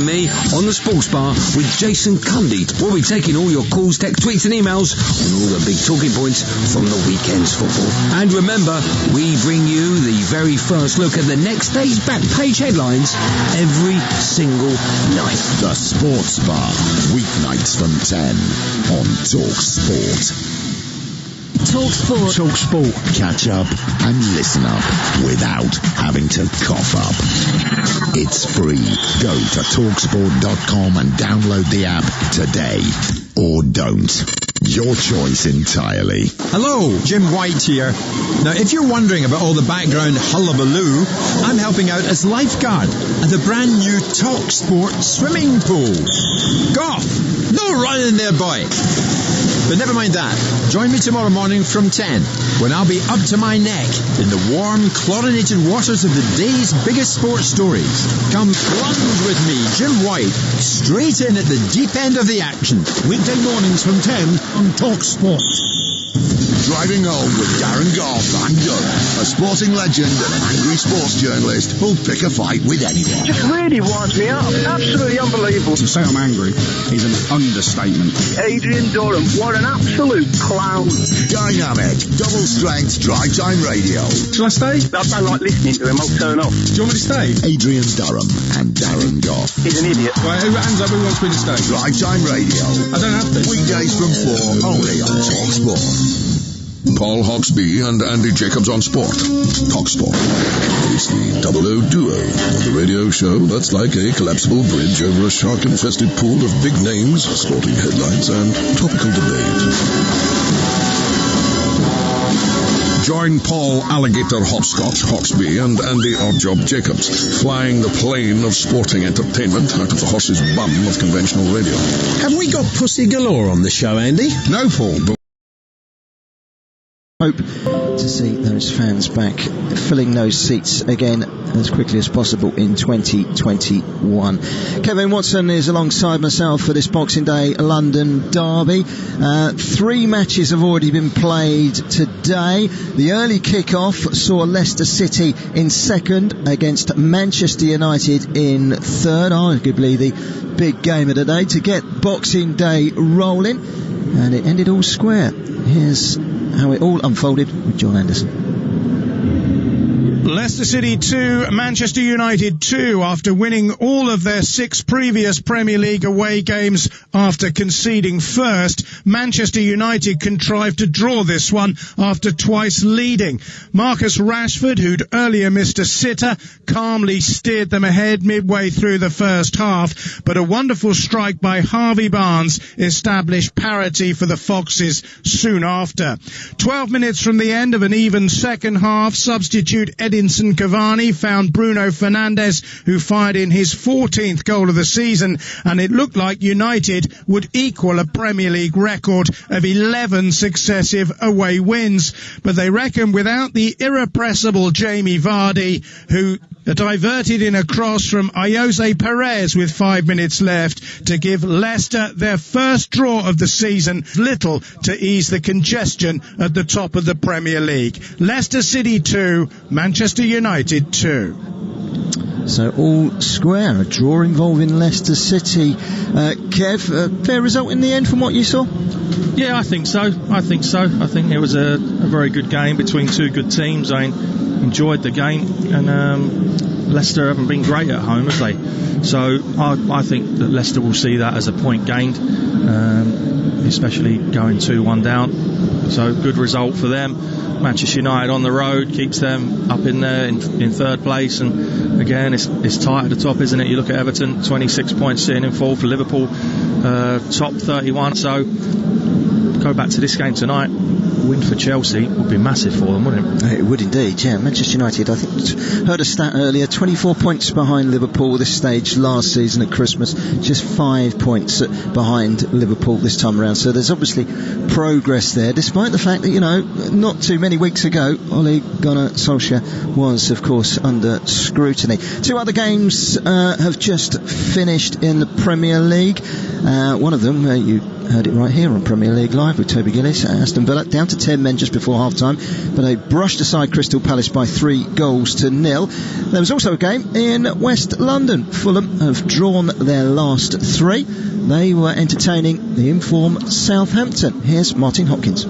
Me on the Sports Bar with Jason Cundy. We'll be taking all your calls, text, tweets and emails on all the big talking points from the weekend's football. And remember, we bring you the very first look at the next day's back page headlines every single night. The Sports Bar, weeknights from 10 on Talksport. Talksport. Catch up and listen up without having to cough up. It's free. Go to Talksport.com and download the app today. Or don't. Your choice entirely. Hello, Jim White here. Now, if you're wondering about all the background hullabaloo, I'm helping out as lifeguard at the brand new Talksport swimming pool. Golf! No running there, boy! But never mind that. Join me tomorrow morning from 10, when I'll be up to my neck in the warm, chlorinated waters of the day's biggest sports stories. Come plunge with me, Jim White, straight in at the deep end of the action. Weekday mornings from 10 on Talksport. Driving home with Darren Goff and Durham, a sporting legend and an angry sports journalist who'll pick a fight with anyone. Just really winds me up. Absolutely unbelievable. To say I'm angry is an understatement. Adrian Durham, what an absolute clown. Dynamic, double-strength drive time radio. Shall I stay? I don't like listening to him. I'll turn off. Do you want me to stay? Adrian Durham and Darren Goff. He's an idiot. Right, hands up, who wants me to stay? Drive time radio. I don't have to. Weekdays from 4, only on Talksport. Paul Hawksbee and Andy Jacobs on Sport. Talksport. It's the Double O Duo, the radio show that's like a collapsible bridge over a shark-infested pool of big names, sporting headlines, and topical debate. Join Paul Alligator Hopscotch Hawksbee and Andy Oddjob Jacobs, flying the plane of sporting entertainment out of the horse's bum of conventional radio. Have we got pussy galore on the show, Andy? No, Paul, but hope to see those fans back filling those seats again as quickly as possible in 2021. Kevin Watson is alongside myself for this Boxing Day London derby. 3 matches have already been played today. The early kick-off saw Leicester City in second against Manchester United in third, arguably the big game of the day to get Boxing Day rolling, and it ended all square. Here's how it all unfolded with John Anderson. Leicester City 2, Manchester United 2, after winning all of their 6 previous Premier League away games after conceding first. Manchester United contrived to draw this one after twice leading. Marcus Rashford, who'd earlier missed a sitter, calmly steered them ahead midway through the first half, but a wonderful strike by Harvey Barnes established parity for the Foxes soon after. 12 minutes from the end of an even second half, substitute Edinson Cavani found Bruno Fernandes, who fired in his 14th goal of the season, and it looked like United would equal a Premier League record of 11 successive away wins. But they reckon without the irrepressible Jamie Vardy, who diverted in a cross from Jose Perez with 5 minutes left to give Leicester their first draw of the season, little to ease the congestion at the top of the Premier League. Leicester City 2, Manchester United 2. So all square, a draw involving Leicester City. Kev, fair result in the end from what you saw? Yeah, I think so. I think it was a very good game between two good teams. I enjoyed the game, and Leicester haven't been great at home, have they? So I think that Leicester will see that as a point gained, especially going 2-1 down. So good result for them. Manchester United on the road keeps them up in there in third place, and again it's tight at the top, isn't it? You look at Everton, 26 points sitting in fourth, Liverpool top 31. So go back to this game tonight, win for Chelsea would be massive for them, wouldn't it? It would indeed, yeah. Manchester United, I think, heard a stat earlier, 24 points behind Liverpool this stage last season at Christmas, just 5 points behind Liverpool this time around. So there's obviously progress there, despite the fact that, you know, not too many weeks ago, Ole Gunnar Solskjaer was, of course, under scrutiny. 2 other games have just finished in the Premier League. One of them, you heard it right here on Premier League Live with Toby Gillis. Aston Villa down to 10 men just before half-time, but they brushed aside Crystal Palace by 3-0. There was also a game in West London. Fulham have drawn their last 3. They were entertaining the in-form Southampton. Here's Martin Hopkins.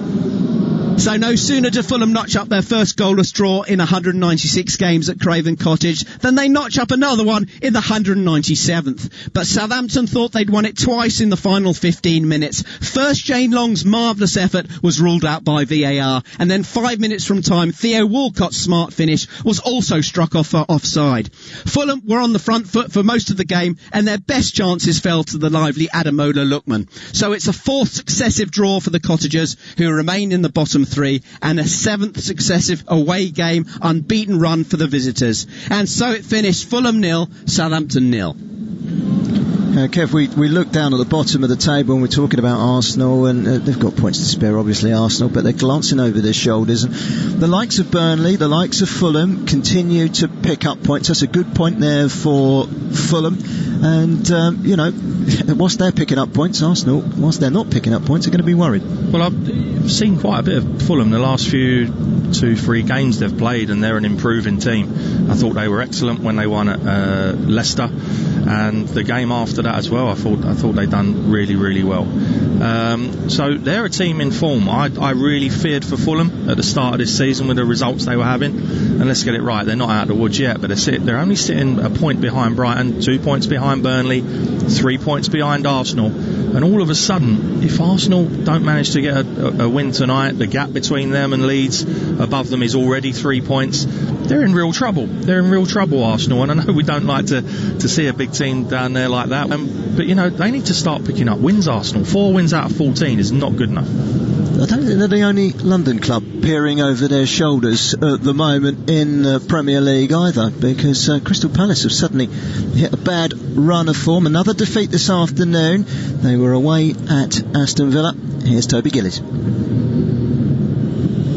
So no sooner did Fulham notch up their first goalless draw in 196 games at Craven Cottage than they notch up another one in the 197th. But Southampton thought they'd won it twice in the final 15 minutes. First, Jane Long's marvellous effort was ruled out by VAR, and then 5 minutes from time, Theo Walcott's smart finish was also struck off for offside. Fulham were on the front foot for most of the game, and their best chances fell to the lively Ademola Lookman. So it's a 4th successive draw for the Cottagers, who remain in the bottom 3, and a 7th successive away game unbeaten run for the visitors. And so it finished Fulham 0, Southampton 0. Kev, we look down at the bottom of the table and we're talking about Arsenal, and they've got points to spare, obviously, Arsenal, but they're glancing over their shoulders. And the likes of Burnley, the likes of Fulham continue to pick up points. That's a good point there for Fulham. And, whilst they're picking up points, Arsenal, whilst they're not picking up points, are going to be worried. Well, I've seen quite a bit of Fulham the last 2-3 games they've played, and they're an improving team. I thought they were excellent when they won at Leicester, and the game after that as well, I thought they'd done really, really well. So they're a team in form. I really feared for Fulham at the start of this season with the results they were having, and let's get it right, they're not out of the woods yet, but they're only sitting a point behind Brighton, 2 points behind Burnley, 3 points behind Arsenal. And all of a sudden, if Arsenal don't manage to get a win tonight, the gap between them and Leeds above them is already 3 points. They're in real trouble. They're in real trouble, Arsenal. And I know we don't like to see a big team down there like that. But, they need to start picking up wins, Arsenal. 4 wins out of 14 is not good enough. I don't think they're the only London club peering over their shoulders at the moment in the Premier League either, because Crystal Palace have suddenly hit a bad run of form. Another defeat this afternoon. They were away at Aston Villa. Here's Toby Gillis.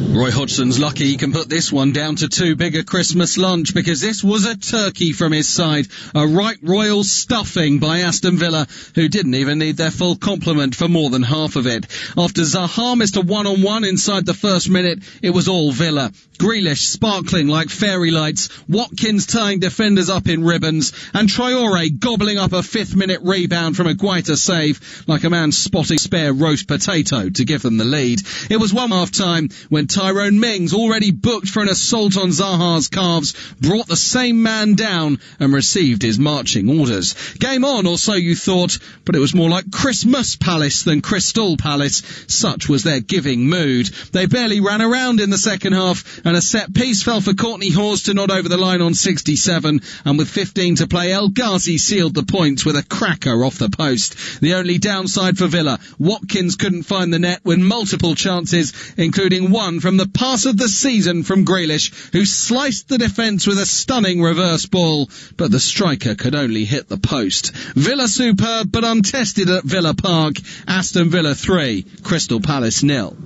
Roy Hodgson's lucky he can put this one down to too big a Christmas lunch, because this was a turkey from his side. A right royal stuffing by Aston Villa, who didn't even need their full complement for more than half of it. After Zaha missed a one-on-one inside the first minute, it was all Villa. Grealish sparkling like fairy lights, Watkins tying defenders up in ribbons, and Traore gobbling up a 5th-minute rebound from a Guaita save like a man spotting spare roast potato to give them the lead. It was 1 half-time when Tyrone Mings, already booked for an assault on Zaha's calves, brought the same man down and received his marching orders. Game on, or so you thought, but it was more like Christmas Palace than Crystal Palace. Such was their giving mood. They barely ran around in the second half, and a set piece fell for Courtney Hawes to nod over the line on 67, and with 15 to play, El Ghazi sealed the points with a cracker off the post. The only downside for Villa, Watkins couldn't find the net with multiple chances, including one from the pass of the season from Grealish, who sliced the defence with a stunning reverse ball, but the striker could only hit the post. Villa superb but untested at Villa Park. Aston Villa 3, Crystal Palace 0.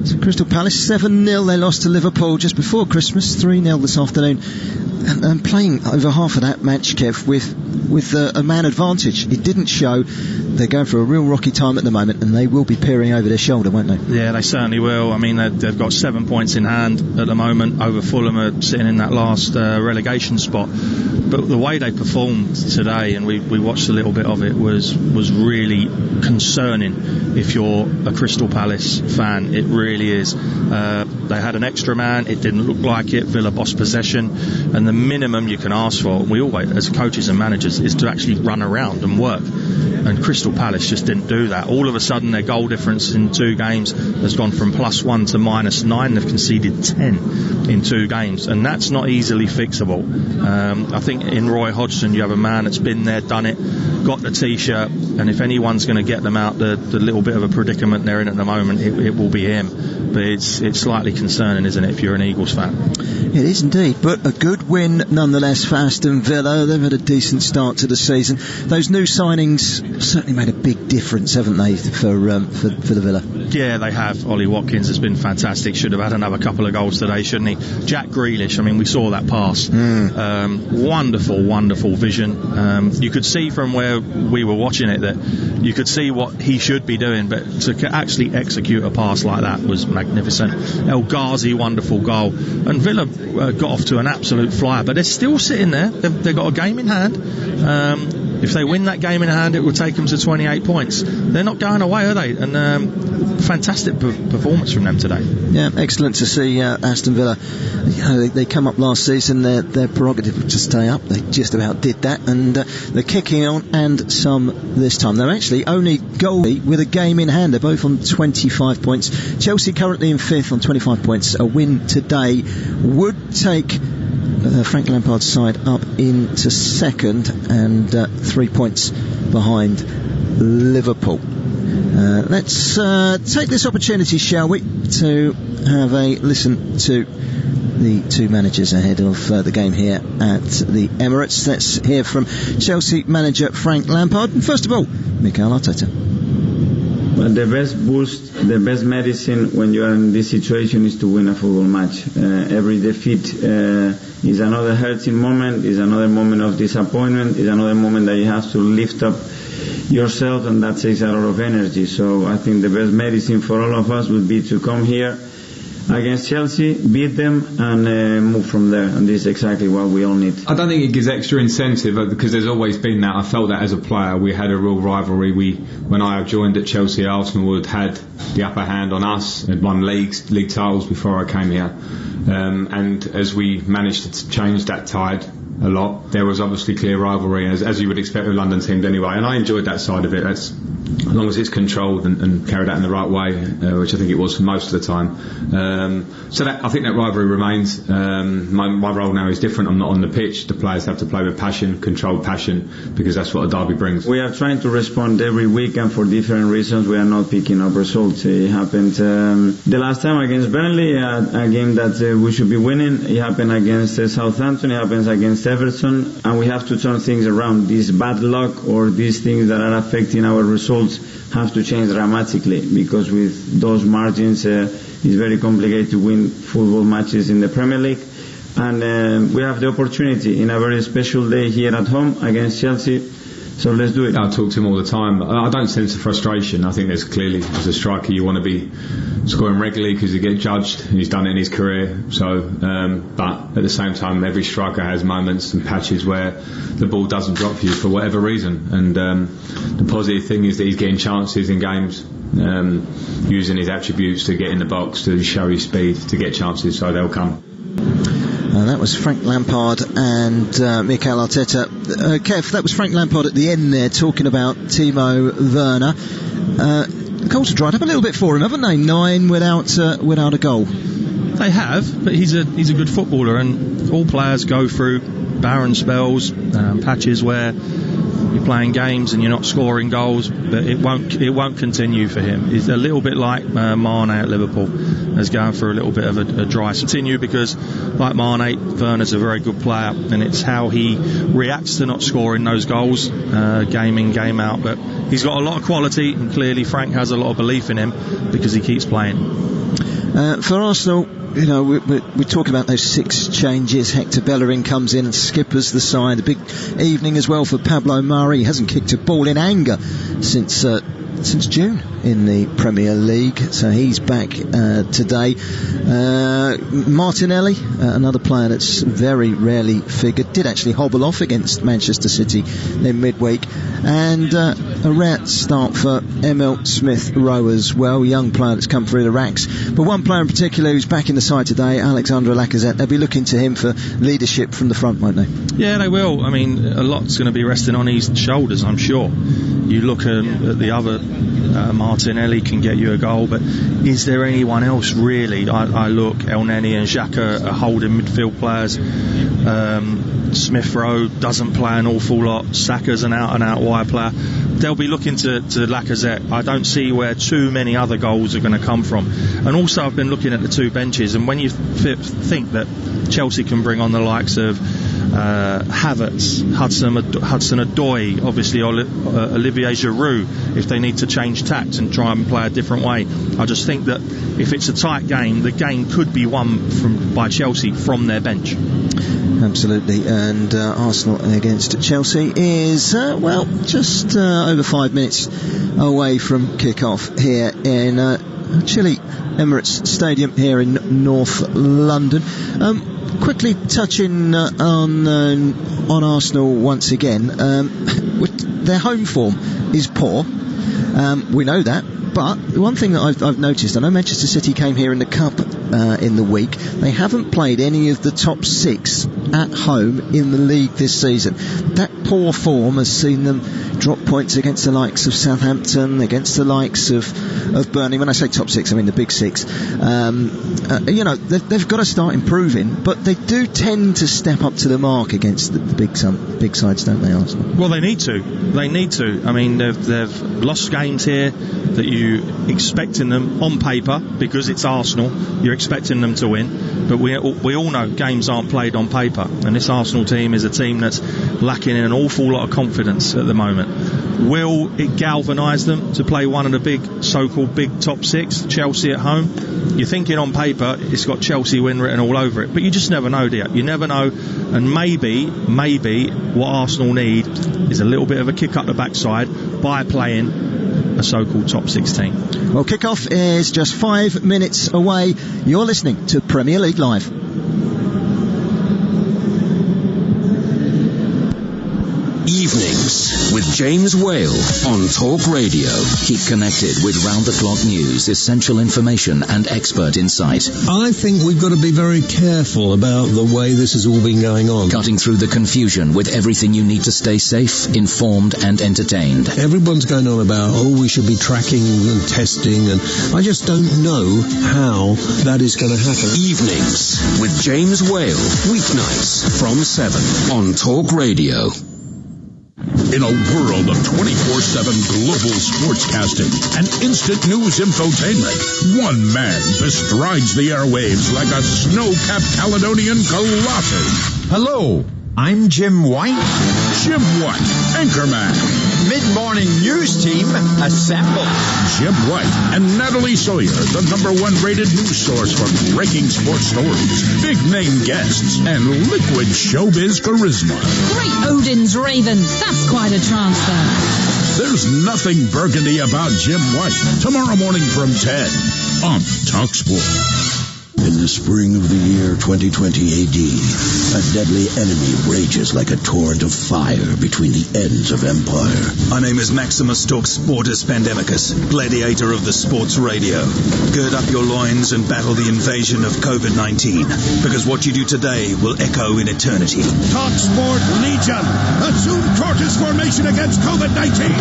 So Crystal Palace 7-0, they lost to Liverpool just before Christmas, 3-0 this afternoon, and playing over half of that match, Kev, with a man advantage. It didn't show. They're going for a real rocky time at the moment, and they will be peering over their shoulder, won't they? Yeah, they certainly will. I mean, they've got 7 points in hand at the moment over Fulham, are sitting in that last relegation spot. But the way they performed today, and we watched a little bit of it, was really concerning if you're a Crystal Palace fan. It really is. They had an extra man. It didn't look like it. Villa bossed possession, and the minimum you can ask for, we always, as coaches and managers, is to actually run around and work. And Crystal Palace just didn't do that. All of a sudden, their goal difference in 2 games has gone from +1 to -9. They've conceded 10 in 2 games, and that's not easily fixable. I think in Roy Hodgson, you have a man that's been there, done it, got the T-shirt, and if anyone's going to get them out the little bit of a predicament they're in at the moment, it will be him. But it's slightly concerning, isn't it, if you're an Eagles fan? It is indeed, but a good win win nonetheless for Aston Villa. They've had a decent start to the season. Those new signings certainly made a big difference, haven't they, for the Villa? Yeah, they have. Ollie Watkins has been fantastic. Should have had another couple of goals today, shouldn't he? Jack Grealish, I mean, we saw that pass. Wonderful vision. You could see from where we were watching it that you could see what he should be doing, but to actually execute a pass like that was magnificent. El Ghazi, wonderful goal. And Villa got off to an absolute flyer, but they're still sitting there. They've got a game in hand. If they win that game in hand, it will take them to 28 points. They're not going away, are they? And fantastic performance from them today. Yeah, excellent to see Aston Villa. You know, they come up last season, their prerogative to stay up. They just about did that, and they're kicking on, and some this time. They're actually only goal with a game in hand. They're both on 25 points. Chelsea currently in 5th on 25 points. A win today would take Frank Lampard's side up into 2nd and 3 points behind Liverpool. Let's take this opportunity, shall we, to have a listen to the two managers ahead of the game here at the Emirates. Let's hear from Chelsea manager Frank Lampard. And first of all, Mikel Arteta. But the best boost, the best medicine when you are in this situation is to win a football match. Every defeat is another hurting moment, is another moment of disappointment, is another moment that you have to lift up yourself, and that takes a lot of energy. So I think the best medicine for all of us would be to come here against Chelsea, beat them, and move from there. And this is exactly what we all need. I don't think it gives extra incentive because there's always been that. I felt that as a player. We had a real rivalry. When I joined at Chelsea, Arsenal had the upper hand on us, had won league titles before I came here. And as we managed to change that tide a lot, there was obviously clear rivalry, as you would expect with London teams anyway, and I enjoyed that side of it. That's as long as it's controlled and carried out in the right way, which I think it was for most of the time. So I think that rivalry remains. My role now is different. I'm not on the pitch. The players have to play with passion, controlled passion, because that's what a derby brings. We are trying to respond every week, and for different reasons we are not picking up results. It happened the last time against Burnley, a game that we should be winning. It happened against Southampton. It happens against Everton, and we have to turn things around. This bad luck or these things that are affecting our results have to change dramatically, because with those margins it's very complicated to win football matches in the Premier League. And we have the opportunity in a very special day here at home against Chelsea, so let's do it. I talk to him all the time. I don't sense the frustration. I think there's clearly, as a striker, you want to be scoring regularly because you get judged. He's done it in his career. So, but at the same time, every striker has moments and patches where the ball doesn't drop for you for whatever reason. And the positive thing is that he's getting chances in games, using his attributes to get in the box, to show his speed, to get chances, so they'll come. That was Frank Lampard and Mikel Arteta. Kev, that was Frank Lampard at the end there talking about Timo Werner. The goals have dried up a little bit for him, haven't they? 9 without a goal. They have, but he's a good footballer, and all players go through barren spells, patches where you're playing games and you're not scoring goals, but it won't continue for him. He's a little bit like Mane at Liverpool, has gone through a little bit of a dry continue, because like Mane, Werner's a very good player, and it's how he reacts to not scoring those goals, game in, game out. But he's got a lot of quality, and clearly Frank has a lot of belief in him because he keeps playing. For Arsenal, you know, we talk about those 6 changes. Hector Bellerin comes in and skippers the side. A big evening as well for Pablo Mari. He hasn't kicked a ball in anger since June in the Premier League, so he's back today. Martinelli, another player that's very rarely figured, did actually hobble off against Manchester City in midweek. And a rare start for Emil Smith-Rowe as well, young player that's come through the ranks. But one player in particular who's back in the side today, Alexandre Lacazette. They'll be looking to him for leadership from the front, won't they? Yeah, they will. I mean, a lot's going to be resting on his shoulders, I'm sure. You look at the other, Martinelli can get you a goal, but is there anyone else really? I look, Elneny and Xhaka are holding midfield players. Smith Rowe doesn't play an awful lot. Saka's an out-and-out wide player. They'll be looking to Lacazette. I don't see where too many other goals are going to come from. And also, I've been looking at the two benches, and when you think that Chelsea can bring on the likes of Havertz, Hudson-Odoi, obviously Olivier Giroud, if they need to change tact and try and play a different way, I just think that if it's a tight game, the game could be won by Chelsea from their bench. Absolutely, and Arsenal against Chelsea is, just over 5 minutes away from kick-off here in chilly Emirates Stadium here in North London. Quickly touching on Arsenal once again, their home form is poor. We know that. But one thing that I've noticed, I know Manchester City came here in the Cup in the week. They haven't played any of the top 6 at home in the league this season. That poor form has seen them drop points against the likes of Southampton, against the likes of Burnley. When I say top 6, I mean the big 6. They've got to start improving, but they do tend to step up to the mark against the big sides, don't they, Arsenal? Well, they need to. I mean, they've lost games here that you expecting them on paper, because it's Arsenal, you're expecting them to win, but we all know games aren't played on paper, and this Arsenal team is a team that's lacking in an awful lot of confidence at the moment. Will it galvanise them to play one of the so-called big top 6, Chelsea at home? You're thinking on paper it's got Chelsea win written all over it, but you just never know, dear. You never know, and maybe what Arsenal need is a little bit of a kick up the backside by playing a so-called top 6 team. Well, kick-off is just 5 minutes away. You're listening to Premier League Live. Evenings with James Whale on Talk Radio. Keep connected with round-the-clock news, essential information and expert insight. I think we've got to be very careful about the way this has all been going on. Cutting through the confusion with everything you need to stay safe, informed and entertained. Everyone's going on about, we should be tracking and testing, and I just don't know how that is going to happen. Evenings with James Whale. Weeknights from 7 on Talk Radio. In a world of 24/7 global sportscasting and instant news infotainment, one man bestrides the airwaves like a snow-capped Caledonian colossus. Hello, I'm Jim White. Jim White, anchorman. Mid-morning news team, assemble. Jim White and Natalie Sawyer, the #1 rated news source for breaking sports stories, big name guests, and liquid showbiz charisma. Great Odin's Ravens, that's quite a transfer. There's nothing burgundy about Jim White. Tomorrow morning from 10 on Talksport. In the spring of the year 2020 AD, a deadly enemy rages like a torrent of fire between the ends of empire. My name is Maximus Talksportus Pandemicus, gladiator of the sports radio. Gird up your loins and battle the invasion of COVID-19, because what you do today will echo in eternity. Talksport Legion, assume tortoise formation against COVID-19.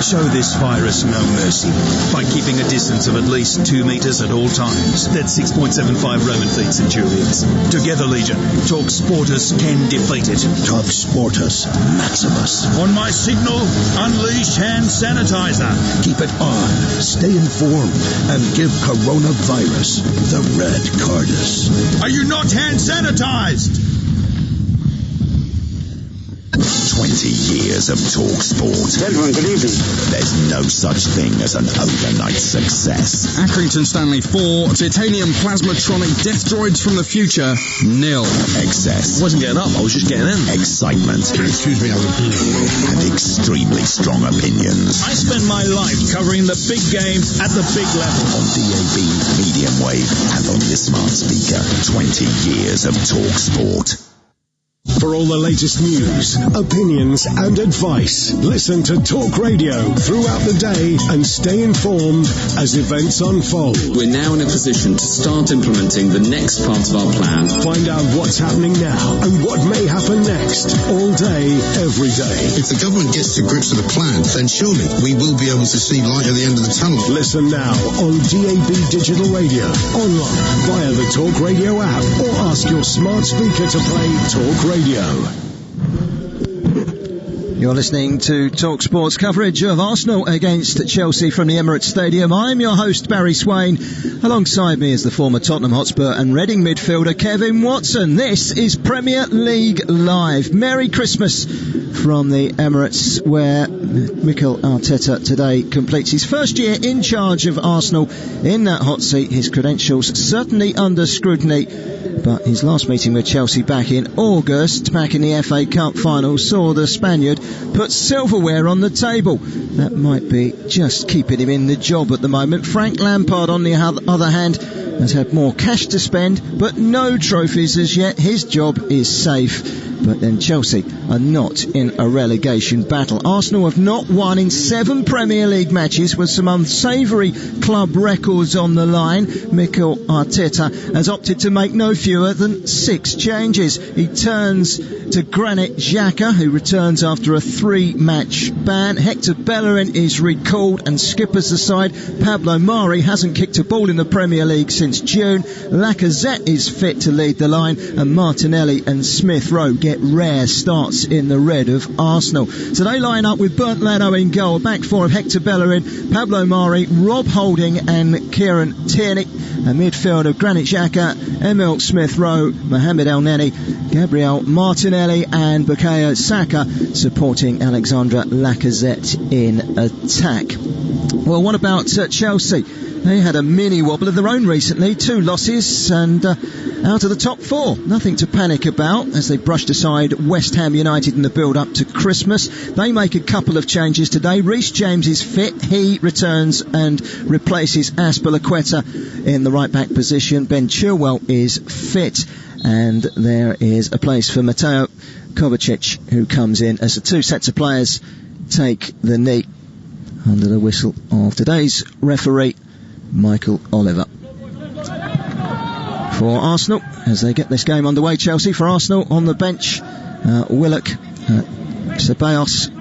Show this virus no mercy by keeping a distance of at least 2 meters at all times. That's 6.75 Roman feet centurions. Together, Legion, Talksportus can defeat it. Talksportus Maximus. On my signal, unleash hand sanitizer. Keep it on, stay informed, and give coronavirus the red cardus. Are you not hand sanitized? 20 years of Talksport. Gentlemen, good evening. There's no such thing as an overnight success. Accrington Stanley 4, titanium plasmatronic death droids from the future, 0. Excess. I wasn't getting up, I was just getting in. Excitement. Excuse me, and extremely strong opinions. I spend my life covering the big game at the big level. On DAB, medium wave, and on your smart speaker. 20 years of Talksport. For all the latest news, opinions and advice, listen to Talk Radio throughout the day and stay informed as events unfold. We're now in a position to start implementing the next part of our plan. Find out what's happening now and what may happen next, all day, every day. If the government gets to grips with the plan, then surely we will be able to see light at the end of the tunnel. Listen now on DAB Digital Radio, online, via the Talk Radio app, or ask your smart speaker to play Talk Radio. Radio. You're listening to Talksport's coverage of Arsenal against Chelsea from the Emirates Stadium. I'm your host, Barry Swain. Alongside me is the former Tottenham Hotspur and Reading midfielder, Kevin Watson. This is Premier League Live. Merry Christmas from the Emirates, where Mikel Arteta today completes his first year in charge of Arsenal in that hot seat. His credentials certainly under scrutiny, but his last meeting with Chelsea back in August, back in the FA Cup final, saw the Spaniard put silverware on the table. That might be just keeping him in the job at the moment. Frank Lampard, on the other hand, has had more cash to spend, but no trophies as yet. His job is safe. But then Chelsea are not in a relegation battle. Arsenal have not won in 7 Premier League matches, with some unsavoury club records on the line. Mikel Arteta has opted to make no fewer than 6 changes. He turns to Granit Xhaka, who returns after a 3-match ban. Hector Bellerin is recalled and skippers the side. Pablo Mari hasn't kicked a ball in the Premier League since June. Lacazette is fit to lead the line, and Martinelli and Smith Rowe get rare starts in the red of Arsenal. So they line up with Bernd Leno in goal, a back four of Hector Bellerin, Pablo Mari, Rob Holding and Kieran Tierney. A midfield of Granit Xhaka, Emil Smith Rowe, Mohamed Elneny, Gabriel Martinelli and Bukayo Saka supporting Alexandre Lacazette in attack. Well, what about Chelsea? They had a mini wobble of their own recently, 2 losses and out of the top 4. Nothing to panic about as they brushed aside West Ham United in the build-up to Christmas. They make a couple of changes today. Reece James is fit. He returns and replaces Azpilicueta in the right-back position. Ben Chilwell is fit. And there is a place for Mateo Kovacic, who comes in as the 2 sets of players take the knee under the whistle of today's referee, Michael Oliver. For Arsenal, as they get this game underway, Chelsea for Arsenal on the bench, Willock, Ceballos,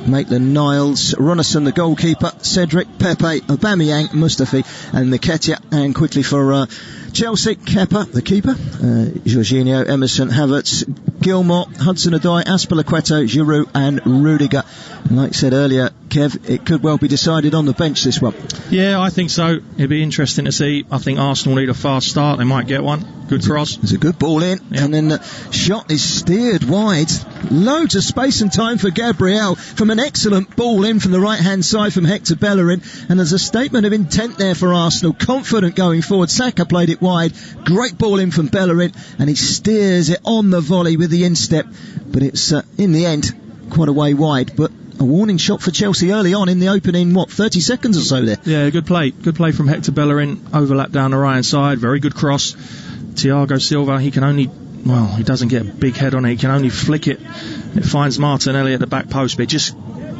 Maitland-Niles, Runnison the goalkeeper, Cedric, Pepe, Aubameyang, Mustafi and Nketiah. And quickly for Chelsea, Kepa, the keeper, Jorginho, Emerson, Havertz, Gilmour, Hudson-Odoi, Azpilicueta, Giroud and Rudiger. And like I said earlier, Kev, it could well be decided on the bench, this one. Yeah, I think so. It'd be interesting to see. I think Arsenal need a fast start. They might get one. Good cross. There's a good ball in, and then the shot is steered wide. Loads of space and time for Gabriel from an excellent ball in from the right-hand side from Hector Bellerin. And there's a statement of intent there for Arsenal. Confident going forward. Saka played it wide. Great ball in from Bellerin, and he steers it on the volley with the instep. But it's, in the end, quite a way wide. But a warning shot for Chelsea early on in the opening, 30 seconds or so there. Yeah, good play. Good play from Hector Bellerin. Overlap down the right-hand side. Very good cross. Thiago Silva, he doesn't get a big head on it. He can only flick it. It finds Martinelli at the back post, but it just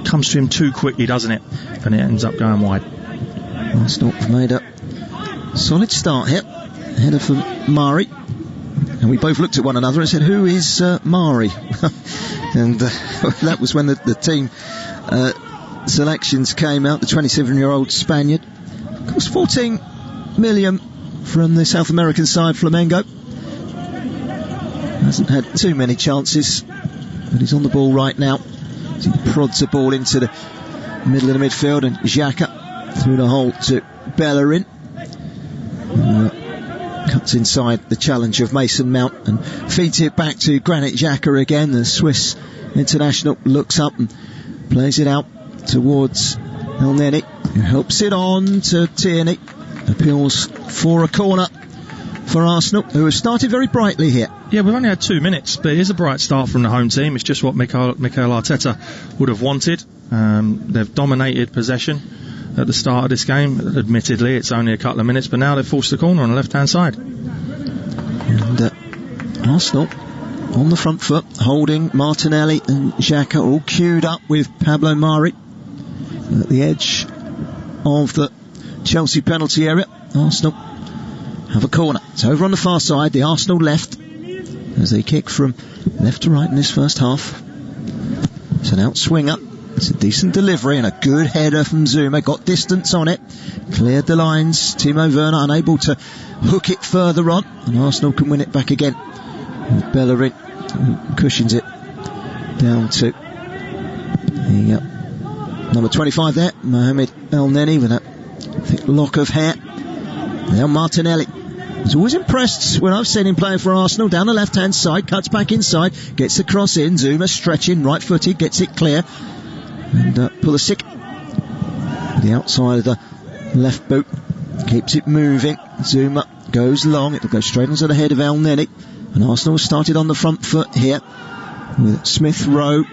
comes to him too quickly, doesn't it? And it ends up going wide. Arsenal have made a solid start here. Header for Mari. And we both looked at one another and said, who is Mari? And that was when the team selections came out. The 27-year-old Spaniard. Cost 14 million from the South American side, Flamengo. Hasn't had too many chances, but he's on the ball right now. He prods the ball into the middle of the midfield, and Xhaka through the hole to Bellerin. Cuts inside the challenge of Mason Mount and feeds it back to Granit Xhaka again. The Swiss international looks up and plays it out towards Elneny, who helps it on to Tierney. Appeals for a corner for Arsenal, who have started very brightly here. Yeah, we've only had 2 minutes, but it is a bright start from the home team. It's just what Mikel Arteta would have wanted. They've dominated possession at the start of this game. Admittedly, it's only a couple of minutes, but now they've forced the corner on the left-hand side. And Arsenal on the front foot, Holding, Martinelli and Xhaka all queued up with Pablo Mari at the edge of the Chelsea penalty area. Arsenal have a corner. It's over on the far side, the Arsenal left, as they kick from left to right in this first half. It's an outswinger. It's a decent delivery and a good header from Zouma. Got distance on it, cleared the lines. Timo Werner unable to hook it further on, and Arsenal can win it back again with Bellerin cushions it down to the number 25 there, Mohamed Elneny, with that thick lock of hair. Now Martinelli. He's always impressed when I've seen him playing for Arsenal. Down the left-hand side, cuts back inside, gets the cross in. Zouma stretching, right-footed, gets it clear. And Pulisic, the outside of the left boot, keeps it moving. Zouma goes long. It'll go straight into the head of Elneny. And Arsenal started on the front foot here with Smith Rowe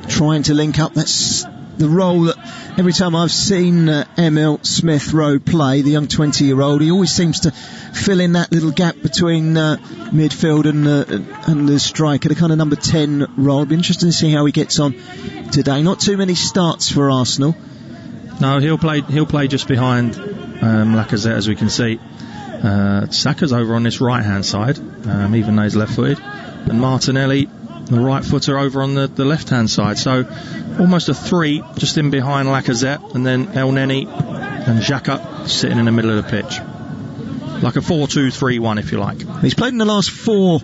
trying to link up. That's the role that every time I've seen Emil Smith Rowe play, the young 20-year-old, he always seems to fill in that little gap between midfield and the striker, the kind of number 10 role. It'll be interesting to see how he gets on today. Not too many starts for Arsenal. No, he'll play just behind Lacazette, as we can see. Saka's over on this right-hand side, even though he's left-footed, and Martinelli, the right footer, over on the left-hand side. So almost a 3 just in behind Lacazette, and then Elneny and Xhaka sitting in the middle of the pitch. Like a 4-2-3-1, if you like. He's played in the last 4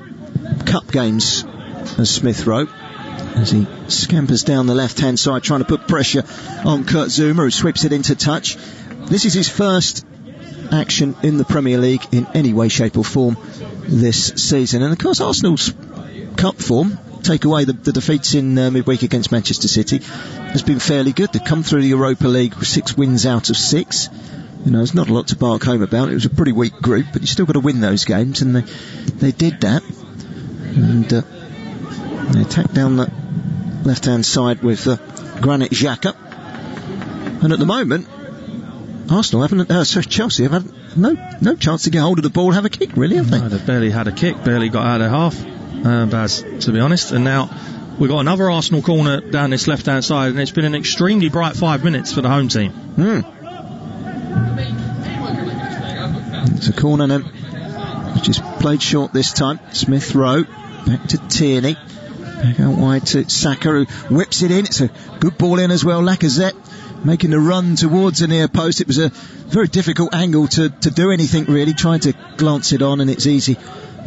cup games as Smith Rowe, as he scampers down the left-hand side trying to put pressure on Kurt Zouma, who sweeps it into touch. This is his first action in the Premier League in any way, shape or form this season. And of course Arsenal's cup form, take away the defeats in midweek against Manchester City, has been fairly good. They've come through the Europa League with 6 wins out of 6. You know, there's not a lot to bark home about. It was a pretty weak group, but you still got to win those games, and they did that. And they attacked down the left-hand side with Granit Xhaka. And at the moment, Arsenal haven't, Chelsea have had no chance to get hold of the ball and have a kick, really, have they? No, they've barely had a kick, barely got out of half, Baz, to be honest. And now we've got another Arsenal corner down this left-hand side, and it's been an extremely bright 5 minutes for the home team. It's a corner then, which is played short this time. Smith Rowe, back to Tierney, back out wide to Saka, who whips it in. It's a good ball in as well. Lacazette making the run towards the near post. It was a very difficult angle to do anything really, trying to glance it on, and it's easy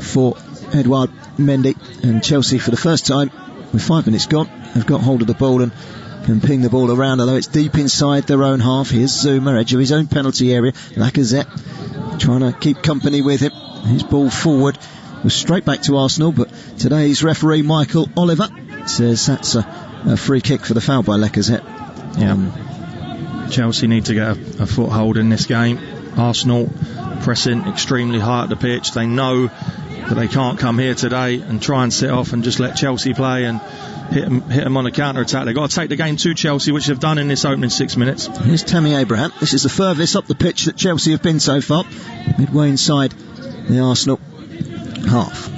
for Edouard Mendy. And Chelsea, for the first time with 5 minutes gone, have got hold of the ball and can ping the ball around, although it's deep inside their own half. Here's Zouma, edge of his own penalty area. Lacazette trying to keep company with him. His ball forward was straight back to Arsenal, but today's referee, Michael Oliver, says that's a free kick for the foul by Lacazette. Chelsea need to get a foothold in this game. Arsenal pressing extremely high at the pitch. They know that they can't come here today and try and sit off and just let Chelsea play and hit them on a counter-attack. They've got to take the game to Chelsea, which they've done in this opening 6 minutes. Here's Tammy Abraham. This is the furthest up the pitch that Chelsea have been so far. Midway inside the Arsenal half.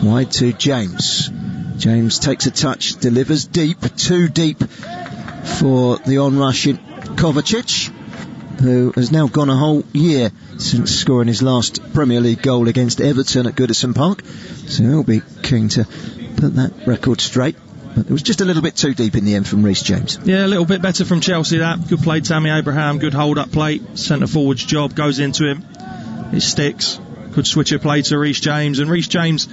Wide to James. James takes a touch, delivers deep, too deep for the onrushing Kovacic, who has now gone a whole year since scoring his last Premier League goal against Everton at Goodison Park, so he'll be keen to put that record straight. But it was just a little bit too deep in the end from Reece James. Yeah, a little bit better from Chelsea, that. Good play, Tammy Abraham. Good hold-up play. Centre forward's job goes into him. It sticks. Good switch of play to Reece James, and Reece James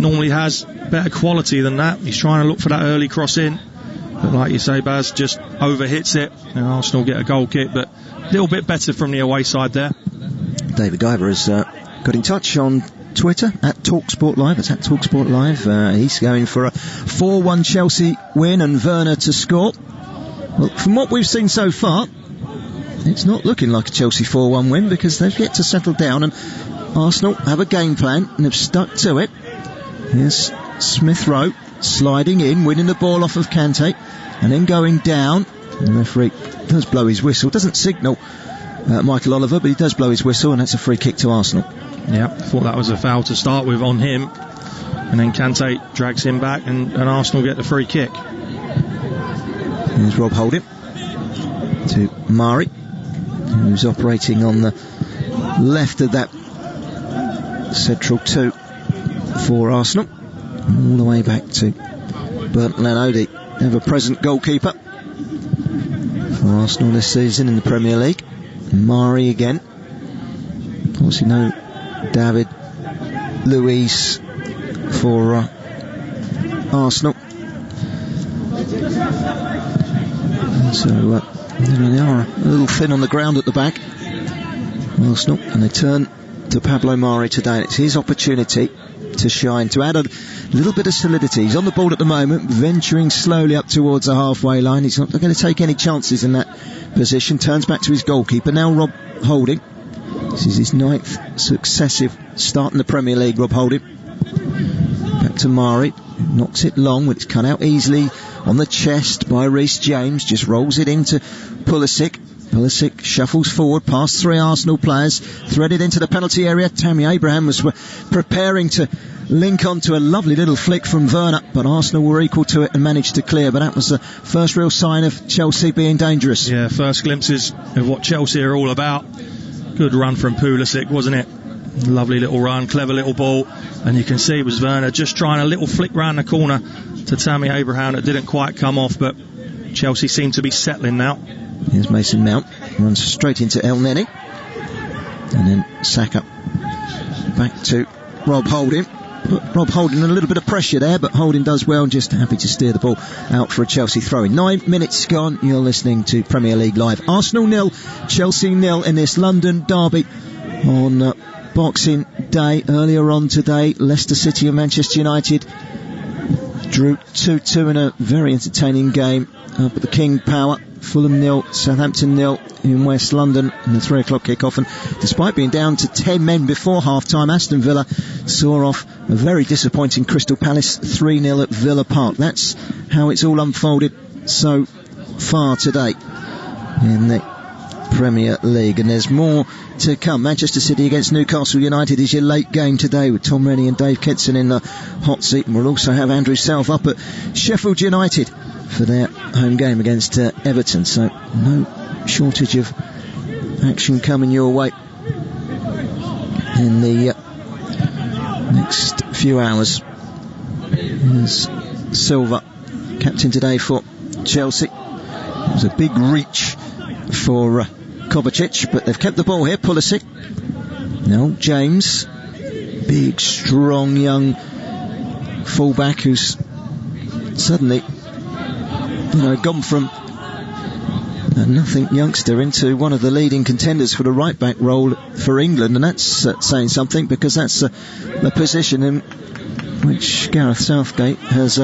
normally has better quality than that. He's trying to look for that early cross in, but like you say, Baz, just overhits it, and Arsenal get a goal kick, but a little bit better from the away side there. David Guyver has got in touch on Twitter at Talksport Live. It's at Talksport Live. He's going for a 4-1 Chelsea win and Werner to score. Well, from what we've seen so far, it's not looking like a Chelsea 4-1 win, because they've yet to settle down, and Arsenal have a game plan and have stuck to it. Here's Smith Rowe sliding in, winning the ball off of Kante, and then going down. And the referee does blow his whistle. Doesn't signal Michael Oliver, but he does blow his whistle, and that's a free kick to Arsenal. Yeah, I thought that was a foul to start with on him, and then Kante drags him back, and Arsenal get the free kick. Here's Rob Holding to Mari, who's operating on the left of that central two for Arsenal, all the way back to Bernd Leno, the ever-present goalkeeper for Arsenal this season in the Premier League. Mari again. Obviously no David Luiz for Arsenal. So they are a little thin on the ground at the back, Arsenal, and they turn to Pablo Mari today. It's his opportunity to shine, to add a little bit of solidity. He's on the ball at the moment, venturing slowly up towards the halfway line. He's not going to take any chances in that position. Turns back to his goalkeeper. Now Rob Holding. This is his 9th successive start in the Premier League, Rob Holding. Back to Mari. Knocks it long, but it's cut out easily on the chest by Reece James. Just rolls it into Pulisic. Pulisic shuffles forward past 3 Arsenal players, threaded into the penalty area. Tammy Abraham was preparing to link onto a lovely little flick from Werner, but Arsenal were equal to it and managed to clear. But that was the first real sign of Chelsea being dangerous. Yeah, first glimpses of what Chelsea are all about. Good run from Pulisic, wasn't it? Lovely little run, clever little ball, and you can see it was Werner just trying a little flick round the corner to Tammy Abraham that didn't quite come off, but Chelsea seem to be settling now. Here's Mason Mount, runs straight into Elneny, and then Saka back to Rob Holding. Rob Holding a little bit of pressure there, but Holding does well and just happy to steer the ball out for a Chelsea throw-in. 9 minutes gone. You're listening to Premier League Live. Arsenal 0, Chelsea 0 in this London derby on Boxing Day. Earlier on today, Leicester City and Manchester United drew 2-2 in a very entertaining game up at the King Power. Fulham 0, Southampton 0 in West London in the 3 o'clock kick-off. And despite being down to 10 men before half-time, Aston Villa saw off a very disappointing Crystal Palace 3-0 at Villa Park. That's how it's all unfolded so far today in the Premier League, and there's more to come. Manchester City against Newcastle United is your late game today, with Tom Rennie and Dave Kitson in the hot seat, and we'll also have Andrew Self up at Sheffield United for their home game against Everton. So no shortage of action coming your way in the next few hours. Here's Silva, captain today for Chelsea. It was a big reach for Kovacic, but they've kept the ball here. Pulisic. Now James, big, strong, young fullback who's suddenly, gone from a nothing youngster into one of the leading contenders for the right back role for England, and that's saying something, because that's the position in which Gareth Southgate has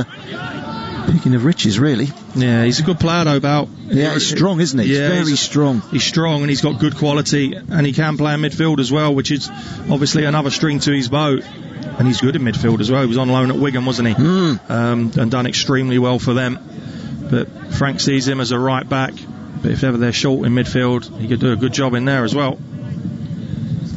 picking of riches, really. Yeah, he's a good player though, Bal. Yeah, he's strong, isn't he? Yeah, he's very strong. He's strong and he's got good quality, and he can play in midfield as well, which is obviously another string to his bow. And he's good in midfield as well. He was on loan at Wigan, wasn't he? And done extremely well for them. But Frank sees him as a right back, but if ever they're short in midfield, he could do a good job in there as well.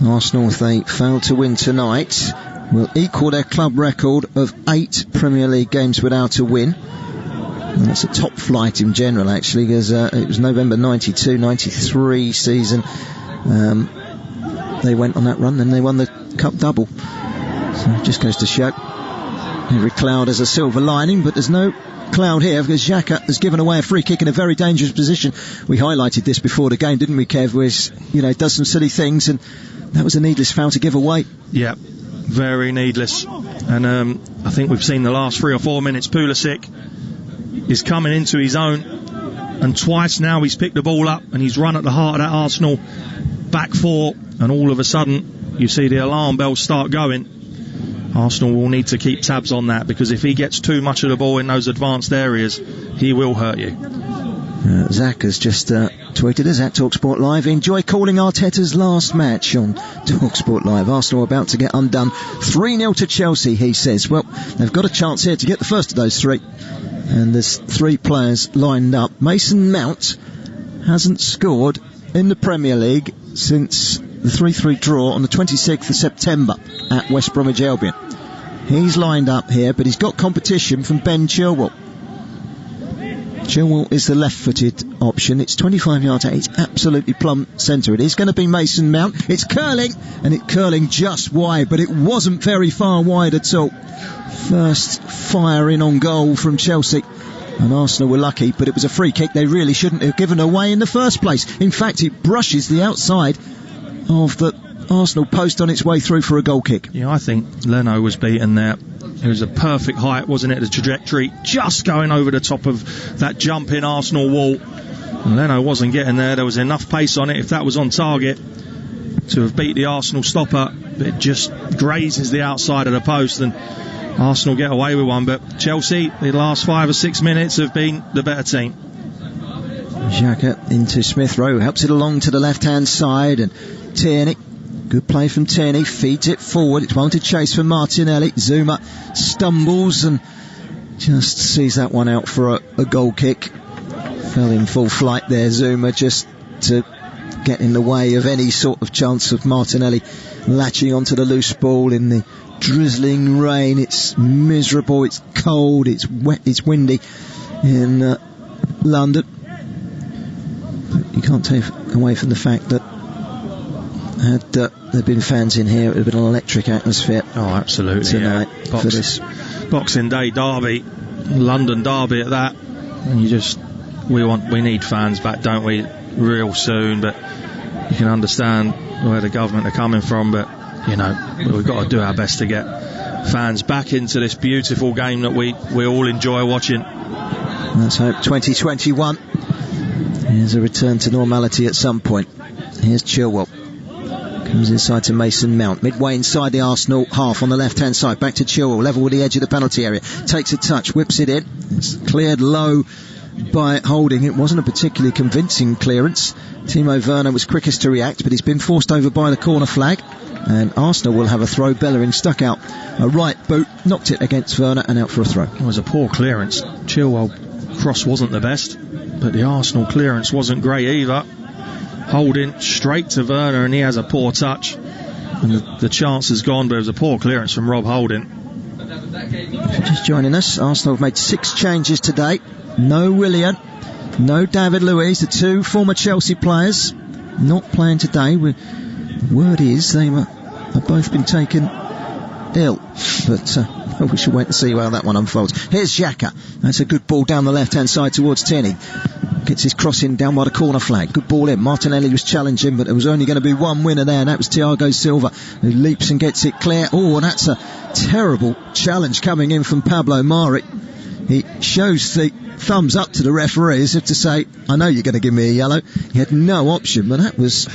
Arsenal, if they fail to win tonight, will equal their club record of 8 Premier League games without a win. And that's a top flight in general, actually, because it was November 92-93 season they went on that run, and they won the cup double. So it just goes to show every cloud has a silver lining, but there's no cloud here, because Xhaka has given away a free kick in a very dangerous position. We highlighted this before the game, didn't we, Kev? Where does some silly things, and that was a needless foul to give away. Yeah, very needless. And I think we've seen the last 3 or 4 minutes, Pulisic is coming into his own, and twice now he's picked the ball up and he's run at the heart of that Arsenal back four, and all of a sudden you see the alarm bells start going. Arsenal will need to keep tabs on that, because if he gets too much of the ball in those advanced areas, he will hurt you. Zach has just tweeted us at Talksport Live. Enjoy calling Arteta's last match on Talksport Live. Arsenal are about to get undone 3-0 to Chelsea, he says. Well, they've got a chance here to get the first of those 3. And there's 3 players lined up. Mason Mount hasn't scored in the Premier League since the 3-3 draw on the 26th of September at West Bromwich Albion. He's lined up here, but he's got competition from Ben Chilwell. Chilwell is the left-footed option. It's 25 yards out. It's absolutely plumb centre. It is going to be Mason Mount. It's curling, and it's curling just wide, but it wasn't very far wide at all. First fire in on goal from Chelsea, and Arsenal were lucky, but it was a free kick they really shouldn't have given away in the first place. In fact, it brushes the outside of the Arsenal post on its way through for a goal kick. Yeah, I think Leno was beaten there. It was a perfect height, wasn't it? The trajectory just going over the top of that jumping Arsenal wall. And Leno wasn't getting there. There was enough pace on it, if that was on target, to have beat the Arsenal stopper. It just grazes the outside of the post and Arsenal get away with one. But Chelsea, the last 5 or 6 minutes, have been the better team. Xhaka into Smith Rowe, helps it along to the left-hand side, and Tierney, good play from Tierney, feeds it forward. It's one to chase from Martinelli. Zouma stumbles and just sees that one out for a goal kick. Fell in full flight there, Zouma, just to get in the way of any sort of chance of Martinelli latching onto the loose ball in the drizzling rain. It's miserable, it's cold, it's wet, it's windy in London. You can't take away from the fact that had there been fans in here, it would have been an electric atmosphere. Oh, absolutely, tonight for this Boxing Day derby, London derby at that. And we need fans back, don't we, real soon. But you can understand where the government are coming from. But we've got to do our best to get fans back into this beautiful game that we all enjoy watching. Let's hope 2021 is a return to normality at some point. Here's Chilwell. Comes inside to Mason Mount. Midway inside the Arsenal half on the left-hand side. Back to Chilwell, level with the edge of the penalty area. Takes a touch, whips it in. It's cleared low by Holding. It wasn't a particularly convincing clearance. Timo Werner was quickest to react, but he's been forced over by the corner flag. And Arsenal will have a throw. Bellerin stuck out a right boot, knocked it against Werner and out for a throw. It was a poor clearance. Chilwell cross wasn't the best, but the Arsenal clearance wasn't great either. Holding straight to Werner and he has a poor touch. And the chance is gone, but it was a poor clearance from Rob Holding. If you're just joining us, Arsenal have made 6 changes today. No Willian, no David Luiz, the 2 former Chelsea players not playing today. Word is they have both been taken ill, but we should wait and see how that one unfolds. Here's Xhaka. That's a good ball down the left-hand side towards Tierney. Gets his cross in down by the corner flag. Good ball in. Martinelli was challenging, but there was only going to be one winner there, and that was Thiago Silva, who leaps and gets it clear. Oh, and that's a terrible challenge coming in from Pablo Mari. He shows the thumbs up to the referee as if to say, I know you're going to give me a yellow. He had no option, but that was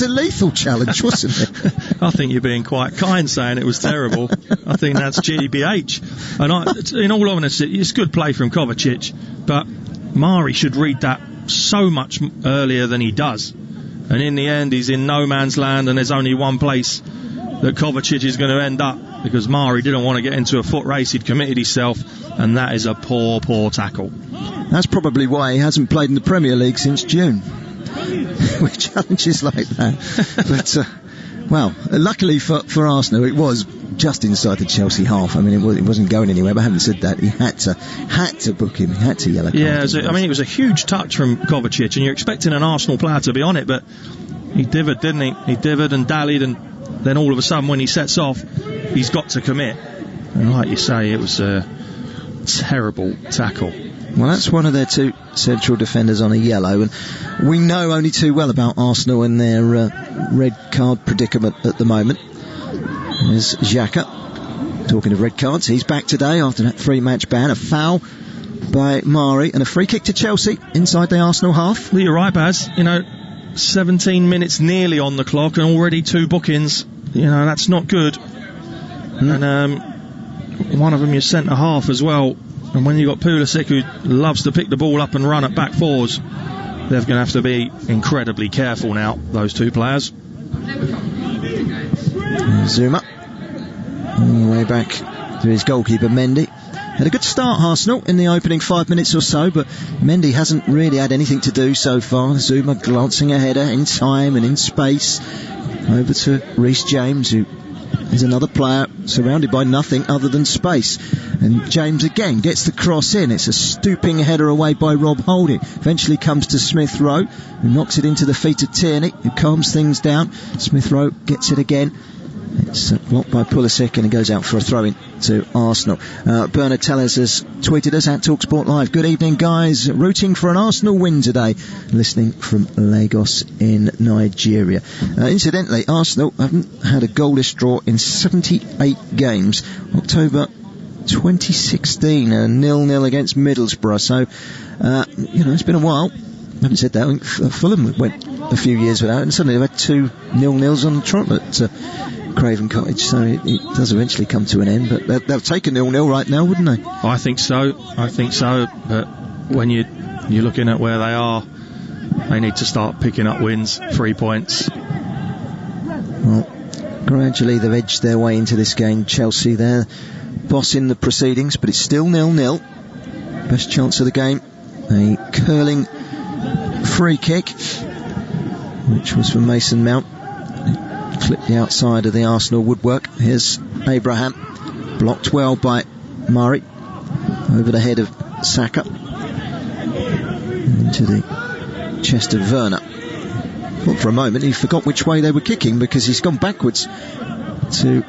a lethal challenge, wasn't it? I think you're being quite kind saying it was terrible. I think that's GBH. And in all honesty, it's good play from Kovacic, but Mari should read that so much earlier than he does. And in the end, he's in no man's land, and there's only one place that Kovacic is going to end up, because Mari didn't want to get into a foot race. He'd committed himself, and that is a poor tackle. That's probably why he hasn't played in the Premier League since June with challenges like that. But well, luckily for Arsenal, it was just inside the Chelsea half. I mean, it wasn't going anywhere, but having said that, he had to book him. He had to yellow card. Yeah, it was a huge touch from Kovacic, and you're expecting an Arsenal player to be on it, but he divered, didn't he? He divered and dallied, and then all of a sudden when he sets off, he's got to commit. And like you say, it was a terrible tackle. Well, that's one of their 2 central defenders on a yellow, and we know only too well about Arsenal and their red card predicament at the moment. There's Xhaka. Talking of red cards, he's back today after that 3-match ban. A foul by Mari and a free kick to Chelsea inside the Arsenal half. Well, you're right, Baz. 17 minutes nearly on the clock and already 2 bookings. That's not good. And one of them is centre half as well. And when you've got Pulisic, who loves to pick the ball up and run at back fours, they're going to have to be incredibly careful now, those 2 players. Zouma all the way back to his goalkeeper Mendy. Had a good start, Arsenal, in the opening 5 minutes or so, but Mendy hasn't really had anything to do so far. Zouma glancing a header in time and in space over to Reece James, who is another player surrounded by nothing other than space. And James again gets the cross in. It's a stooping header away by Rob Holding. Eventually comes to Smith Rowe, who knocks it into the feet of Tierney, who calms things down. Smith Rowe gets it again. It's blocked by Pulisic, and it goes out for a throw-in to Arsenal. Bernard Tellers has tweeted us at Talksport Live. Good evening, guys. Rooting for an Arsenal win today. Listening from Lagos in Nigeria. Incidentally, Arsenal haven't had a goalless draw in 78 games. October 2016, 0-0 against Middlesbrough. So, it's been a while. I haven't said that. I think Fulham went a few years without it, and suddenly they've had 2 0-0s on the trot at Craven Cottage. So it does eventually come to an end. But they'll take a 0-0 right now, wouldn't they? I think so. But when you're looking at where they are, they need to start picking up wins, 3 points. Well, gradually they've edged their way into this game. Chelsea, they're bossing the proceedings, but it's still 0-0. Best chance of the game, a curling free kick, which was from Mason Mount. It clipped the outside of the Arsenal woodwork. Here's Abraham, blocked well by Murray, over the head of Saka, into the chest of Werner. Well, for a moment he forgot which way they were kicking, because he's gone backwards to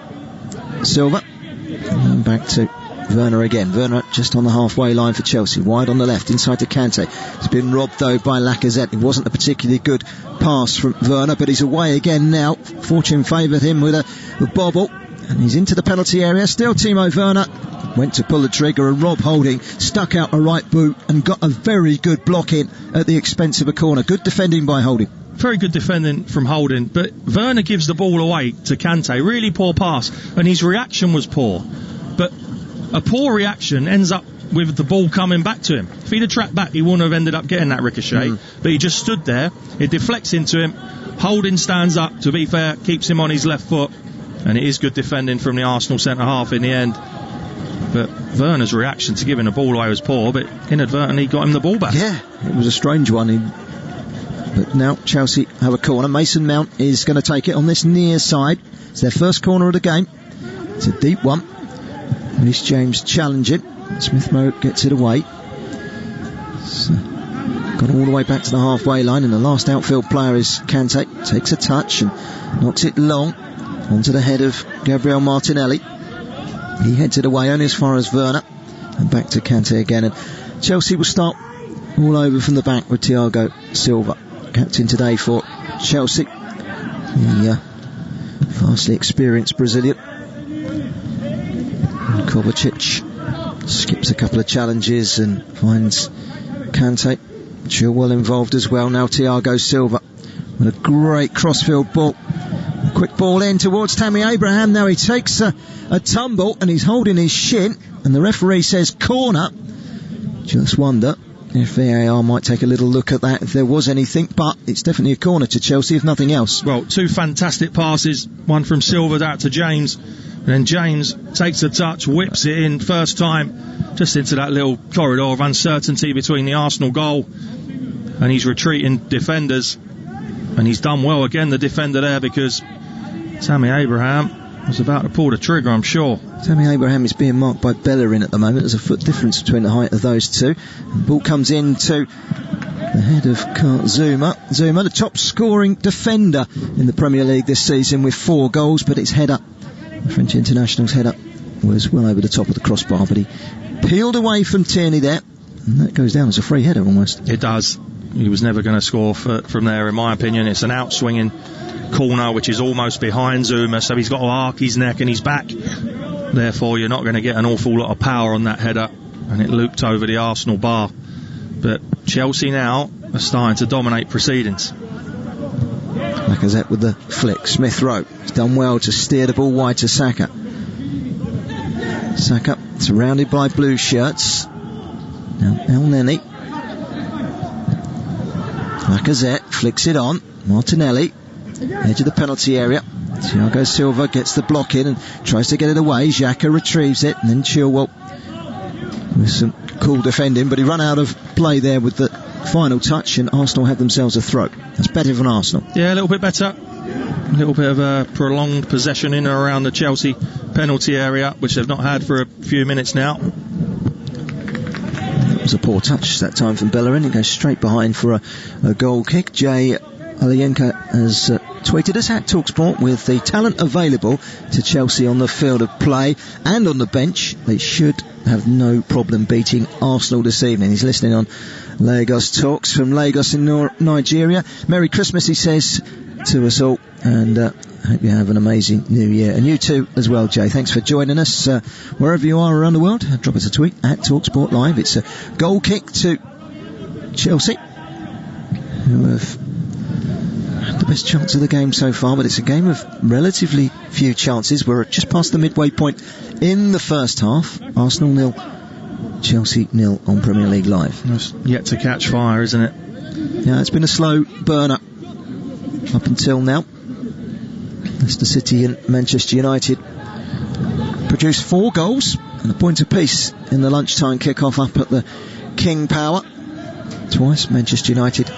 Silva and then back to Werner again. Werner just on the halfway line for Chelsea, wide on the left, inside to Kante. It's been robbed though by Lacazette. It wasn't a particularly good pass from Werner, but he's away again now. Fortune favoured him with a bobble, and he's into the penalty area. Still Timo Werner went to pull the trigger, and Rob Holding stuck out a right boot and got a very good block in at the expense of a corner. Good defending by Holding. Very good defending from Holding, but Werner gives the ball away to Kante. Really poor pass, and his reaction was poor. But a poor reaction ends up with the ball coming back to him. If he'd have tracked back, he wouldn't have ended up getting that ricochet. But he just stood there. It deflects into him. Holding stands up, to be fair, keeps him on his left foot, and it is good defending from the Arsenal centre-half in the end. But Werner's reaction to giving the ball away was poor, but inadvertently got him the ball back. Yeah, it was a strange one. But now Chelsea have a corner. Mason Mount is going to take it on this near side. It's their first corner of the game. It's a deep one. Reece James challenging. Smith Rowe gets it away. So, got all the way back to the halfway line, and the last outfield player is Kante. Takes a touch and knocks it long onto the head of Gabriel Martinelli. He heads it away only as far as Werner, and back to Kante again. And Chelsea will start all over from the back with Thiago Silva, captain today for Chelsea, the vastly experienced Brazilian. And Kovacic skips a couple of challenges and finds Kante. Chilwell involved as well. Now Thiago Silva with a great crossfield ball. A quick ball in towards Tammy Abraham. Now he takes a tumble and he's holding his shin, and the referee says corner. Just wonder if VAR might take a little look at that, if there was anything, but it's definitely a corner to Chelsea, if nothing else. Well, 2 fantastic passes, one from Silva out to James, and then James takes a touch, whips it in first time, just into that little corridor of uncertainty between the Arsenal goal and his retreating defenders. And he's done well again, the defender there, because Tammy Abraham was about to pull the trigger, I'm sure. Tammy Abraham is being marked by Bellerin at the moment. There's a foot difference between the height of those two. The ball comes into the head of Zouma. Zouma, the top scoring defender in the Premier League this season with 4 goals, but his header, the French international's header, was well over the top of the crossbar, but he peeled away from Tierney there, and that goes down as a free header almost. It does. He was never going to score from there, in my opinion. It's an out-swinging corner which is almost behind Zouma, so he's got to arc his neck and his back. Therefore, you're not going to get an awful lot of power on that header, and it looped over the Arsenal bar. But Chelsea now are starting to dominate proceedings. Lacazette with the flick. Smith Rowe has done well to steer the ball wide to Saka. Saka surrounded by blue shirts. Now Elneny. Lacazette flicks it on. Martinelli, edge of the penalty area. Thiago Silva gets the block in and tries to get it away. Xhaka retrieves it, and then Chilwell with some cool defending, but he ran out of play there with the final touch, and Arsenal have themselves a throw. That's better than Arsenal. Yeah, a little bit better. A little bit of a prolonged possession in and around the Chelsea penalty area, which they've not had for a few minutes now. It was a poor touch that time from Bellerin. It goes straight behind for a goal kick. Jay Alienka has tweeted us at Talksport with the talent available to Chelsea on the field of play and on the bench. They should have no problem beating Arsenal this evening. He's listening on Lagos Talks from Lagos in Nigeria. Merry Christmas, he says to us all, and Hope you have an amazing new year. And you too as well, Jay. Thanks for joining us. Wherever you are around the world, drop us a tweet at Talksport Live. It's a goal kick to Chelsea, who have had the best chance of the game so far, but it's a game of relatively few chances. We're just past the midway point in the first half. Arsenal 0, Chelsea 0 on Premier League Live. It's yet to catch fire, isn't it? Yeah, it's been a slow burner up until now. Leicester City and Manchester United produced 4 goals and a point apiece in the lunchtime kick-off up at the King Power. Twice Manchester United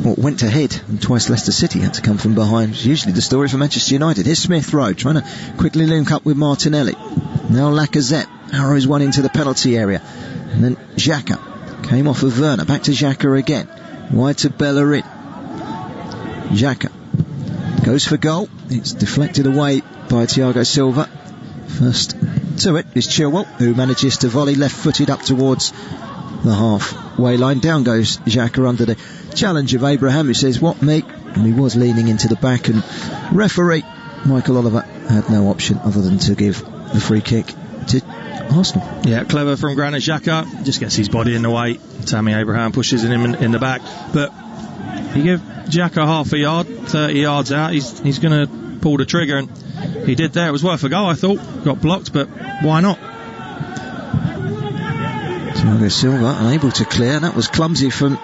went ahead, and twice Leicester City had to come from behind. It's usually the story for Manchester United. Here's Smith Rowe trying to quickly link up with Martinelli. Now Lacazette arrows one into the penalty area, and then Xhaka came off of Werner, back to Xhaka again, wide to Bellerin. Xhaka goes for goal. It's deflected away by Thiago Silva. First to it is Chilwell, who manages to volley left-footed up towards the halfway line. Down goes Xhaka under the challenge of Abraham, who says, "What, mate?" And he was leaning into the back, and referee Michael Oliver had no option other than to give the free kick to Arsenal. Yeah, clever from Granit Xhaka. Just gets his body in the way. Tammy Abraham pushes him in the back, but you give Xhaka half a yard, 30 yards out, he's going to pull the trigger, and he did there. It was worth a go, I thought. Got blocked, but why not? Thiago Silva unable to clear. That was clumsy from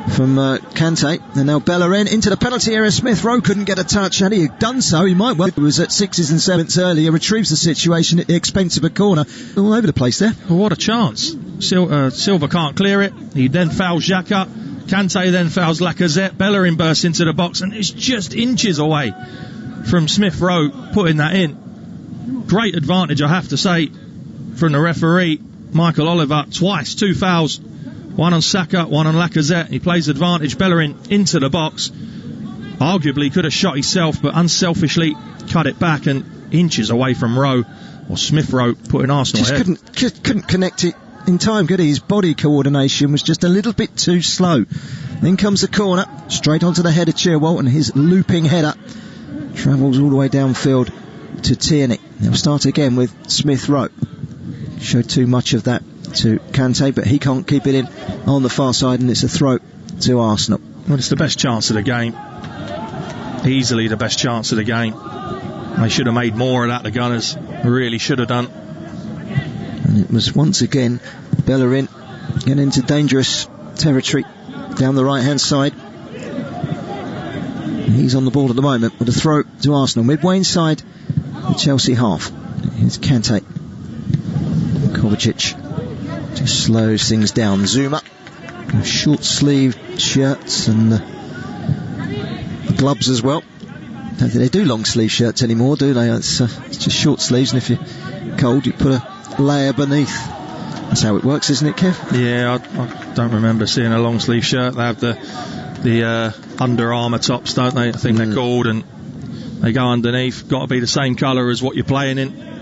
Kante. And now Bellerin into the penalty area. Smith Rowe couldn't get a touch. Had he done so, he might well. It was at 6s and 7s earlier. Retrieves the situation at the expense of a corner. All over the place there. Well, what a chance. Silva can't clear it. He then fouls Xhaka. Kante then fouls Lacazette. Bellerin bursts into the box, and it's just inches away from Smith Rowe putting that in. Great advantage, I have to say, from the referee Michael Oliver. Twice, 2 fouls, one on Saka, one on Lacazette. He plays advantage. Bellerin into the box. Arguably could have shot himself, but unselfishly cut it back, and inches away from Rowe, or Smith Rowe, putting Arsenal ahead. Couldn't connect it in time, could he? His body coordination was just a little bit too slow. Then comes the corner, straight onto the head of Chilwell, and his looping header travels all the way downfield to Tierney. They'll start again with Smith Rowe. Showed too much of that to Kante, but he can't keep it in on the far side, and it's a throw to Arsenal. Well, it's the best chance of the game. Easily the best chance of the game. They should have made more of that, the Gunners. Really should have done. And it was once again Bellerin getting into dangerous territory down the right hand side. He's on the ball at the moment with a throw to Arsenal, midway inside the Chelsea half. Here's Kante. Kovacic just slows things down. Zouma, short sleeved shirts and the gloves as well. Don't think they do long sleeve shirts anymore, do they? It's just short sleeves, and if you're cold you put a layer beneath. That's how it works, isn't it, Kev? Yeah, I don't remember seeing a long sleeve shirt. They have the Under Armour tops, don't they? I think they're called, and they go underneath. Got to be the same colour as what you're playing in.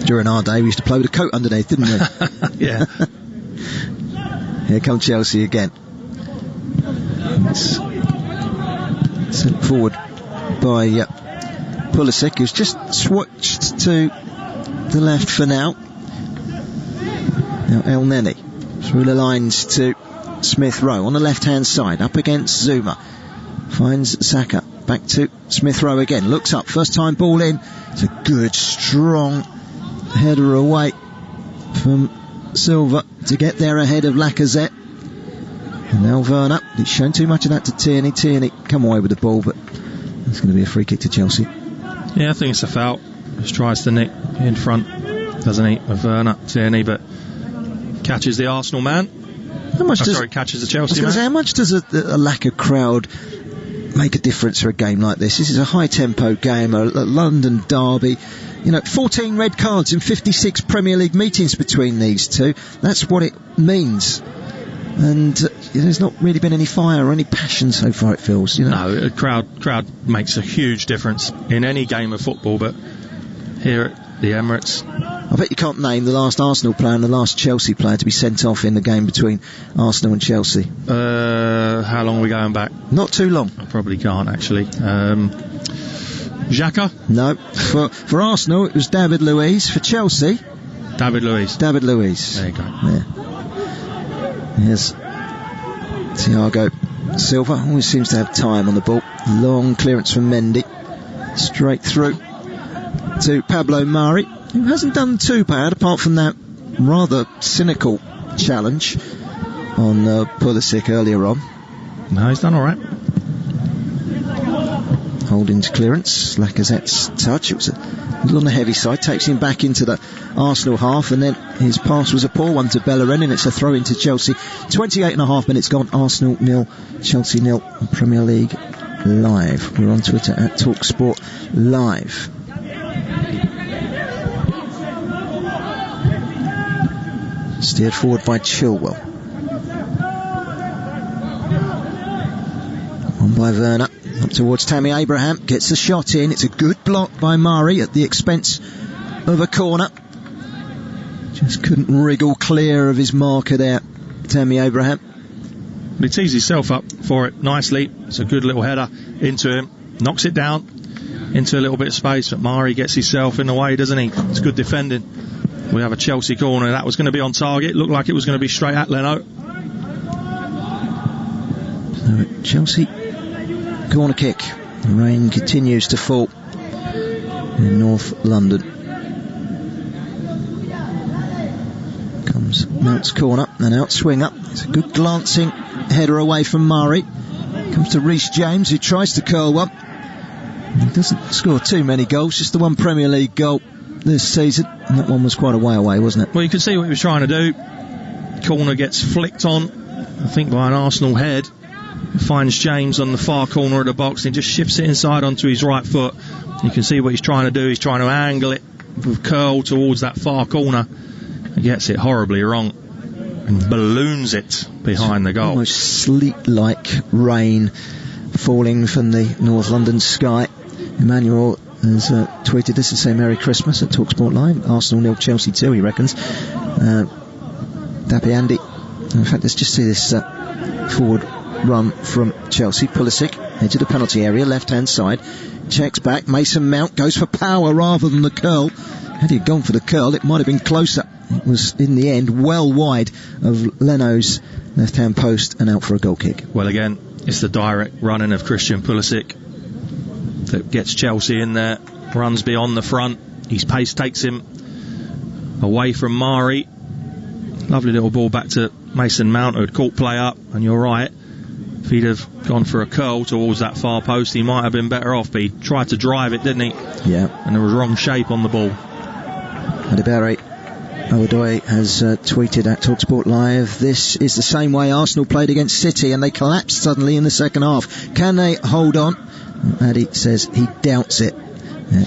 During our day we used to play with a coat underneath, didn't we? Yeah. Here come Chelsea again. It's sent forward by Pulisic, who's just switched to the left for now. Now Elneny through the lines to Smith Rowe on the left hand side, up against Zouma. Finds Saka, back to Smith Rowe again, looks up, first time ball in. It's a good strong header away from Silva to get there ahead of Lacazette. And now Werner, he's shown too much of that to Tierney. Tierney come away with the ball, but it's going to be a free kick to Chelsea. Yeah, I think it's a foul. Just tries to nick in front, doesn't he, of Werner, Tierney, but catches the Arsenal man. Catches the Chelsea man. How much does a lack of crowd make a difference for a game like this? This is a high tempo game, a London derby. 14 red cards in 56 Premier League meetings between these two. That's what it means. And there's not really been any fire or any passion so far, it feels. No, a crowd makes a huge difference in any game of football, but here at the Emirates, I bet you can't name the last Arsenal player and the last Chelsea player to be sent off in the game between Arsenal and Chelsea. How long are we going back? Not too long. I probably can't, actually. Xhaka? No. For Arsenal, it was David Luiz. For Chelsea... David Luiz. There you go. Yeah. Here's Thiago Silva. Always seems to have time on the ball. Long clearance from Mendy. Straight through to Pablo Mari, who hasn't done too bad apart from that rather cynical challenge on Pulisic earlier on. No, he's done alright. Holding to clearance. Lacazette's touch. It was a little on the heavy side. Takes him back into the Arsenal half, and then his pass was a poor one to Bellerin, and it's a throw into Chelsea. 28.5 minutes gone. Arsenal 0, Chelsea 0. Premier League Live. We're on Twitter at Talksport Live. Steered forward by Chilwell. On by Werner. Up towards Tammy Abraham. Gets the shot in. It's a good block by Mari at the expense of a corner. Just couldn't wriggle clear of his marker there, Tammy Abraham. He tees himself up for it nicely. It's a good little header into him. Knocks it down into a little bit of space, but Mari gets himself in the way, doesn't he? It's good defending. We have a Chelsea corner. That was going to be on target. Looked like it was going to be straight at Leno. So Chelsea corner kick. The rain continues to fall in North London. Comes Mount's corner, and out swing up. It's a good glancing header away from Mari. Comes to Reece James, who tries to curl one. He doesn't score too many goals, just the one Premier League goal this season, and that one was quite a way away, wasn't it? Well, you can see what he was trying to do. Corner gets flicked on, I think by an Arsenal head. Finds James on the far corner of the box and just shifts it inside onto his right foot. You can see what he's trying to do. He's trying to angle it with curl towards that far corner. He gets it horribly wrong and balloons it behind the goal. Almost sleet-like rain falling from the North London sky. Emmanuel has tweeted this to say Merry Christmas at Talksport Live. Arsenal 0, Chelsea 2, he reckons. Dappy Andy. In fact, let's just see this forward run from Chelsea. Pulisic, edge of the penalty area, left-hand side. Checks back. Mason Mount goes for power rather than the curl. Had he gone for the curl, it might have been closer. It was, in the end, well wide of Leno's left-hand post and out for a goal kick. Well, again, it's the direct running of Christian Pulisic that gets Chelsea in there, runs beyond the front. His pace takes him away from Mari. Lovely little ball back to Mason Mount, who had caught play up, and you're right, if he'd have gone for a curl towards that far post, he might have been better off, but he tried to drive it, didn't he? Yeah. And there was wrong shape on the ball. Adibere Owadoye has tweeted at Talksport Live, this is the same way Arsenal played against City and they collapsed suddenly in the second half. Can they hold on? Addy says he doubts it.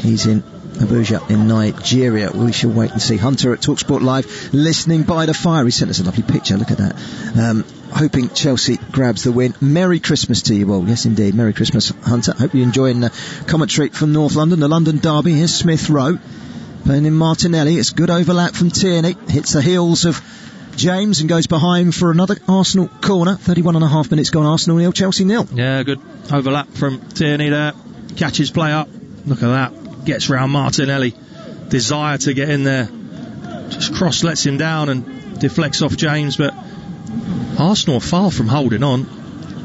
He's in Abuja in Nigeria. We shall wait and see. Hunter at Talksport Live, listening by the fire. He sent us a lovely picture, look at that. Hoping Chelsea grabs the win. Merry Christmas to you all. Yes indeed, Merry Christmas, Hunter. Hope you're enjoying the commentary from North London, the London derby. Here's Smith Rowe playing in Martinelli. It's good overlap from Tierney, hits the heels of James and goes behind for another Arsenal corner. 31.5 minutes gone. Arsenal 0, Chelsea 0. Yeah, good overlap from Tierney there. Catches play up. Look at that. Gets round Martinelli. Desire to get in there. Just cross lets him down and deflects off James, but Arsenal are far from holding on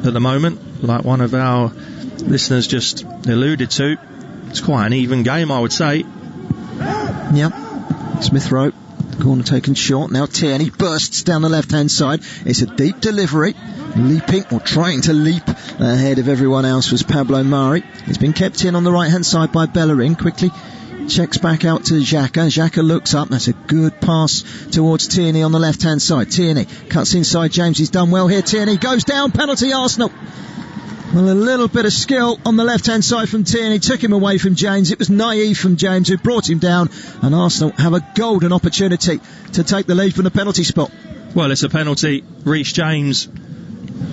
at the moment, like one of our listeners just alluded to. It's quite an even game, I would say. Yep. Smith Rowe, corner taken short. Now Tierney bursts down the left-hand side. It's a deep delivery. Leaping, or trying to leap ahead of everyone else, was Pablo Mari. He's been kept in on the right-hand side by Bellerin. Quickly checks back out to Xhaka. Xhaka looks up. That's a good pass towards Tierney on the left-hand side. Tierney cuts inside James. He's done well here. Tierney goes down. Penalty, Arsenal. Well, a little bit of skill on the left-hand side from Tierney took him away from James. It was naive from James, who brought him down, and Arsenal have a golden opportunity to take the lead from the penalty spot. Well, it's a penalty. Reece James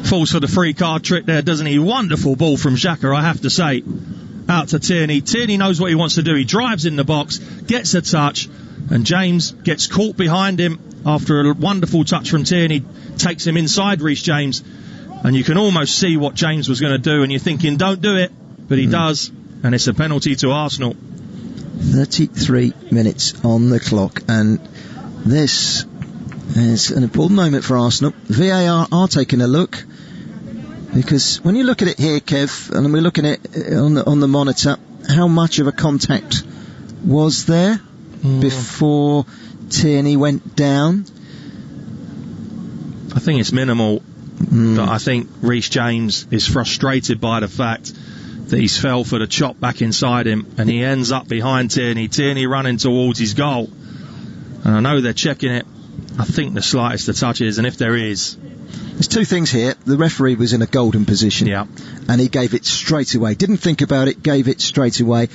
falls for the free card trick there, doesn't he? Wonderful ball from Xhaka, I have to say. Out to Tierney. Tierney knows what he wants to do. He drives in the box, gets a touch, and James gets caught behind him after a wonderful touch from Tierney, takes him inside Reece James, and you can almost see what James was going to do, and you're thinking, don't do it, but he does, and it's a penalty to Arsenal. 33 minutes on the clock, and this is an important moment for Arsenal. VAR are taking a look, because when you look at it here, Kev, and we're looking at it on the monitor, how much of a contact was there before Tierney went down? I think it's minimal, but I think Reece James is frustrated by the fact that he's fell for the chop back inside him, and he ends up behind Tierney running towards his goal. And I know they're checking it. I think the slightest of touches, and if there is... There's two things here. The referee was in a golden position, and he gave it straight away. Didn't think about it, gave it straight away.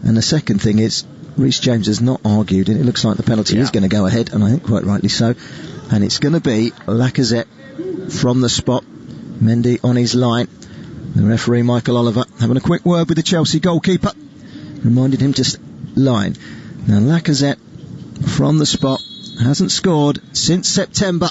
And the second thing is, Reece James has not argued, and it looks like the penalty is going to go ahead, and I think quite rightly so. And it's going to be Lacazette from the spot. Mendy on his line. The referee, Michael Oliver, having a quick word with the Chelsea goalkeeper. Reminded him to line. Now Lacazette from the spot. Hasn't scored since September.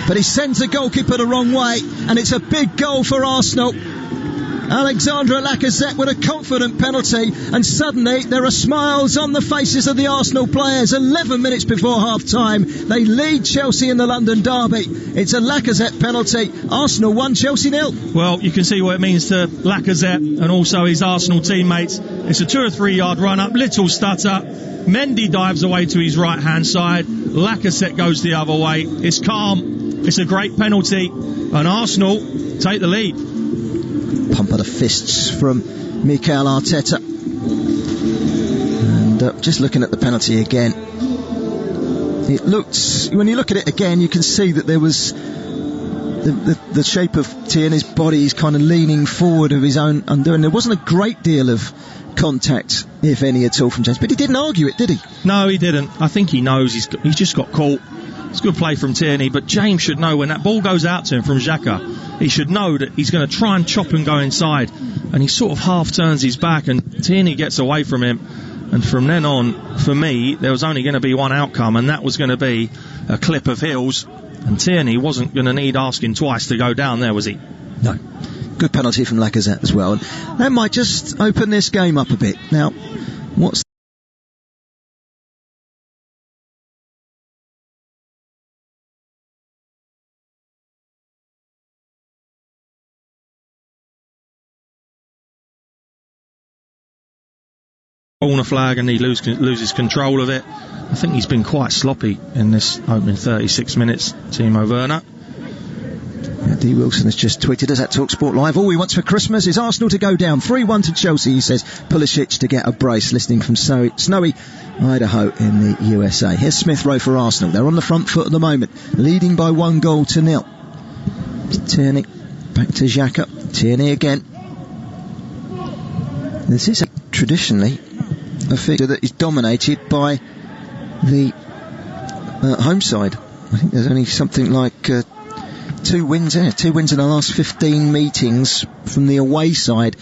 But he sends the goalkeeper the wrong way, and it's a big goal for Arsenal. Alexandre Lacazette with a confident penalty, and suddenly there are smiles on the faces of the Arsenal players. 11 minutes before half-time, they lead Chelsea in the London derby. It's a Lacazette penalty. Arsenal 1, Chelsea 0. Well, you can see what it means to Lacazette and also his Arsenal teammates. It's a 2 or 3 yard run-up, little stutter. Mendy dives away to his right-hand side. Lacazette goes the other way. It's calm. It's a great penalty, and Arsenal take the lead. Pump of the fists from Mikel Arteta. And just looking at the penalty again, it looks, when you look at it again, you can see that there was the shape of Tierney's body is kind of leaning forward of his own undoing. There wasn't a great deal of contact, if any at all, from James, but he didn't argue it, did he? No, he didn't. I think he knows he's just got caught. It's a good play from Tierney, but James should know when that ball goes out to him from Xhaka, he should know that he's going to try and chop and go inside, and he sort of half turns his back, and Tierney gets away from him. And from then on, for me, there was only going to be one outcome, and that was going to be a clip of heels, and Tierney wasn't going to need asking twice to go down there, was he? No. Good penalty from Lacazette as well, and that might just open this game up a bit. Now, what's corner flag, and he loses control of it. I think he's been quite sloppy in this opening 36 minutes, Timo Werner. D. Wilson has just tweeted us at Talksport Live. All he wants for Christmas is Arsenal to go down 3-1 to Chelsea, he says. Pulisic to get a brace, listening from snowy Idaho in the USA. Here's Smith Rowe for Arsenal. They're on the front foot at the moment, leading by 1-0. Tierney, back to Xhaka. Tierney again. This is traditionally a figure that is dominated by the home side. I think there's only something like 2 wins in the last 15 meetings from the away side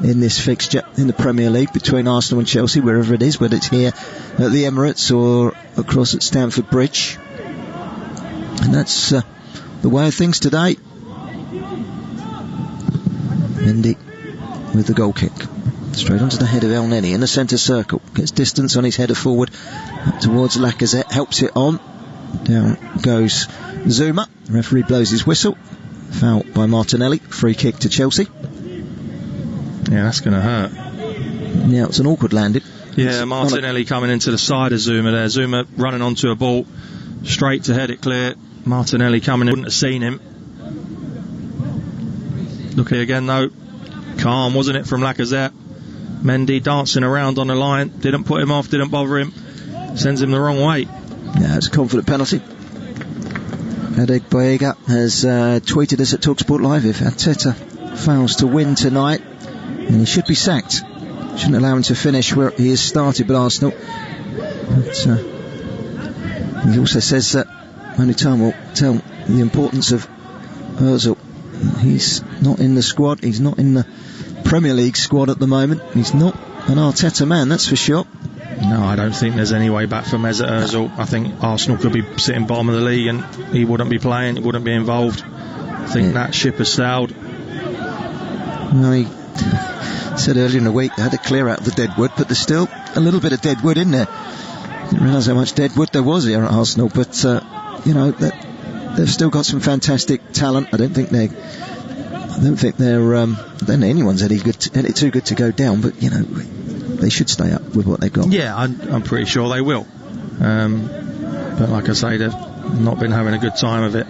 in this fixture in the Premier League between Arsenal and Chelsea, wherever it is, whether it's here at the Emirates or across at Stamford Bridge. And that's the way of things today. Mendy with the goal kick. Straight onto the head of Elneny in the centre circle. Gets distance on his header forward up towards Lacazette. Helps it on. Down goes Zouma. The referee blows his whistle. Foul by Martinelli. Free kick to Chelsea. Yeah, that's going to hurt. Yeah, it's an awkward landing. Yeah, Martinelli coming into the side of Zouma there. Zouma running onto a ball. Straight to head it clear. Martinelli coming in. Wouldn't have seen him. Look here again though. Calm, wasn't it, from Lacazette? Mendy dancing around on the line, didn't put him off, didn't bother him, sends him the wrong way. Yeah, it's a confident penalty. Adeg Boyega has tweeted us at Talksport Live: if Arteta fails to win tonight, then he should be sacked. Shouldn't allow him to finish where he has started with Arsenal. But he also says that only time will tell the importance of Ozil. He's not in the squad, he's not in the Premier League squad at the moment. He's not an Arteta man, that's for sure. No, I don't think there's any way back for Mesut Ozil. I think Arsenal could be sitting bottom of the league and he wouldn't be playing, he wouldn't be involved. I think that ship has sailed. Well, he said earlier in the week they had to clear out the deadwood, but there's still a little bit of deadwood in there. Didn't realise how much deadwood there was here at Arsenal, but they've still got some fantastic talent. I don't think anyone's any too good to go down, but they should stay up with what they've got. Yeah, I'm pretty sure they will. But like I say, they've not been having a good time of it,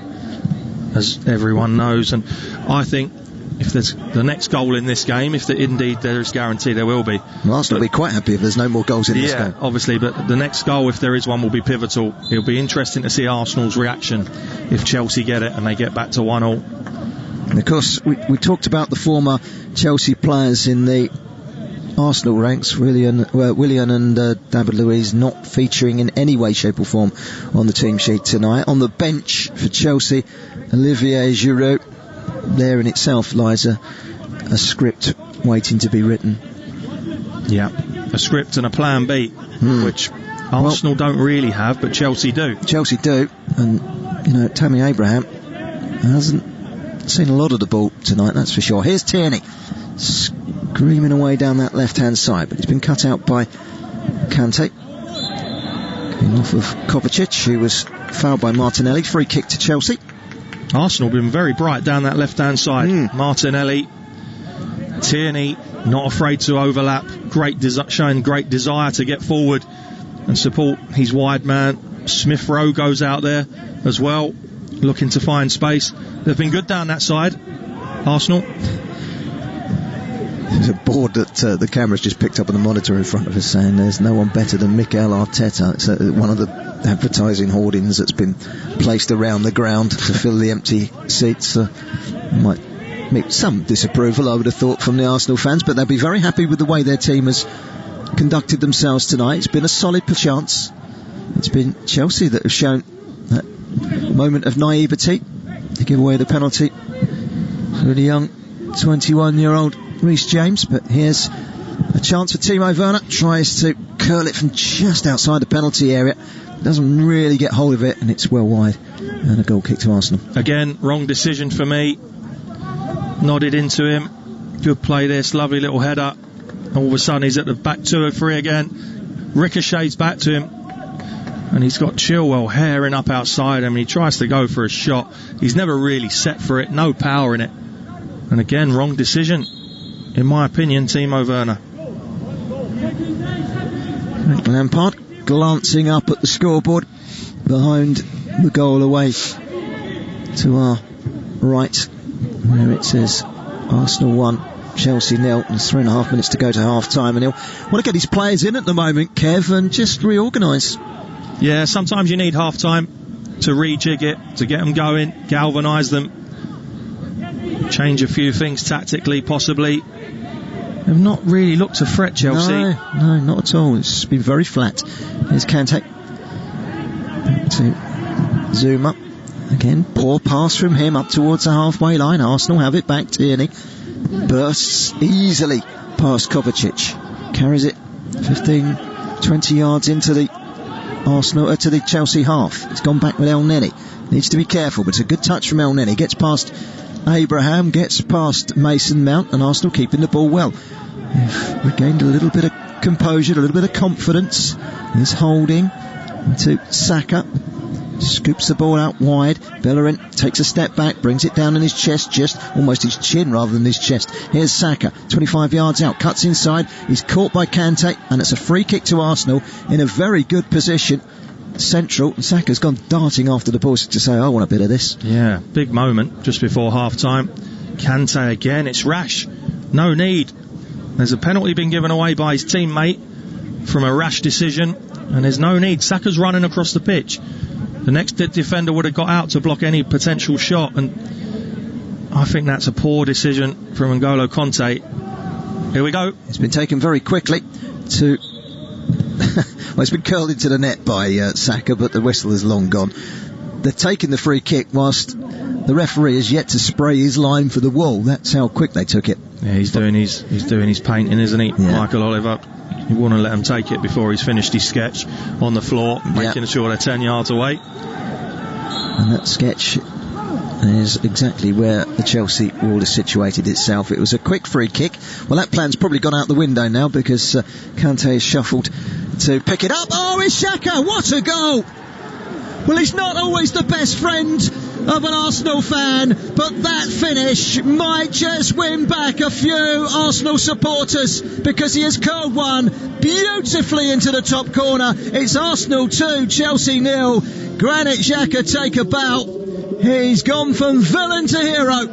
as everyone knows. And I think if there's the next goal in this game, if indeed there is guarantee there will be. Well, Arsenal will be quite happy if there's no more goals in this game. Yeah, obviously, but the next goal, if there is one, will be pivotal. It'll be interesting to see Arsenal's reaction if Chelsea get it and they get back to 1-1. And of course, we talked about the former Chelsea players in the Arsenal ranks, Willian and David Luiz not featuring in any way, shape or form on the team sheet tonight. On the bench for Chelsea, Olivier Giroud. There in itself lies a script waiting to be written. Yeah, a script and a plan B, which Arsenal don't really have, but Chelsea do. Chelsea do, and Tammy Abraham hasn't seen a lot of the ball tonight, that's for sure. Here's Tierney screaming away down that left-hand side, but he's been cut out by Kante. Coming off of Kovacic, who was fouled by Martinelli. Free kick to Chelsea. Arsenal been very bright down that left-hand side. Martinelli, Tierney, not afraid to overlap, showing great desire to get forward and support his wide man. Smith Rowe goes out there as well, looking to find space. They've been good down that side, Arsenal. There's a board that the camera's just picked up on the monitor in front of us saying there's no one better than Mikel Arteta. It's one of the advertising hoardings that's been placed around the ground to fill the empty seats. Might make some disapproval, I would have thought, from the Arsenal fans, but they'll be very happy with the way their team has conducted themselves tonight. It's been a solid chance. It's been Chelsea that have shown that moment of naivety to give away the penalty for the young 21-year-old Reece James. But here's a chance for Timo Werner. Tries to curl it from just outside the penalty area. Doesn't really get hold of it, and it's well wide. And a goal kick to Arsenal. Again, wrong decision for me. Nodded into him. Good play this. Lovely little header. All of a sudden he's at the back 2 or 3 again. Ricochets back to him. And he's got Chilwell herring up outside him. He tries to go for a shot. He's never really set for it. No power in it. And again, wrong decision. In my opinion, Timo Werner. Lampard glancing up at the scoreboard behind the goal away to our right, where it says Arsenal 1, Chelsea 0, and 3.5 minutes to go to half time, and he'll want to get his players in at the moment, Kev, and just reorganise. Yeah, sometimes you need half time to rejig it, to get them going, galvanise them, change a few things tactically possibly. They've not really looked to fret, Chelsea. No, not at all. It's been very flat. Here's Kante. Back to Zouma. Again, poor pass from him up towards the halfway line. Arsenal have it back. Tierney bursts easily past Kovacic. Carries it 15-20 yards into the to the Chelsea half. It's gone back with Elneny. Needs to be careful, but it's a good touch from Elneny. Gets past Abraham, gets past Mason Mount, and Arsenal keeping the ball well. They've regained a little bit of composure, a little bit of confidence. Here's Holding to Saka. Scoops the ball out wide. Bellerin takes a step back, brings it down in his chest, just almost his chin rather than his chest. Here's Saka, 25 yards out, cuts inside. He's caught by Kante, and it's a free kick to Arsenal in a very good position. Central, and Saka's gone darting after the ball to say, I want a bit of this. Yeah, big moment just before half time. Kante again, it's rash. No need. There's a penalty been given away by his teammate from a rash decision, and there's no need. Saka's running across the pitch. The next defender would have got out to block any potential shot, and I think that's a poor decision from N'Golo Kante. Here we go. It's been taken very quickly to well, it's been curled into the net by Saka, but the whistle is long gone. They're taking the free kick whilst the referee has yet to spray his line for the wall. That's how quick they took it. Yeah, he's doing his painting, isn't he? Yeah. Michael Oliver You want to let him take it before he's finished his sketch on the floor, making sure they're 10 yards away. And that sketch is exactly where the Chelsea wall has situated itself. It was a quick free kick. Well, that plan's probably gone out the window now because Kante is shuffled to pick it up. Oh, it's Xhaka! What a goal! Well, he's not always the best friend of an Arsenal fan, but that finish might just win back a few Arsenal supporters because he has curled one beautifully into the top corner. It's Arsenal 2, Chelsea 0. Granit Xhaka take a bow. He's gone from villain to hero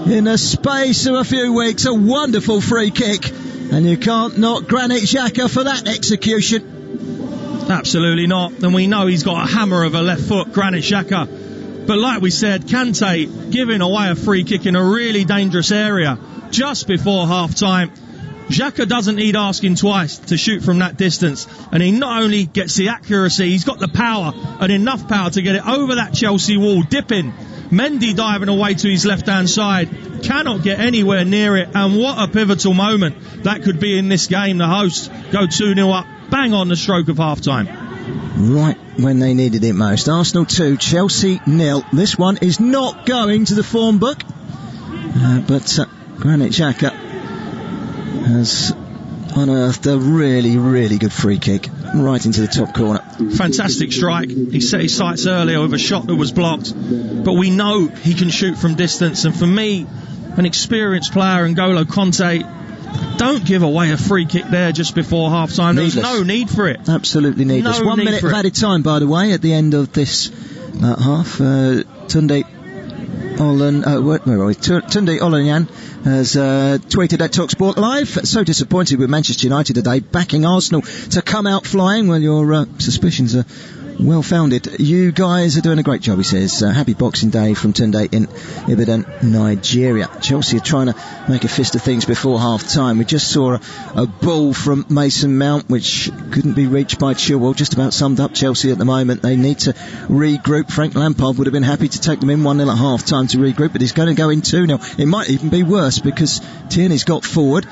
in the space of a few weeks. A wonderful free kick, and you can't knock Granit Xhaka for that execution. Absolutely not. And we know he's got a hammer of a left foot, Granit Xhaka. But like we said, Kante giving away a free kick in a really dangerous area just before half-time. Xhaka doesn't need asking twice to shoot from that distance, and he not only gets the accuracy, he's got the power, and enough power to get it over that Chelsea wall, dipping. Mendy diving away to his left-hand side, cannot get anywhere near it, and what a pivotal moment that could be in this game. The hosts go 2-0 up, bang on the stroke of half-time. Right when they needed it most. Arsenal 2, Chelsea 0. This one is not going to the form book, but Granit Xhaka has unearthed a really, really good free kick right into the top corner. Fantastic strike. He set his sights earlier with a shot that was blocked, but we know he can shoot from distance, and for me, an experienced player, N'Golo Kante, don't give away a free kick there just before half-time. There's no need for it. Absolutely needless. 1 minute of added time, by the way, at the end of this half. Tunde Olonyan has tweeted at Talksport Live, so disappointed with Manchester United today, backing Arsenal to come out flying. Well, your suspicions are well founded. You guys are doing a great job, he says. Happy Boxing Day from Tunde in Ibadan, Nigeria. Chelsea are trying to make a fist of things before half time. We just saw a ball from Mason Mount which couldn't be reached by Chilwell. Just about summed up Chelsea at the moment. They need to regroup. Frank Lampard would have been happy to take them in 1-0 at half time to regroup, but he's going to go in 2-0. It might even be worse because Tierney's got forward.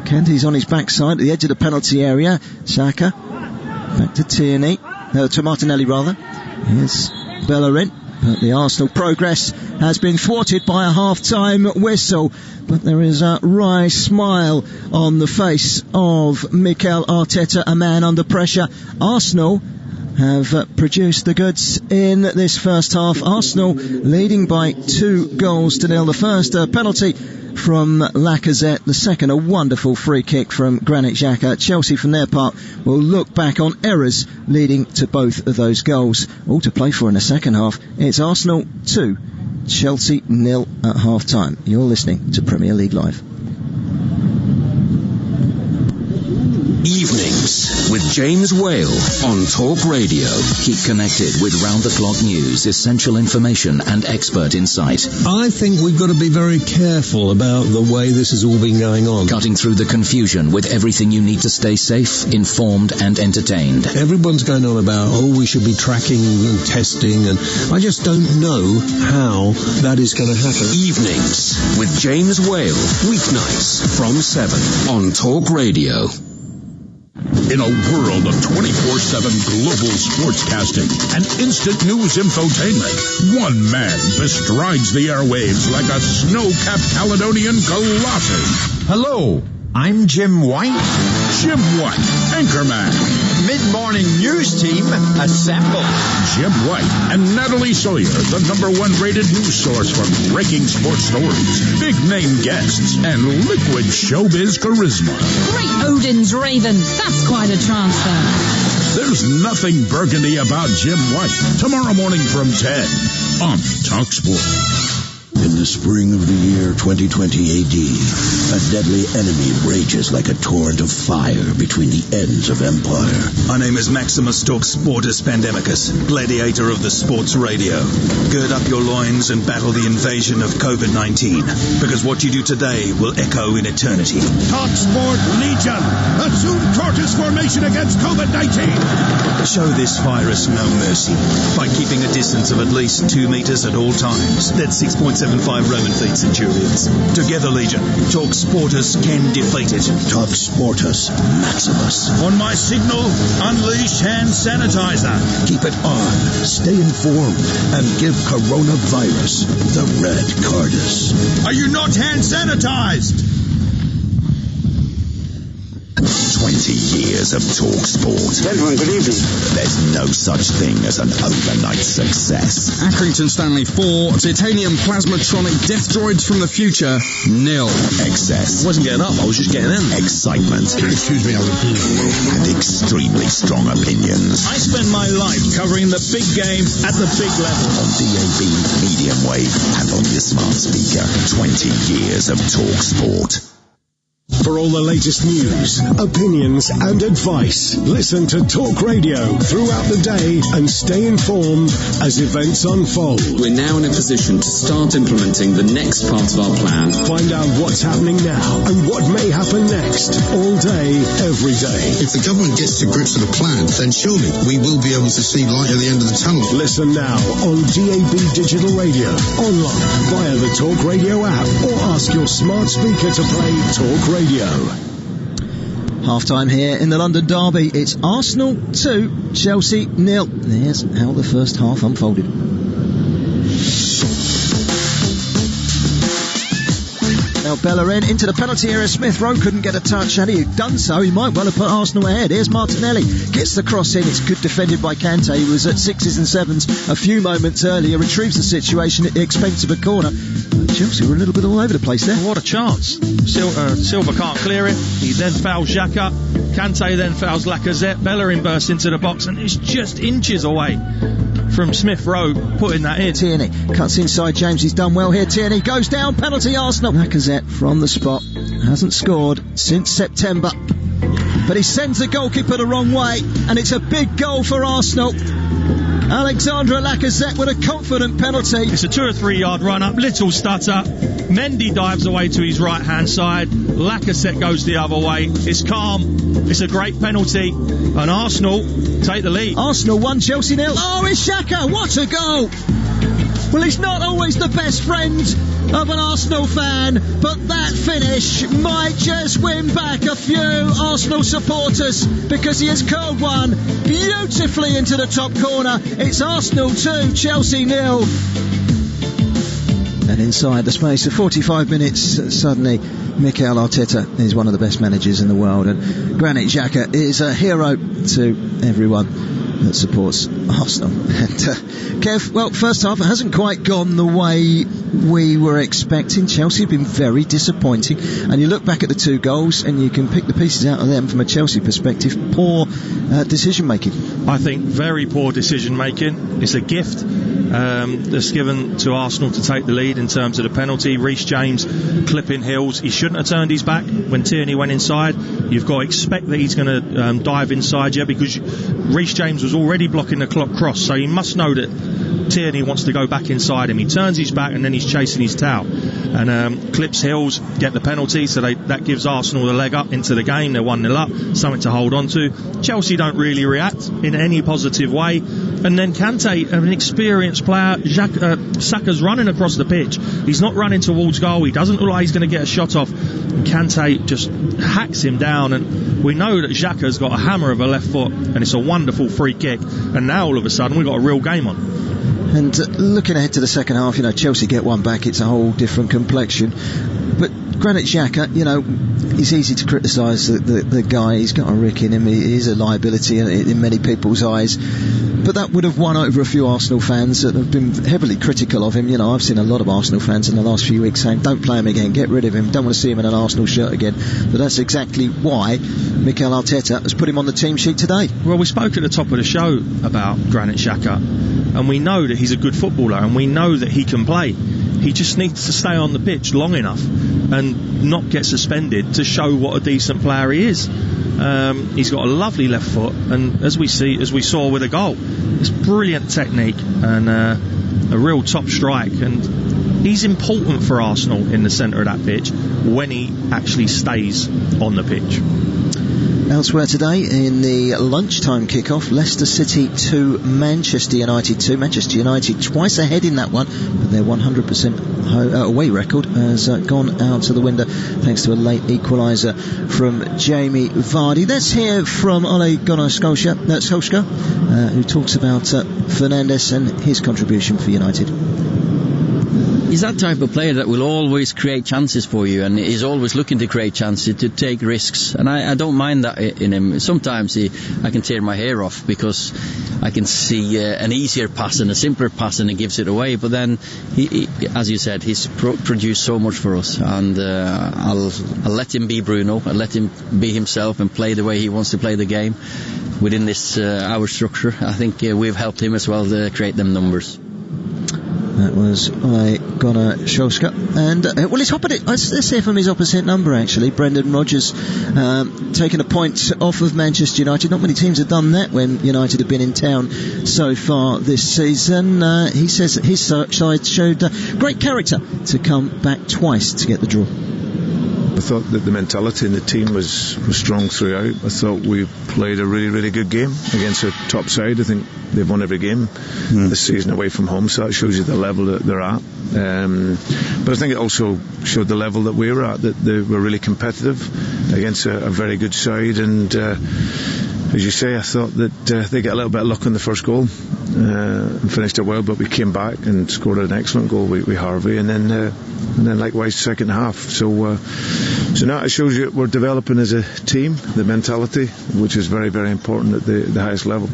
Kante's on his backside at the edge of the penalty area. Saka back to Tierney. To Martinelli rather. Here's Bellerin. But the Arsenal progress has been thwarted by a half-time whistle. But there is a wry smile on the face of Mikel Arteta, a man under pressure. Arsenal have produced the goods in this first half. Arsenal leading by 2-0. The first, a penalty from Lacazette. The second, a wonderful free kick from Granit Xhaka. Chelsea, from their part, will look back on errors leading to both of those goals. All to play for in the second half. It's Arsenal 2, Chelsea 0 at half-time. You're listening to Premier League Live. Evenings with James Whale on Talk Radio. Keep connected with round-the-clock news, essential information and expert insight. I think we've got to be very careful about the way this has all been going on. Cutting through the confusion with everything you need to stay safe, informed and entertained. Everyone's going on about, we should be tracking and testing, and I just don't know how that is going to happen. Evenings with James Whale, weeknights from 7 on Talk Radio. In a world of 24/7 global sportscasting and instant news infotainment, one man bestrides the airwaves like a snow-capped Caledonian colossus. Hello, I'm Jim White. Jim White, anchorman. Mid-morning news team, assemble. Jim White and Natalie Sawyer, the #1 rated news source for breaking sports stories, big-name guests, and liquid showbiz charisma. Great Odin's Raven. That's quite a transfer. There's nothing burgundy about Jim White. Tomorrow morning from 10 on Talksport. In the spring of the year 2020 AD, a deadly enemy rages like a torrent of fire between the ends of empire. My name is Maximus Talksportus Pandemicus, gladiator of the sports radio. Gird up your loins and battle the invasion of COVID-19, because what you do today will echo in eternity. Talksport Legion, assume tortoise formation against COVID-19. Show this virus no mercy by keeping a distance of at least 2 meters at all times. That's 6.75 6.75 Roman feet centurions. Together, Legion, Talksportus can defeat it. Talksportus Maximus. On my signal, unleash hand sanitizer. Keep it on, stay informed, and give coronavirus the red cardus. Are you not hand sanitized? 20 years of Talksport. Gentlemen, good evening. There's no such thing as an overnight success. Accrington Stanley 4, Titanium Plasmatronic Death Droids from the Future 0. Excess. I wasn't getting up, I was just getting in. Excitement. Excuse me, I repeat. And extremely strong opinions. I spend my life covering the big game at the big level. On DAB, medium wave, and on your smart speaker. 20 years of Talksport. For all the latest news, opinions and advice, listen to Talk Radio throughout the day and stay informed as events unfold. We're now in a position to start implementing the next part of our plan. Find out what's happening now and what may happen next, all day, every day. If the government gets to grips with the plan, then surely we will be able to see light at the end of the tunnel. Listen now on DAB Digital Radio, online, via the Talk Radio app, or ask your smart speaker to play Talk Radio. Half-time here in the London derby. It's Arsenal 2, Chelsea 0. There's how the first half unfolded. Now Bellerin into the penalty area. Smith Rowe couldn't get a touch. Had he done so, he might well have put Arsenal ahead. Here's Martinelli. Gets the cross in. It's good defended by Kante. He was at 6s and 7s a few moments earlier. Retrieves the situation at the expense of a corner. Chelsea were a little bit all over the place there. What a chance. Silva can't clear it. He then fouls Xhaka. Kante then fouls Lacazette. Bellerin bursts into the box and it's just inches away from Smith Rowe putting that in. Tierney cuts inside James. He's done well here. Tierney goes down. Penalty Arsenal. Lacazette from the spot. Hasn't scored since September. But he sends the goalkeeper the wrong way. And it's a big goal for Arsenal. Alexandre Lacazette with a confident penalty. It's a 2 or 3 yard run up, little stutter. Mendy dives away to his right hand side. Lacazette goes the other way. It's calm. It's a great penalty. And Arsenal take the lead. Arsenal 1, Chelsea 0. Oh, it's Xhaka. What a goal. Well, he's not always the best friend of an Arsenal fan, but that finish might just win back a few Arsenal supporters because he has curled one beautifully into the top corner. It's Arsenal 2, Chelsea 0. And inside the space of 45 minutes, suddenly Mikel Arteta is one of the best managers in the world, and Granit Xhaka is a hero to everyone that supports Arsenal. And Kev, well, first half it hasn't quite gone the way we were expecting. Chelsea have been very disappointing, and you look back at the 2 goals and you can pick the pieces out of them from a Chelsea perspective. Poor decision making. I think very poor decision making. It's a gift that's given to Arsenal to take the lead in terms of the penalty. Reece James clipping heels. He shouldn't have turned his back when Tierney went inside. You've got to expect that he's going to dive inside you, because Reece James was already blocking the cross, so he must know that Tierney wants to go back inside him. He turns his back and then he's chasing his tail and clips heels, get the penalty, so that gives Arsenal the leg up into the game. They're 1-0 up, something to hold on to. Chelsea don't really react in any positive way, and then Kante, an experienced player, Saka's running across the pitch. He's not running towards goal. He doesn't look like he's going to get a shot off, and Kante just hacks him down, and we know that Xhaka's got a hammer of a left foot, and it's a wonderful free kick, and now all of a sudden we've got a real game on. And looking ahead to the second half, Chelsea get one back, it's a whole different complexion. But Granit Xhaka, it's easy to criticise the guy. He's got a rick in him. He is a liability in many people's eyes. But that would have won over a few Arsenal fans that have been heavily critical of him. I've seen a lot of Arsenal fans in the last few weeks saying, don't play him again, get rid of him, don't want to see him in an Arsenal shirt again. But that's exactly why Mikel Arteta has put him on the team sheet today. Well, we spoke at the top of the show about Granit Xhaka, and we know that he's a good footballer, and we know that he can play. He just needs to stay on the pitch long enough and not get suspended to show what a decent player he is. He's got a lovely left foot, and as we saw with a goal, it's brilliant technique and a real top strike, and he's important for Arsenal in the centre of that pitch when he actually stays on the pitch. Elsewhere today, in the lunchtime kick-off, Leicester City 2, Manchester United 2. Manchester United twice ahead in that one, but their 100% away record has gone out of the window thanks to a late equaliser from Jamie Vardy. Let's hear from Ole Gunnar Solskjaer, who talks about Fernandes and his contribution for United. He's that type of player that will always create chances for you, and he's always looking to create chances, to take risks, and I don't mind that in him. Sometimes I can tear my hair off because I can see an easier pass and a simpler pass and he gives it away, but then he as you said, he's produced so much for us, and I'll let him be Bruno, I'll let him be himself and play the way he wants to play the game within this our structure. I think we've helped him as well to create them numbers. That was Ole Gunnar Solskjaer. And, well, let's hear from his opposite number, actually. Brendan Rodgers taking a point off of Manchester United. Not many teams have done that when United have been in town so far this season. He says that his side showed great character to come back twice to get the draw. I thought that the mentality in the team was strong throughout. I thought we played a really, really good game against a top side. I think they've won every game this season away from home, so that shows you the level that they're at. But I think it also showed the level that we were at, that they were really competitive against a very good side. And as you say, I thought that they got a little bit of luck on the first goal and finished it well, but we came back and scored an excellent goal with Harvey, and then likewise second half. So now it shows you we're developing as a team, the mentality, which is very, very important at the highest level.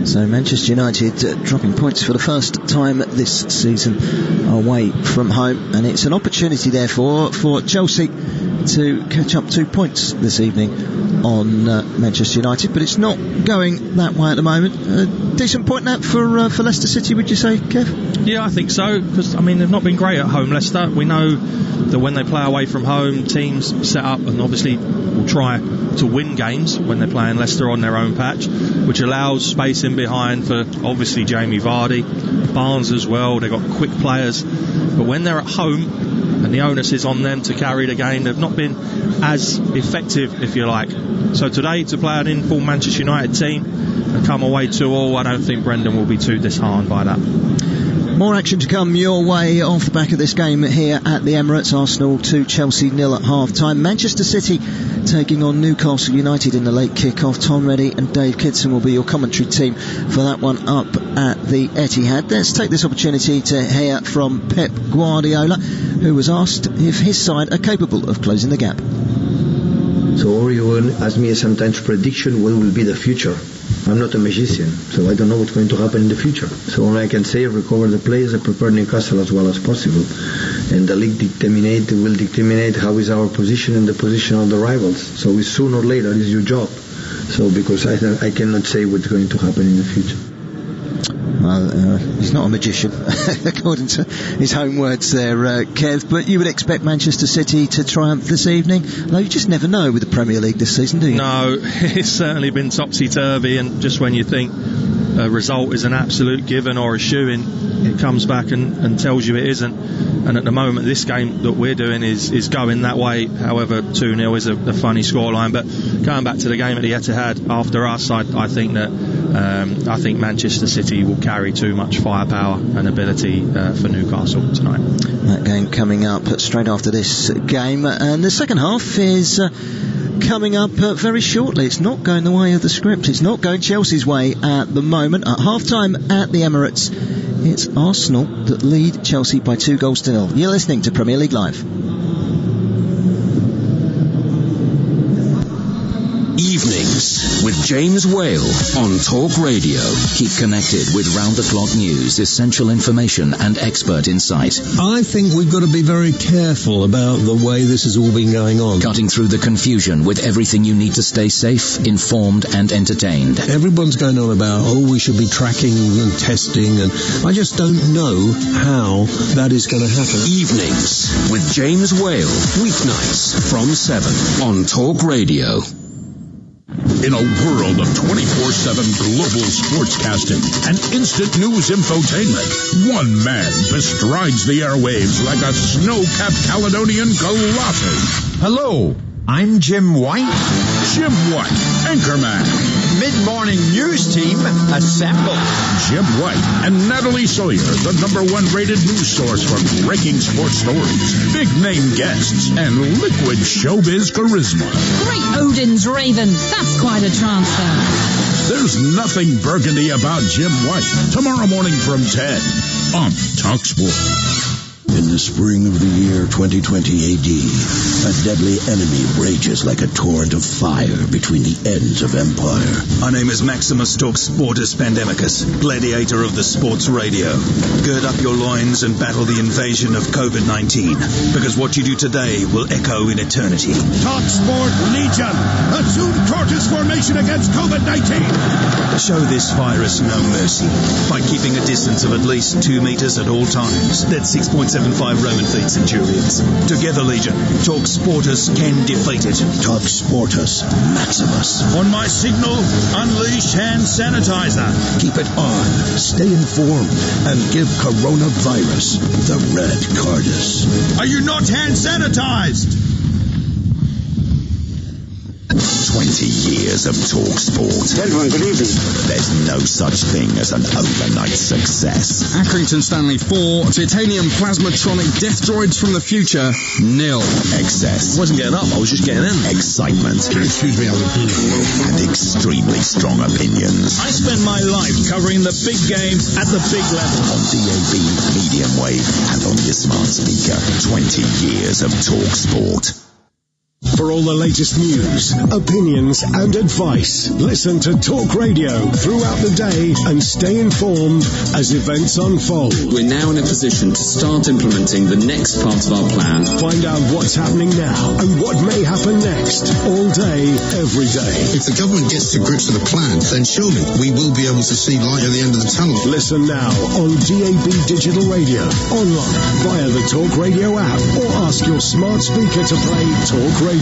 So Manchester United dropping points for the first time this season away from home, and it's an opportunity therefore for Chelsea to catch up 2 points this evening on Manchester United, but it's not going that way at the moment. Decent point that for Leicester City, would you say, Kev? Yeah, I think so, because they've not been great at home, Leicester. We know that when they play away from home, teams set up and obviously will try to win games when they're playing Leicester on their own patch, which allows space in behind for obviously Jamie Vardy, Barnes as well. They've got quick players, but when they're at home and the onus is on them to carry the game, they've not been as effective, if you like. So today, to play an full Manchester United team and come away 2-2, I don't think Brendan will be too disheartened by that. More action to come your way off the back of this game here at the Emirates. Arsenal 2, Chelsea 0 at half-time. Manchester City taking on Newcastle United in the late kick-off. Tom Reddy and Dave Kidson will be your commentary team for that one up at the Etihad. Let's take this opportunity to hear from Pep Guardiola, who was asked if his side are capable of closing the gap. So everyone asks me sometimes prediction, what will be the future? I'm not a magician, so I don't know what's going to happen in the future. So all I can say is recover the players and prepare Newcastle as well as possible. And the league will determine how is our position and the position of the rivals. So it's sooner or later is your job. So because I cannot say what's going to happen in the future. Well, he's not a magician, according to his own words there, Kev, but you would expect Manchester City to triumph this evening, though you just never know with the Premier League this season, do you? No, it's certainly been topsy-turvy, and just when you think a result is an absolute given or a shoo-in, it comes back and tells you it isn't. And at the moment, this game that we're doing is going that way. However, 2-0 is a funny scoreline. But going back to the game at the Etihad, after us, I think Manchester City will carry too much firepower and ability for Newcastle tonight. That game coming up straight after this game, and the second half is coming up very shortly. It's not going the way of the script. It's not going Chelsea's way at the moment. At half-time at the Emirates, it's Arsenal that lead Chelsea by 2-0. You're listening to Premier League Live. Evenings with James Whale on Talk Radio. Keep connected with round-the-clock news, essential information and expert insight. I think we've got to be very careful about the way this has all been going on. Cutting through the confusion with everything you need to stay safe, informed and entertained. Everyone's going on about, we should be tracking and testing, and I just don't know how that is going to happen. Evenings with James Whale, weeknights from 7 on Talk Radio. In a world of 24/7 global sportscasting and instant news infotainment, one man bestrides the airwaves like a snow-capped Caledonian colossus. Hello, I'm Jim White. Jim White, anchorman. Mid-morning news team, assemble. Jim White and Natalie Sawyer, the #1 rated news source for breaking sports stories, big-name guests, and liquid showbiz charisma. Great Odin's Raven. That's quite a transfer. There's nothing burgundy about Jim White. Tomorrow morning from 10 on Talksport. In the spring of the year 2020 AD, a deadly enemy rages like a torrent of fire between the ends of empire. My name is Maximus Talksportus Pandemicus, gladiator of the sports radio. Gird up your loins and battle the invasion of COVID-19, because what you do today will echo in eternity. Talksport Legion, assume tortoise formation against COVID-19. Show this virus no mercy by keeping a distance of at least 2 meters at all times. That's 6.75 Roman feet centurions. Together, Legion, Talksportus can defeat it. Talksportus Maximus. On my signal, unleash hand sanitizer. Keep it on, stay informed, and give coronavirus the red cardus. Are you not hand sanitized? 20 years of Talksport. Gentlemen, good evening. There's no such thing as an overnight success. Accrington Stanley 4, Titanium Plasmatronic Death Droids from the Future, 0. Excess. I wasn't getting up, I was just getting in. Excitement. Excuse me, And extremely strong opinions. I spend my life covering the big game at the big level. On DAB, medium wave, and on your smart speaker. 20 years of Talksport. For all the latest news, opinions and advice, listen to Talk Radio throughout the day and stay informed as events unfold. We're now in a position to start implementing the next part of our plan. Find out what's happening now and what may happen next, all day, every day. If the government gets to grips with the plan, then surely we will be able to see light at the end of the tunnel. Listen now on DAB Digital Radio, online, via the Talk Radio app, or ask your smart speaker to play Talk Radio.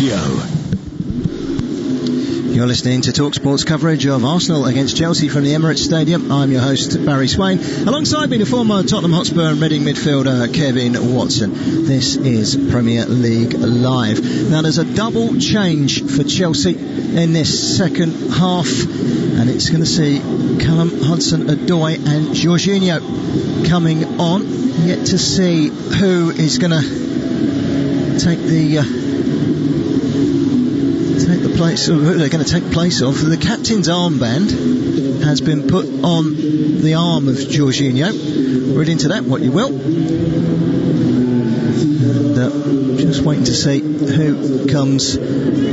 You're listening to TalkSport's coverage of Arsenal against Chelsea from the Emirates Stadium. I'm your host, Barry Swain. Alongside me, the former Tottenham Hotspur and Reading midfielder, Kevin Watson. This is Premier League Live. Now, there's a double change for Chelsea in this second half, and it's going to see Callum Hudson-Odoi and Jorginho coming on. Yet to see who is going to take the place of who they're going to take place of. The captain's armband has been put on the arm of Jorginho. Read into that what you will. And just waiting to see who comes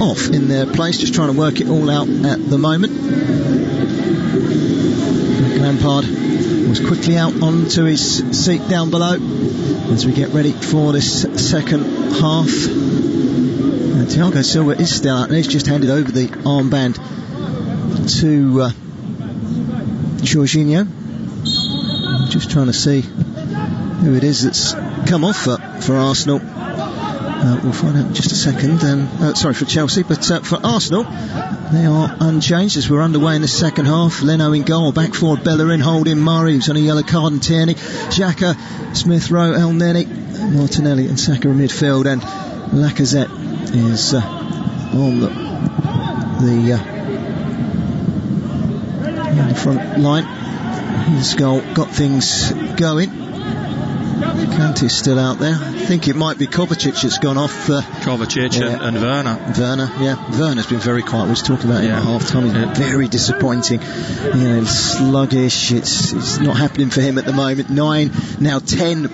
off in their place. Just trying to work it all out at the moment. Lampard was quickly out onto his seat down below as we get ready for this second half. Thiago Silva is still out, and he's just handed over the armband to Jorginho. I'm just trying to see who it is that's come off for Arsenal. We'll find out in just a second. For Chelsea, but for Arsenal, they are unchanged as we're underway in the second half. Leno in goal, back forward, Bellerin holding Murray, who's on a yellow card, and Tierney, Xhaka, Smith Rowe, Elneny, Martinelli, and Saka in midfield, and Lacazette is on the front line. His goal got things going. Kante's still out there. I think it might be Kovacic that's gone off. Kovacic and Werner. Werner's been very quiet. We was talking about him at half time. He's been very disappointing. Sluggish. It's not happening for him at the moment. 9, now 10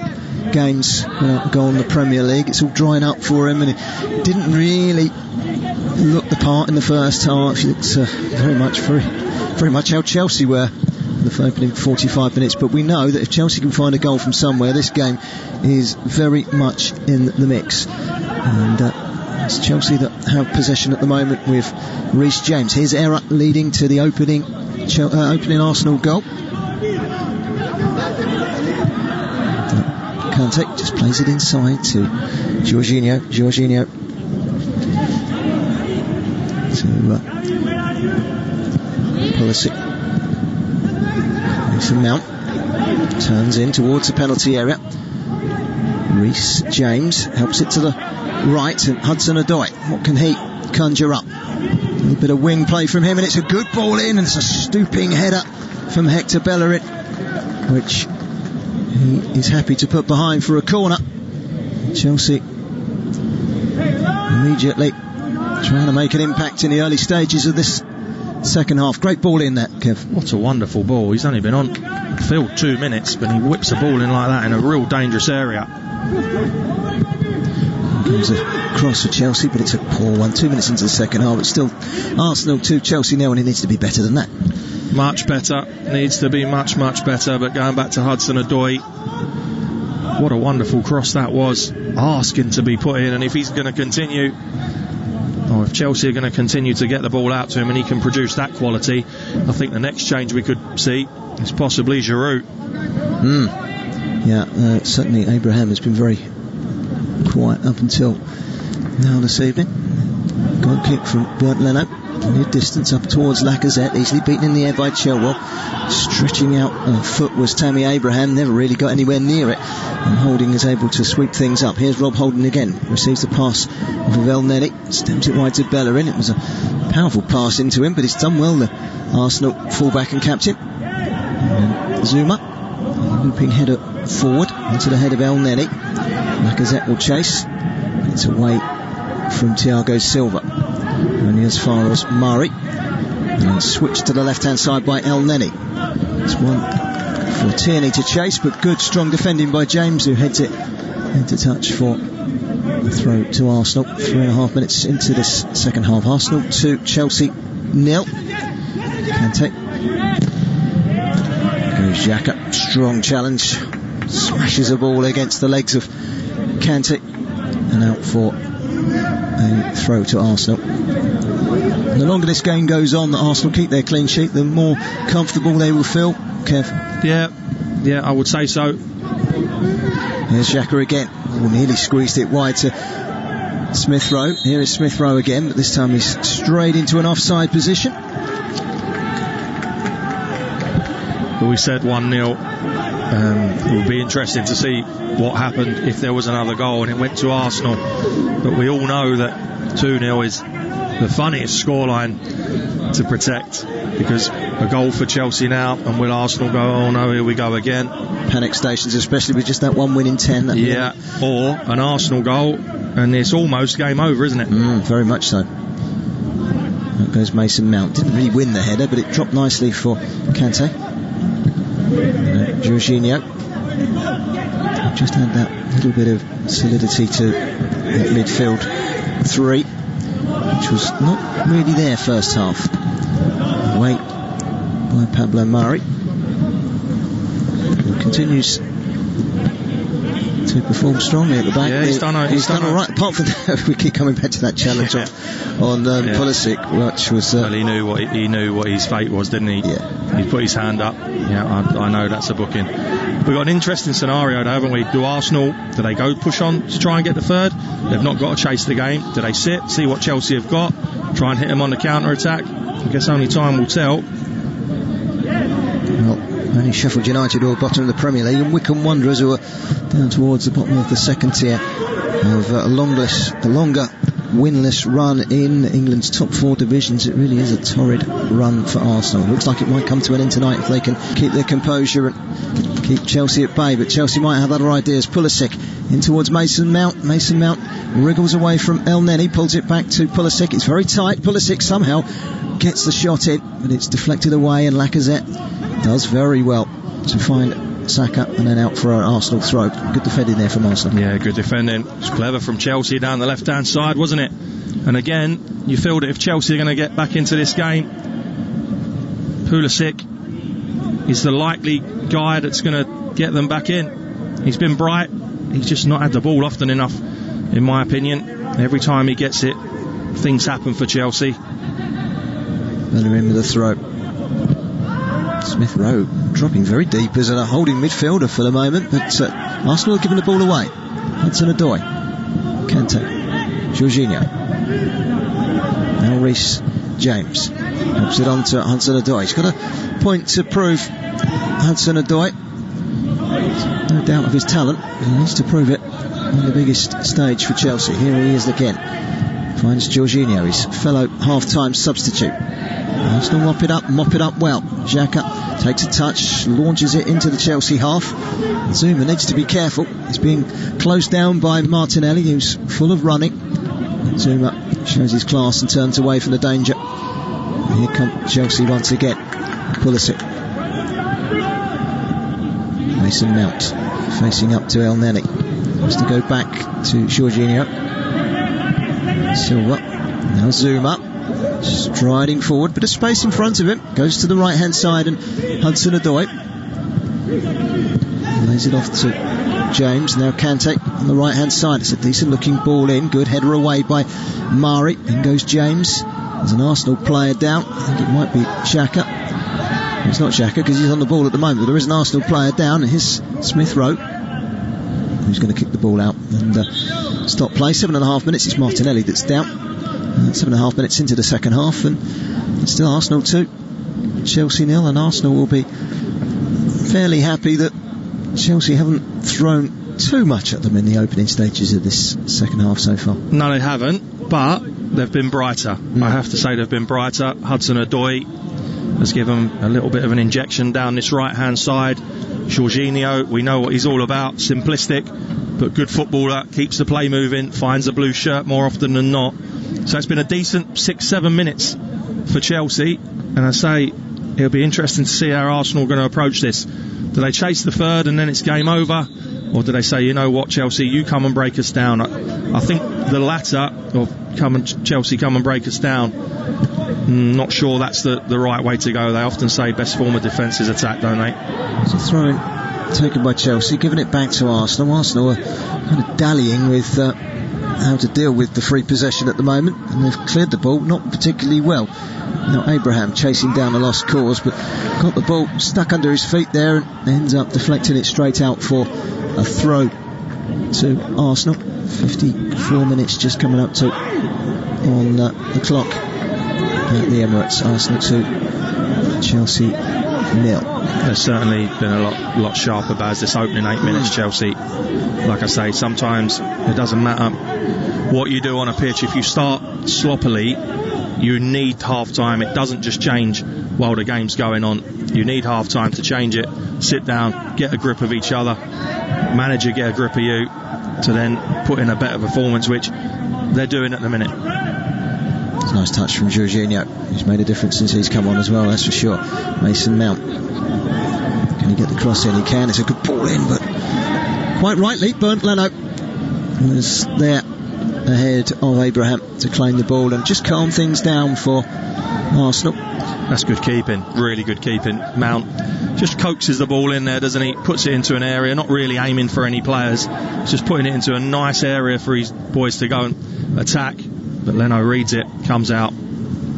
games without a goal in the Premier League. It's all drying up for him, and he didn't really look the part in the first half. It's very much how Chelsea were in the opening 45 minutes. But we know that if Chelsea can find a goal from somewhere, this game is very much in the mix. And it's Chelsea that have possession at the moment with Reece James. His error leading to the opening Arsenal goal. Kante just plays it inside to Jorginho to Pulisic. Mason Mount turns in towards the penalty area. Reece James helps it to the right, and Hudson-Odoi, what can he conjure up. A little bit of wing play from him, and it's a good ball in, and it's a stooping header from Hector Bellerin, which he is happy to put behind for a corner. Chelsea immediately trying to make an impact in the early stages of this second half. Great ball in that, Kev. What a wonderful ball. He's only been on field 2 minutes, but he whips a ball in like that in a real dangerous area. Comes a cross for Chelsea, but it's a poor one. 2 minutes into the second half, it's still Arsenal 2, Chelsea 0, and it needs to be better than that. Much better. Needs to be much, much better. But going back to Hudson-Odoi, what a wonderful cross that was. Asking to be put in, and if he's going to continue, or if Chelsea are going to continue to get the ball out to him and he can produce that quality, I think the next change we could see is possibly Giroud. Yeah, certainly Abraham has been very quiet up until now this evening. Goal kick from Leno. Mid distance up towards Lacazette, easily beaten in the air by Chilwell. Stretching out foot was Tammy Abraham, never really got anywhere near it, and Holding is able to sweep things up. Here's Rob Holding again, receives the pass of Elneny, stamps it wide to Bellerin. It was a powerful pass into him, but it's done well, the Arsenal fullback and captain. And Zouma, looping header forward into the head of Elneny. Lacazette will chase, it's away from Thiago Silva. Only as far as Murray, and switched to the left hand side by Elneny. It's one for Tierney to chase, but good strong defending by James, who heads it into touch for the throw to Arsenal. 3.5 minutes into this second half. Arsenal 2, Chelsea 0. Kante goes Xhaka, strong challenge, smashes a ball against the legs of Kante, and out for a throw to Arsenal. The longer this game goes on, that Arsenal keep their clean sheet, the more comfortable they will feel. Kev? Yeah, I would say so. Here's Xhaka again. Nearly squeezed it wide to Smith Rowe. Here is Smith Rowe again, but this time he's straight into an offside position. But we said 1-0. It would be interesting to see what happened if there was another goal and it went to Arsenal. But we all know that 2-0 is the funniest scoreline to protect, because a goal for Chelsea now, and will Arsenal go, oh no, here we go again? Panic stations, especially with just that one win in 10. Yeah, or an Arsenal goal and it's almost game over, isn't it? Very much so. That goes Mason Mount. Didn't really win the header, but it dropped nicely for Kante. Jorginho just had that little bit of solidity to that midfield 3, which was not really there first half. Away by Pablo Mari, who continues to perform strongly at the back. Yeah, he's done all right. Apart from that, we keep coming back to that challenge on Pulisic, which was. Well, he knew what his fate was, didn't he? Yeah. He put his hand up. Yeah, I know that's a booking. We've got an interesting scenario, though, haven't we? Do Arsenal, do they go push on to try and get the third? They've not got to chase the game. Do they sit, see what Chelsea have got, try and hit them on the counter attack? I guess only time will tell. Well, only Sheffield United who are bottom of the Premier League, and Wycombe Wanderers who are down towards the bottom of the second tier of a longer winless run in England's top 4 divisions. It really is a torrid run for Arsenal. Looks like it might come to an end tonight if they can keep their composure and keep Chelsea at bay, but Chelsea might have other ideas. Pulisic in towards Mason Mount. Mason Mount wriggles away from Elneny, pulls it back to Pulisic. It's very tight. Pulisic somehow gets the shot in, but it's deflected away, and Lacazette does very well to find Saka and then out for an Arsenal throw. Good defending there from Arsenal. Yeah, good defending. It's clever from Chelsea down the left hand side, wasn't it? And again, you feel that if Chelsea are going to get back into this game, Pulisic is the likely guy that's going to get them back in. He's been bright, he's just not had the ball often enough, in my opinion. Every time he gets it, things happen for Chelsea. Bellerin with a throw. Smith Rowe dropping very deep as a holding midfielder for the moment, but Arsenal are giving the ball away. Hudson-Odoi, Kante, Jorginho, now Reece James helps it on to Hudson-Odoi. He's got a point to prove, Hudson-Odoi. No doubt of his talent, but he needs to prove it on the biggest stage for Chelsea. Here he is again, finds Jorginho, his fellow half-time substitute. Arsenal mop it up well. Xhaka takes a touch, launches it into the Chelsea half. Zouma needs to be careful. He's being closed down by Martinelli, who's full of running. Zouma shows his class and turns away from the danger. Here come Chelsea once again. Pulisic. Mason Mount facing up to Elneny. Wants to go back to Jorginho. Silva. Now Zouma. Striding forward, bit of space in front of him. Goes to the right hand side, and Hudson-Odoi lays it off to James. Now Kante on the right hand side. It's a decent looking ball in. Good header away by Mari. In goes James. There's an Arsenal player down. I think it might be Xhaka. It's not Xhaka because he's on the ball at the moment, but there is an Arsenal player down. Here's Smith Rowe, who's going to kick the ball out and stop play. 7.5 minutes. It's Martinelli that's down. 7.5 minutes into the second half, and it's still Arsenal 2, Chelsea 0, and Arsenal will be fairly happy that Chelsea haven't thrown too much at them in the opening stages of this second half so far. No, they haven't, but they've been brighter. I have to say they've been brighter. Hudson-Odoi has given a little bit of an injection down this right hand side. Jorginho, we know what he's all about, simplistic but good footballer, keeps the play moving, finds a blue shirt more often than not. So it's been a decent 6-7 minutes for Chelsea, and I say it'll be interesting to see how Arsenal are going to approach this. Do they chase the third and then it's game over, or do they say, you know what, Chelsea, you come and break us down? I think the latter, or Chelsea come and break us down. Not sure that's the right way to go. They often say best form of defence is attack, don't they? So throw-in taken by Chelsea, giving it back to Arsenal. Arsenal are kind of dallying with how to deal with the free possession at the moment, and they've cleared the ball not particularly well. Now Abraham chasing down a lost cause, but got the ball stuck under his feet there and ends up deflecting it straight out for a throw to Arsenal. 54 minutes just coming up to on the clock at the Emirates. Arsenal 2, Chelsea 0. There's certainly been a lot sharper Baz this opening 8 minutes. Chelsea, like I say, sometimes it doesn't matter what you do on a pitch. If you start sloppily, you need half time. It doesn't just change while the game's going on. You need half time to change it. Sit down, get a grip of each other, manager get a grip of you, to then put in a better performance, which they're doing at the minute. It's a nice touch from Jorginho. He's made a difference since he's come on as well, that's for sure. Mason Mount, can he get the cross in? He can. It's a good ball in, but quite rightly Bernd Leno was there ahead of Abraham to claim the ball and just calm things down for Arsenal. That's good keeping, really good keeping. Mount just coaxes the ball in there, doesn't he? Puts it into an area, not really aiming for any players, just putting it into a nice area for his boys to go and attack. But Leno reads it, comes out,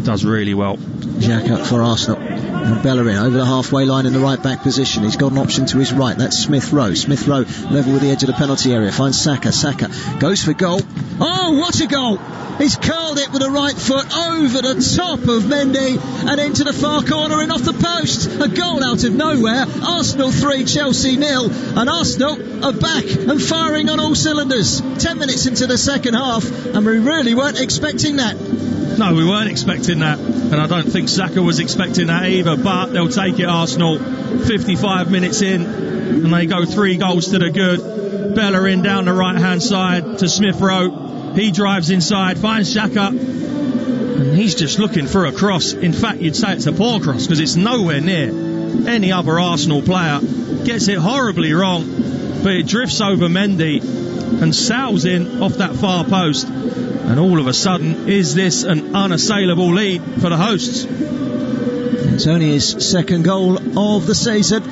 does really well. Xhaka for Arsenal. And Bellerin over the halfway line in the right back position. He's got an option to his right. That's Smith Rowe. Smith Rowe level with the edge of the penalty area. Finds Saka. Saka goes for goal. Oh, what a goal! He's curled it with the right foot over the top of Mendy and into the far corner and off the post. A goal out of nowhere. Arsenal 3, Chelsea 0, and Arsenal are back and firing on all cylinders. 10 minutes into the second half, and we really weren't expecting that. No, we weren't expecting that, and I don't think Saka was expecting that either, but they'll take it, Arsenal. 55 minutes in, and they go 3 goals to the good. Bellerin down the right hand side to Smith Rowe. He drives inside, finds Xhaka, and he's just looking for a cross. In fact, you'd say it's a poor cross because it's nowhere near any other Arsenal player. Gets it horribly wrong, but it drifts over Mendy and sails in off that far post, and all of a sudden is this an unassailable lead for the hosts. It's only his second goal of the season.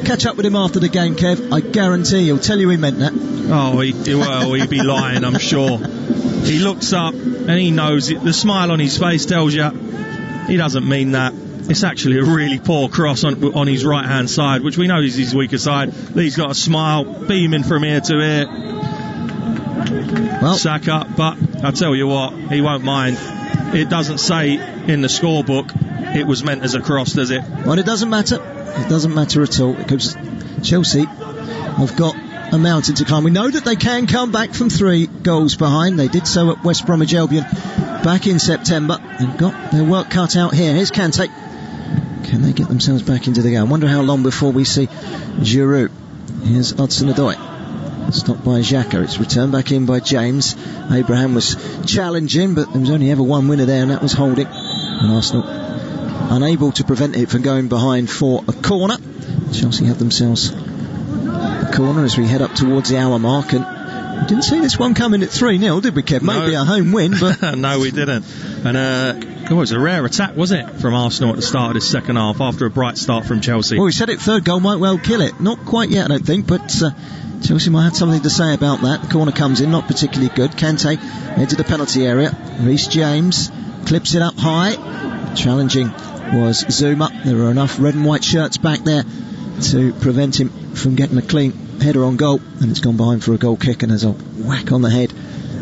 Catch up with him after the game, Kev. I guarantee he'll tell you he meant that. Oh, he'd be lying, I'm sure. He looks up and he knows it. The smile on his face tells you he doesn't mean that. It's actually a really poor cross on his right hand side, which we know is his weaker side. He's got a smile beaming from ear to ear. Well, Saka, but I tell you what, he won't mind. It doesn't say in the scorebook it was meant as a cross, does it? Well, it doesn't matter. It doesn't matter at all, because Chelsea have got a mountain to climb. We know that they can come back from 3 goals behind. They did so at West Bromwich Albion back in September and got their work cut out here. Here's Kante. Can they get themselves back into the game? I wonder how long before we see Giroud. Here's Hudson-Odoi. Stopped by Xhaka. It's returned back in by James. Abraham was challenging, but there was only ever one winner there, and that was Holding. And Arsenal unable to prevent it from going behind for a corner. Chelsea have themselves a corner as we head up towards the hour mark, and we didn't see this one coming at 3-0, did we, Kev? Maybe a home win, but no, we didn't. And it was a rare attack, was it, from Arsenal at the start of this second half after a bright start from Chelsea? Well, we said it, third goal might well kill it. Not quite yet, I don't think, but Chelsea might have something to say about that. The corner comes in, not particularly good. Kante into the penalty area. Reece James clips it up high. Challenging was Zouma. There were enough red and white shirts back there to prevent him from getting a clean header on goal, and it's gone behind for a goal kick, and there's a whack on the head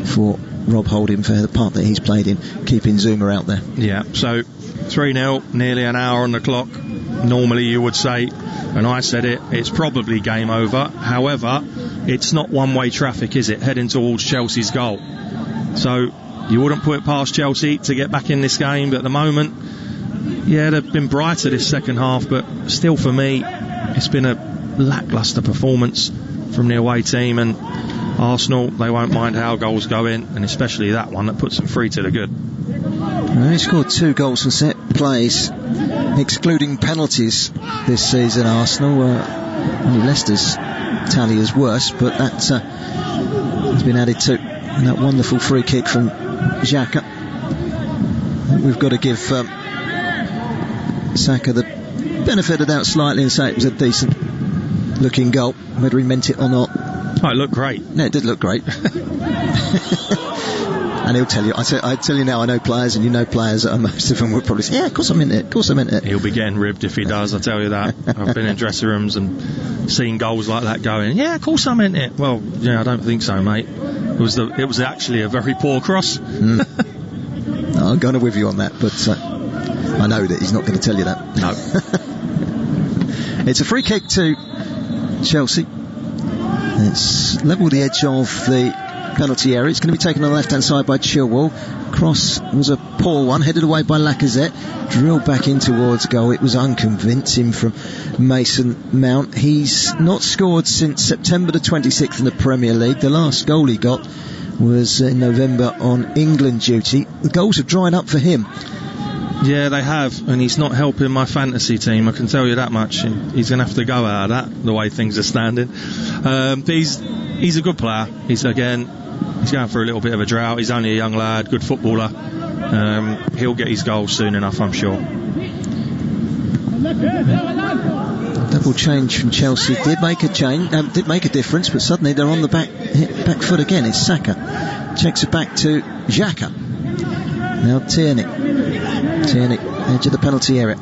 for Rob Holding for the part that he's played in keeping Zouma out there. Yeah, so 3-0, nearly an hour on the clock. Normally you would say, and I said it, it's probably game over. However, it's not one-way traffic, is it, heading towards Chelsea's goal? So you wouldn't put it past Chelsea to get back in this game, but at the moment, yeah, they've been brighter this second half, but still for me, it's been a lacklustre performance from the away team, and Arsenal, they won't mind how goals go in, and especially that one that puts them free to the good. They scored 2 goals from set plays, excluding penalties this season, Arsenal. Only Leicester's tally is worse, but that has been added to that wonderful free kick from Xhaka. I think we've got to give Saka the benefit of that slightly and say it was a decent looking goal, whether he meant it or not. Oh, it looked great. No, it did look great. And he'll tell you, I tell you now, I know players, and you know players, most of them would probably say, yeah, of course I meant it, of course I meant it. He'll be getting ribbed if he does, I tell you that. I've been in dressing rooms and seen goals like that going, yeah, of course I meant it. Well, yeah, I don't think so, mate. It was actually a very poor cross. No, I'm going to with you on that, but I know that he's not going to tell you that. No. It's a free kick to Chelsea. It's levelled the edge of the penalty area. It's going to be taken on the left-hand side by Chilwell. Cross was a poor one, headed away by Lacazette, drilled back in towards goal. It was unconvincing from Mason Mount. He's not scored since September the 26th in the Premier League. The last goal he got was in November on England duty. The goals have dried up for him. Yeah, they have, and he's not helping my fantasy team, I can tell you that much. He's going to have to go out of that, the way things are standing. But he's a good player. He's going through a little bit of a drought. He's only a young lad, good footballer. He'll get his goal soon enough, I'm sure. Double change from Chelsea did make a difference, but suddenly they're on the back foot again. It's Saka. Checks it back to Xhaka. Now Tierney, edge of the penalty area.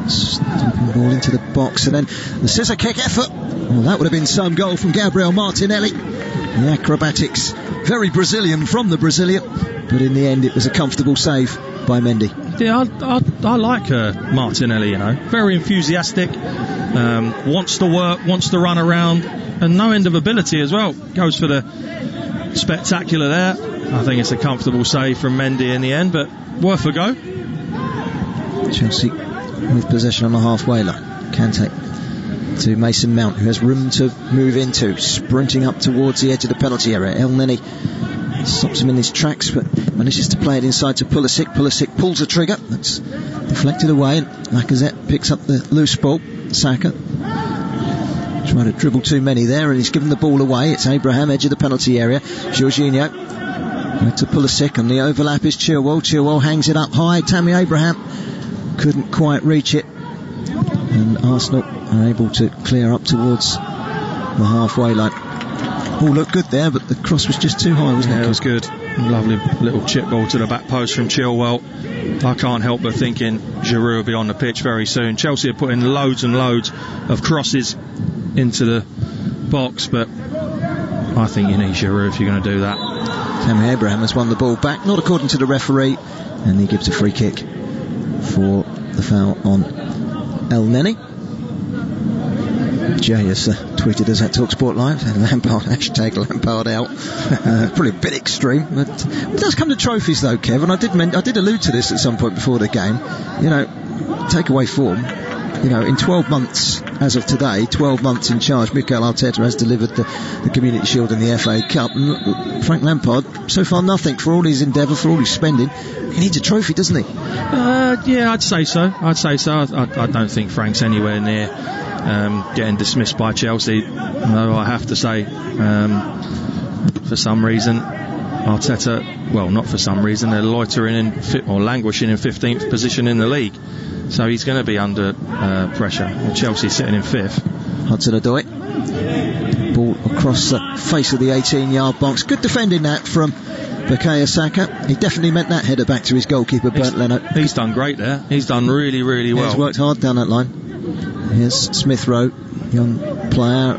Stomping ball into the box, and then the scissor kick effort. Well, that would have been some goal from Gabriel Martinelli. The acrobatics, very Brazilian from the Brazilian, but in the end it was a comfortable save by Mendy. Yeah, I like Martinelli, you know. Very enthusiastic, wants to work, wants to run around, and no end of ability as well. Goes for the spectacular there. I think it's a comfortable save from Mendy in the end, but worth a go. Chelsea with possession on the halfway line. Kante to Mason Mount, who has room to move into, sprinting up towards the edge of the penalty area. Elneny stops him in his tracks, but manages to play it inside to Pulisic. Pulisic pulls the trigger. That's deflected away, and Lacazette picks up the loose ball. Saka trying to dribble too many there, and he's given the ball away. It's Abraham, edge of the penalty area. Jorginho to Pulisic, and the overlap is Chilwell. Chilwell hangs it up high. Tammy Abraham couldn't quite reach it, and Arsenal are able to clear up towards the halfway line. All looked good there, but the cross was just too high, wasn't it? Yeah, it was good. Lovely little chip ball to the back post from Chilwell. I can't help but thinking Giroud will be on the pitch very soon. Chelsea are putting loads and loads of crosses into the box, but I think you need Giroud if you're going to do that. Tammy Abraham has won the ball back, not according to the referee, and he gives a free kick for the foul on Elneny. Jay has tweeted us at Talksport Live, and Lampard, hashtag Lampard out. Probably a bit extreme, but it does come to trophies though, Kev, and I did allude to this at some point before the game. You know, take away form. You know, in 12 months, as of today, 12 months in charge, Mikel Arteta has delivered the Community Shield and the FA Cup. And Frank Lampard, so far nothing. For all his endeavour, for all his spending, he needs a trophy, doesn't he? Yeah, I'd say so. I don't think Frank's anywhere near getting dismissed by Chelsea. Though I have to say, for some reason, Arteta, well, not for some reason, they're loitering or languishing in 15th position in the league. So he's going to be under pressure. Chelsea sitting in 5th. Hudson-Odoi. Ball across the face of the 18-yard box. Good defending that from Bukayo Saka. He definitely meant that header back to his goalkeeper, Bernd Leno. He's done great there. He's done really, really well. He's worked hard down that line. Here's Smith Rowe, young player.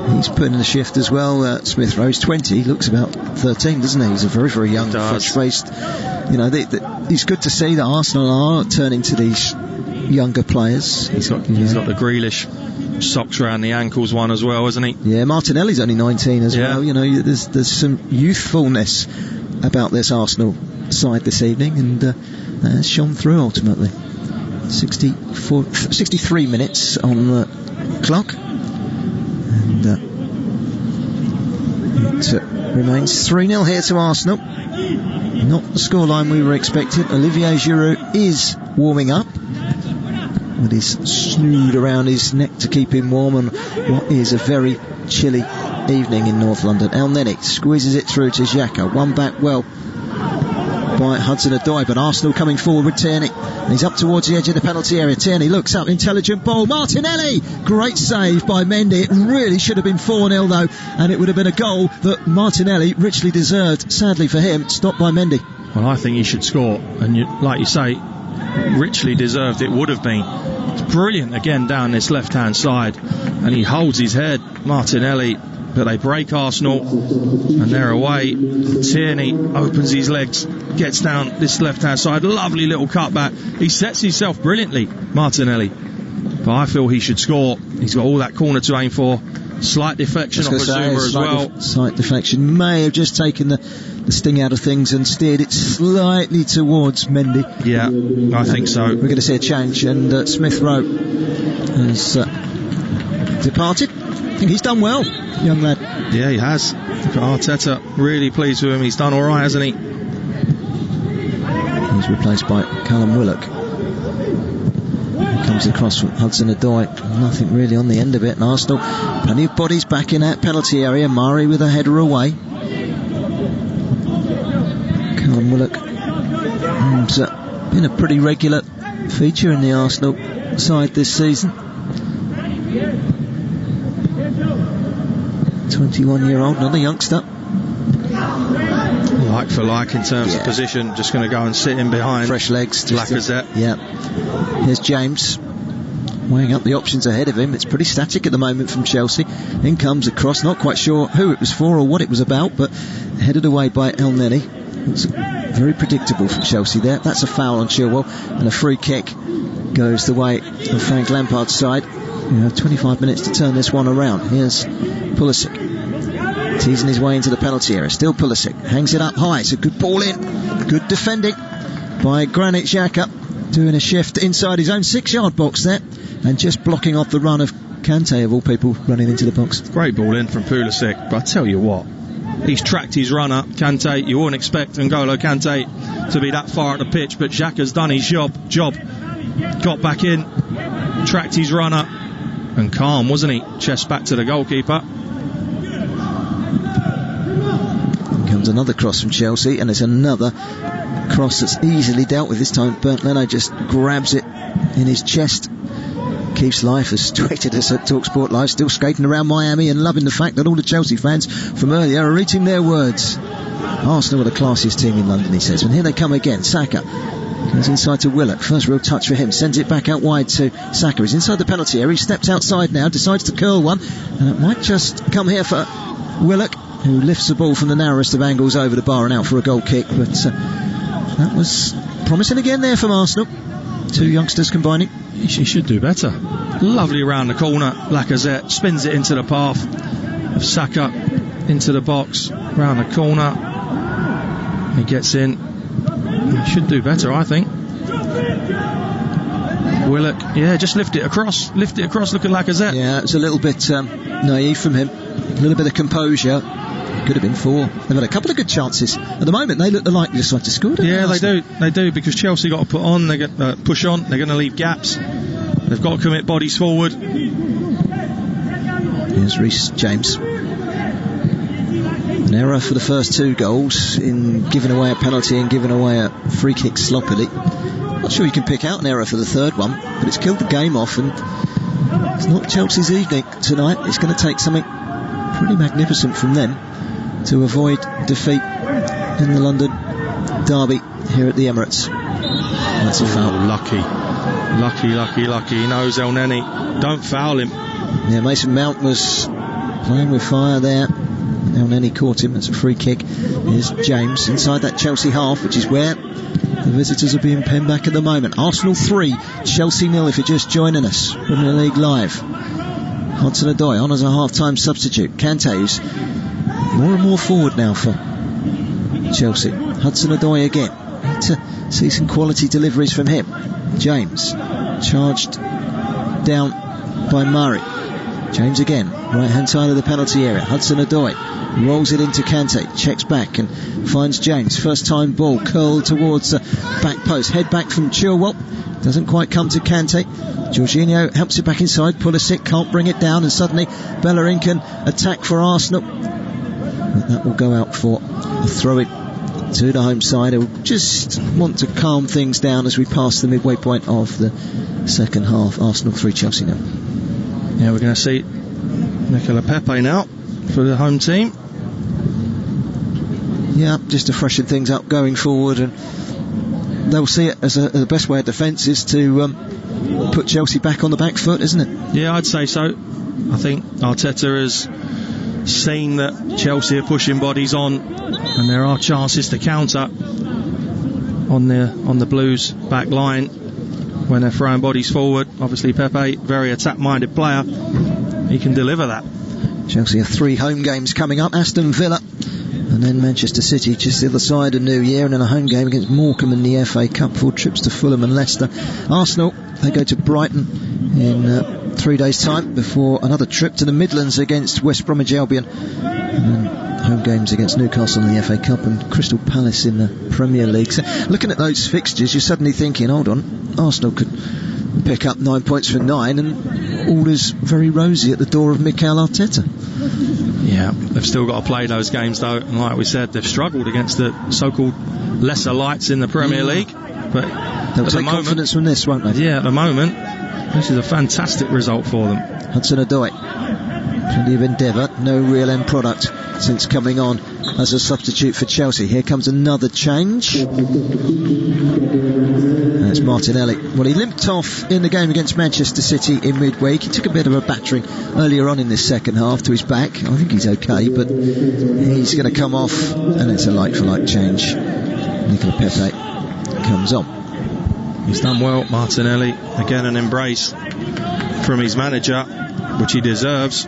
He's putting in a shift as well. Smith Rowe, he's 20. He looks about 13, doesn't he? He's a very, very young, fresh-faced. You know, it's good to see that Arsenal are turning to these younger players. He's got the Grealish socks around the ankles one as well, isn't he? Yeah, Martinelli's only 19 as well. You know, there's some youthfulness about this Arsenal side this evening, and that has shone through ultimately. 63 minutes on the clock, and it remains 3-0 here to Arsenal. Not the scoreline we were expecting. Olivier Giroud is warming up with his snood around his neck to keep him warm on what is a very chilly evening in North London. Elneny squeezes it through to Xhaka. One back well by Hudson-Odoi, but Arsenal coming forward with Tierney, and he's up towards the edge of the penalty area. Tierney looks up, intelligent ball. Martinelli, great save by Mendy. It really should have been 4-0 though, and it would have been a goal that Martinelli richly deserved. Sadly for him, stopped by Mendy. Well, I think he should score, and like you say, richly deserved it would have been. It's brilliant again down this left hand side, and he holds his head, Martinelli, but they break Arsenal and they're away. Tierney opens his legs, gets down this left hand side, lovely little cutback. He sets himself brilliantly, Martinelli, but I feel he should score. He's got all that corner to aim for. Slight deflection off of Zouma as well. Slight deflection, may have just taken the sting out of things and steered it slightly towards Mendy. Yeah, I think so. We're going to see a change, and Smith Rowe has departed. I think he's done well, young lad. Yeah, he has. Arteta really pleased with him. He's done all right, hasn't he? He's replaced by Callum Willock. He comes across from Hudson-Odoi. Nothing really on the end of it. And Arsenal, plenty of bodies back in that penalty area. Murray with a header away. Callum Willock has been a pretty regular feature in the Arsenal side this season. 21-year-old, another youngster. Like for like in terms of position, just going to go and sit in behind. Fresh legs. Lacazette. Here's James, weighing up the options ahead of him. It's pretty static at the moment from Chelsea. In comes a cross, not quite sure who it was for or what it was about, but headed away by Elneny. It's very predictable from Chelsea there. That's a foul on Chilwell, and a free kick goes the way of Frank Lampard's side. You have 25 minutes to turn this one around. Here's Pulisic, teasing his way into the penalty area. Still Pulisic, hangs it up high. It's a good ball in. Good defending by Granit Xhaka, doing a shift inside his own 6-yard box there, and just blocking off the run of Kante, of all people, running into the box. Great ball in from Pulisic, but I tell you what, he's tracked his run up. Kante, you wouldn't expect N'Golo Kante to be that far at the pitch, but Xhaka's done his job. Got back in, tracked his run up, and calm, wasn't he? Chest back to the goalkeeper. And comes another cross from Chelsea, and it's another cross that's easily dealt with this time. Bernd Leno just grabs it in his chest. Keeps life, has tweeted us at Talksport Live, still skating around Miami and loving the fact that all the Chelsea fans from earlier are eating their words. Arsenal are the classiest team in London, he says. And here they come again. Saka goes inside to Willock. First real touch for him. Sends it back out wide to Saka. He's inside the penalty area. He steps outside now. Decides to curl one. And it might just come here for Willock, who lifts the ball from the narrowest of angles over the bar and out for a goal kick. But that was promising again there from Arsenal. Two youngsters combining. He should do better. Lovely round the corner. Lacazette spins it into the path of Saka, into the box, round the corner. He gets in. He should do better, I think. Willock, just lift it across. Look at Lacazette. Yeah, it's a little bit naive from him. A little bit of composure. Could have been 4. They've had a couple of good chances. At the moment, they look the likeliest side to score. They do, because Chelsea got to put on. They get push on. They're going to leave gaps. They've got to commit bodies forward. Here's Reece James. An error for the first 2 goals in giving away a penalty and giving away a free kick sloppily. Not sure you can pick out an error for the third one, but it's killed the game off, and it's not Chelsea's evening tonight. It's going to take something pretty magnificent from them to avoid defeat in the London derby here at the Emirates. That's a foul. Lucky. He knows Elneny. Don't foul him. Yeah, Mason Mount was playing with fire there. Elneny caught him. It's a free kick. Here's James inside that Chelsea half, which is where the visitors are being penned back at the moment. Arsenal 3, Chelsea 0 if you're just joining us. Premier League Live. Hudson-Odoi on as a half-time substitute. Kante, who's more and more forward now for Chelsea. Hudson-Odoi again. Need to see some quality deliveries from him. James charged down by Murray. James again, right hand side of the penalty area. Hudson-Odoi rolls it into Kante, checks back and finds James. First time ball curled towards the back post. Head back from Chilwell, doesn't quite come to Kante. Jorginho helps it back inside. Pulisic can't bring it down, and suddenly Bellerin can attack for Arsenal. But that will go out for a throw-in to the home side. Who just want to calm things down as we pass the midway point of the second half. Arsenal 3, Chelsea 0. Yeah, we're going to see Nicola Pepe now for the home team. Yeah, just to freshen things up going forward, and they'll see it as the best way of defence is to put Chelsea back on the back foot, isn't it? Yeah, I'd say so. I think Arteta has seen that Chelsea are pushing bodies on, and there are chances to counter on the Blues back line when they're throwing bodies forward. Obviously Pepe, very attack-minded player, he can deliver that. Chelsea have 3 home games coming up. Aston Villa and then Manchester City just the other side of New Year, and then a home game against Morecambe in the FA Cup, 4 trips to Fulham and Leicester. Arsenal, they go to Brighton in 3 days time before another trip to the Midlands against West Bromwich Albion, and then home games against Newcastle in the FA Cup and Crystal Palace in the Premier League. So looking at those fixtures, you're suddenly thinking, hold on, Arsenal could pick up 9 points for 9 and all is very rosy at the door of Mikel Arteta. Yeah, they've still got to play those games though, and like we said, they've struggled against the so-called lesser lights in the Premier League, but they'll take confidence from this, won't they? Yeah, at the moment this is a fantastic result for them. Hudson-Odoi, plenty of endeavour, no real end product since coming on as a substitute for Chelsea. Here comes another change. That's Martinelli. Well, he limped off in the game against Manchester City in midweek. He took a bit of a battering earlier on in this second half to his back. I think he's okay, but he's going to come off, and it's a like-for-like change. Nicola Pepe comes on. He's done well, Martinelli. Again, an embrace from his manager, which he deserves.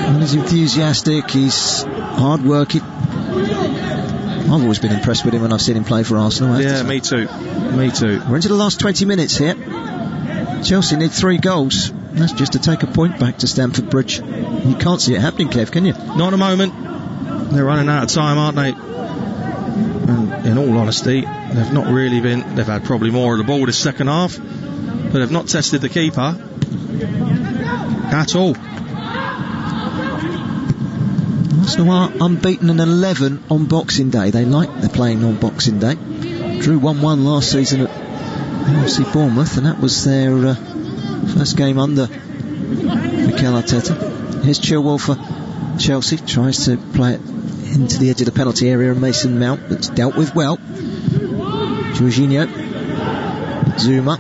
And he's enthusiastic, he's hard working. I've always been impressed with him when I've seen him play for Arsenal. Yeah, me too. We're into the last 20 minutes here. Chelsea need 3 goals. That's just to take a point back to Stamford Bridge. You can't see it happening, Kev, can you? Not at the moment. They're running out of time, aren't they? And in all honesty, they've not really been. They've had probably more of the ball this second half, but they've not tested the keeper at all. Arsenal are unbeaten in 11 on Boxing Day. They like they're playing on Boxing Day. Drew 1-1 last season at AFC Bournemouth, and that was their first game under Mikel Arteta. Here's Chilwell for Chelsea, tries to play it into the edge of the penalty area, and Mason Mount, that's dealt with well. Jorginho, Zouma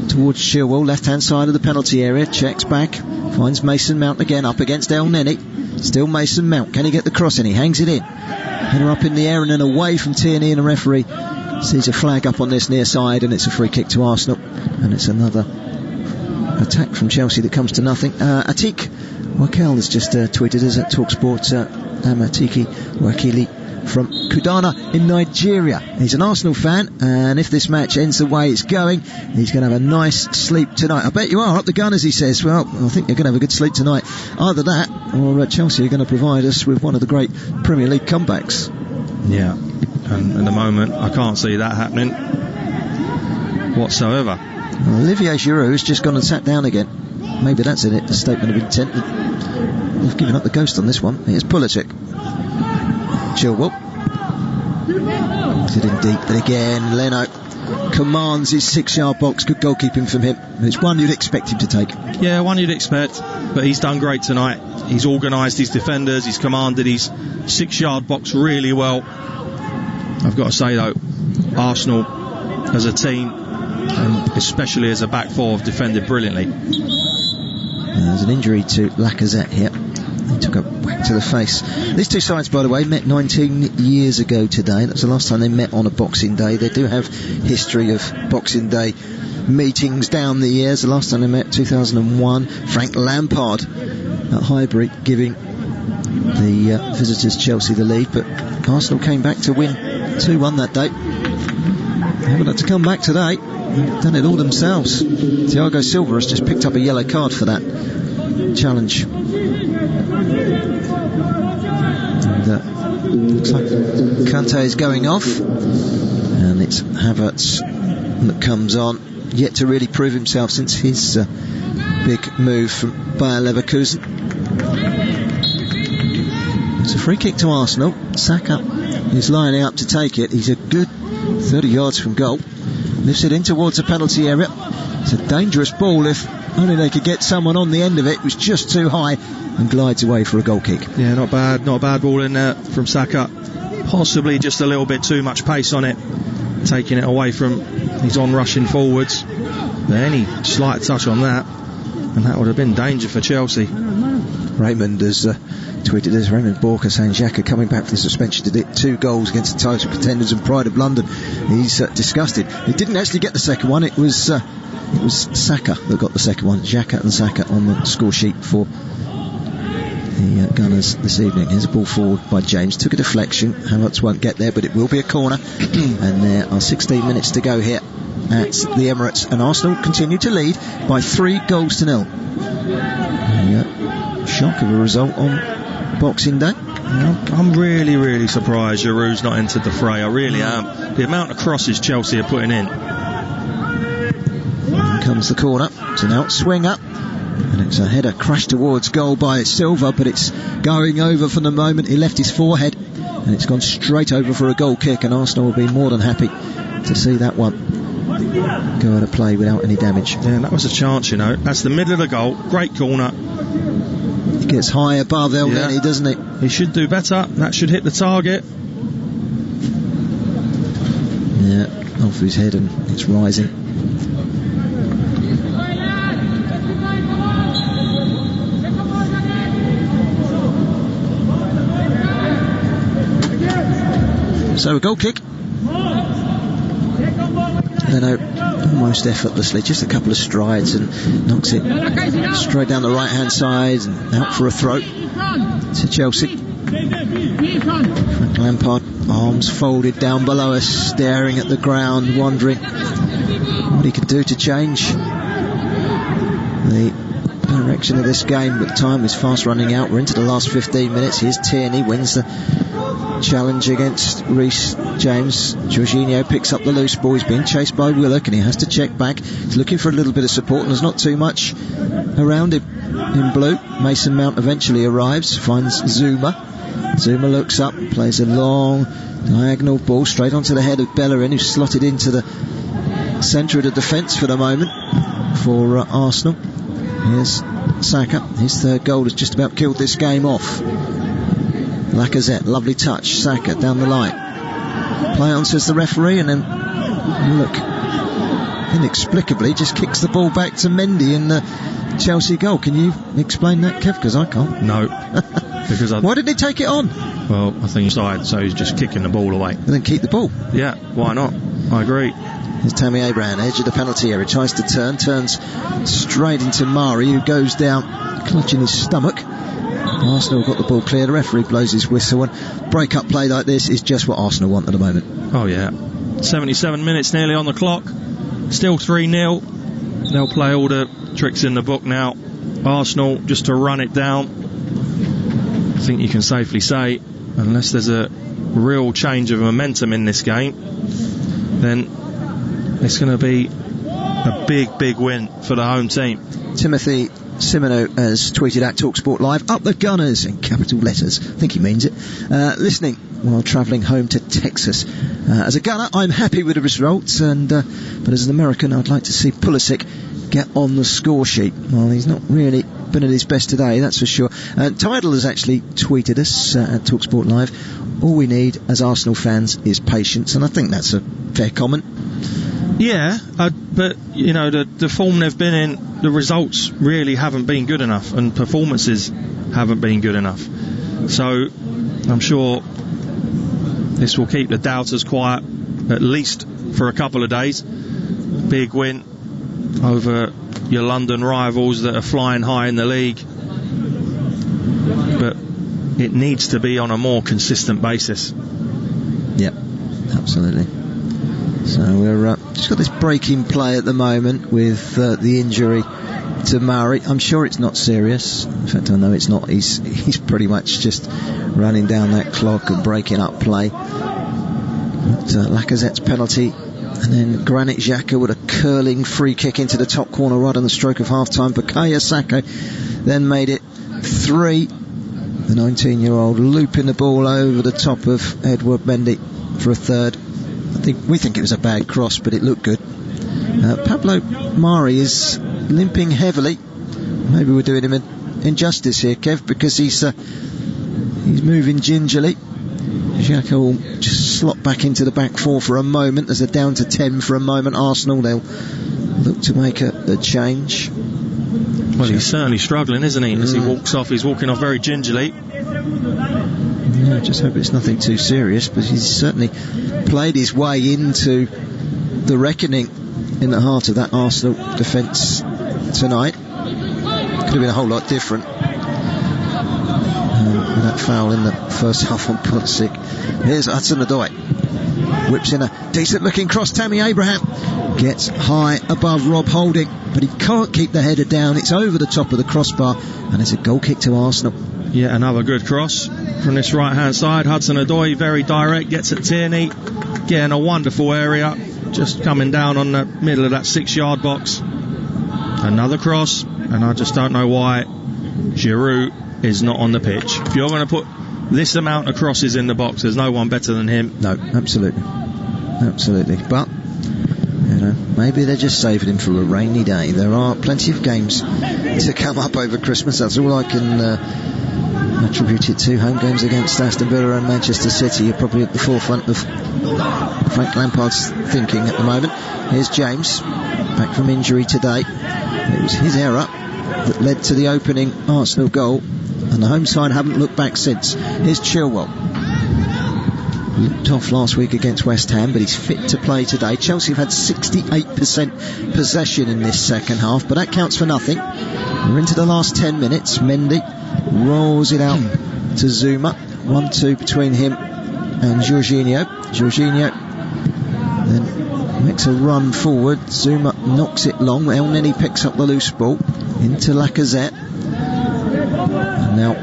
towards Chilwell, left hand side of the penalty area, checks back, finds Mason Mount again, up against Elneny. Still Mason Mount, can he get the cross in? He hangs it in. Header up in the air and then away from Tierney, and a referee Sees a flag up on this near side, and it's a free kick to Arsenal, and it's another attack from Chelsea that comes to nothing. Atik Wakil has just tweeted us at Talksport. Amatiki Wakili from Kudana in Nigeria. He's an Arsenal fan, and if this match ends the way it's going, he's going to have a nice sleep tonight. I bet you are, up the Gunners, he says. Well, I think you're going to have a good sleep tonight. Either that, or Chelsea are going to provide us with one of the great Premier League comebacks. Yeah, and at the moment I can't see that happening whatsoever. Olivier Giroud has just gone and sat down again. Maybe that's in it, a statement of intent. They've given up the ghost on this one. Here's Pulisic. Chilwell. Sitting deep, but again Leno commands his 6-yard box. Good goalkeeping from him. It's one you'd expect him to take. Yeah, one you'd expect, but he's done great tonight. He's organised his defenders, he's commanded his 6-yard box really well. I've got to say though, Arsenal as a team, and especially as a back four, have defended brilliantly. There's an injury to Lacazette here. He took a whack to the face. These two sides, by the way, met 19 years ago today. That's the last time they met on a Boxing Day. They do have history of Boxing Day meetings down the years. The last time they met, 2001. Frank Lampard at Highbury giving the visitors Chelsea the lead, but Arsenal came back to win 2-1 that day. They haven't had to come back today. They've done it all themselves. Thiago Silva has just picked up a yellow card for that challenge. And looks like Kante is going off, and it's Havertz that comes on, yet to really prove himself since his big move from Bayer Leverkusen. It's a free kick to Arsenal. Saka is lining up to take it. He's a good 30 yards from goal. Lifts it in towards the penalty area. It's a dangerous ball. If only they could get someone on the end of it. It was just too high, and glides away for a goal kick. Yeah, not bad ball in there from Saka. Possibly just a little bit too much pace on it, taking it away from his on-rushing forwards. But any slight touch on that, and that would have been danger for Chelsea. Raymond has tweeted us, Raymond Borka, saying Xhaka coming back from the suspension to get 2 goals against the title contenders and Pride of London. He's disgusted. He didn't actually get the second one. It was Saka that got the second one. Xhaka and Saka on the score sheet for the Gunners this evening. Here's a ball forward by James. Took a deflection. Havertz won't get there, but it will be a corner. And there are 16 minutes to go here at the Emirates, and Arsenal continue to lead by 3-0. Shock of a result on Boxing Day. I'm really surprised Giroud's not entered the fray. I really am. The amount of crosses Chelsea are putting in. In comes the corner. It's an outswing up, and it's a header crashed towards goal by Silva, but it's going over for the moment. He left his forehead, and it's gone straight over for a goal kick, and Arsenal will be more than happy to see that one go out of play without any damage. Yeah, that was a chance, you know. That's the middle of the goal. Great corner. He gets high above Elneny, doesn't he? He should do better. That should hit the target. Yeah, off his head, and it's rising. So a goal kick. Leno almost effortlessly, just a couple of strides, and knocks it straight down the right hand side and out for a throw to Chelsea. Frank Lampard, arms folded down below us, staring at the ground, wondering what he could do to change the direction of this game, but time is fast running out. We're into the last 15 minutes. Here's Tierney, wins the challenge against Reece James. Jorginho picks up the loose ball. He's being chased by Willock, and he has to check back. He's looking for a little bit of support, and there's not too much around him in blue. Mason Mount eventually arrives, finds Zouma. Zouma looks up, plays a long diagonal ball straight onto the head of Bellerin, who's slotted into the centre of the defence for the moment for Arsenal. Here's Saka. His 3rd goal has just about killed this game off. Lacazette, lovely touch. Saka down the line. Play on, says the referee, and then look, inexplicably just kicks the ball back to Mendy in the Chelsea goal. Can you explain that, Kev? Because I can't. No. Because why didn't he take it on? Well, I think he's side, so he's just kicking the ball away. And then keep the ball? Yeah, why not? I agree. Here's Tammy Abraham, edge of the penalty area, tries to turns straight into Mari, who goes down clutching his stomach. Arsenal got the ball clear, the referee blows his whistle, and break-up play like this is just what Arsenal want at the moment. Oh yeah, 77 minutes nearly on the clock, still 3-0. They'll play all the tricks in the book now. Arsenal just to run it down. I think you can safely say, unless there's a real change of momentum in this game, then it's going to be a big win for the home team. Timothy Simino has tweeted at Talksport Live, up the Gunners, in capital letters. I think he means it. Listening while travelling home to Texas. As a Gunner, I'm happy with the results, but as an American, I'd like to see Pulisic get on the score sheet. Well, he's not really been at his best today, that's for sure. Tidal has actually tweeted us at Talksport Live, all we need as Arsenal fans is patience, and I think that's a fair comment. Yeah, but you know, the form they've been in, the results really haven't been good enough, and performances haven't been good enough. So I'm sure this will keep the doubters quiet, at least for a couple of days. Big win over your London rivals that are flying high in the league, but it needs to be on a more consistent basis. Yep, absolutely. So we're just got this breaking play at the moment with the injury to Murray. I'm sure it's not serious. In fact, I know it's not. He's pretty much just running down that clock and breaking up play. But, Lacazette's penalty, and then Granit Xhaka with a curling free kick into the top corner right on the stroke of half-time. Bukayo Saka then made it 3. The 19-year-old looping the ball over the top of Edward Mendy for a third. We think it was a bad cross, but it looked good. Pablo Mari is limping heavily. Maybe we're doing him an injustice here, Kev, because he's moving gingerly. Xhaka will just slot back into the back four for a moment. As they're down to 10 for a moment, Arsenal, they'll look to make a change. Well, he's certainly struggling, isn't he? As he walks off, he's walking off very gingerly. Yeah, I just hope it's nothing too serious, but he's certainly played his way into the reckoning in the heart of that Arsenal defence tonight. Could have been a whole lot different. With that foul in the first half on Pulisic. Here's Hudson-Odoi. Whips in a decent looking cross. Tammy Abraham gets high above Rob Holding, but he can't keep the header down. It's over the top of the crossbar, and it's a goal kick to Arsenal. Yeah, another good cross from this right hand side. Hudson-Odoi, very direct, gets at Tierney, getting a wonderful area, just coming down on the middle of that 6-yard box. Another cross, and I just don't know why Giroud is not on the pitch. If you're going to put this amount of crosses in the box, there's no one better than him. No, absolutely. But maybe they're just saving him for a rainy day. There are plenty of games to come up over Christmas. That's all I can attribute it to. Home games against Aston Villa and Manchester City are probably at the forefront of Frank Lampard's thinking at the moment. Here's James, back from injury today. It was his error that led to the opening Arsenal goal, and the home side haven't looked back since. Here's Chilwell. Looked off last week against West Ham, but he's fit to play today. Chelsea have had 68% possession in this second half, but that counts for nothing. We're into the last 10 minutes. Mendy rolls it out to Zouma. 1-2 between him and Jorginho. Jorginho then makes a run forward. Zouma knocks it long. Elneny picks up the loose ball into Lacazette. And now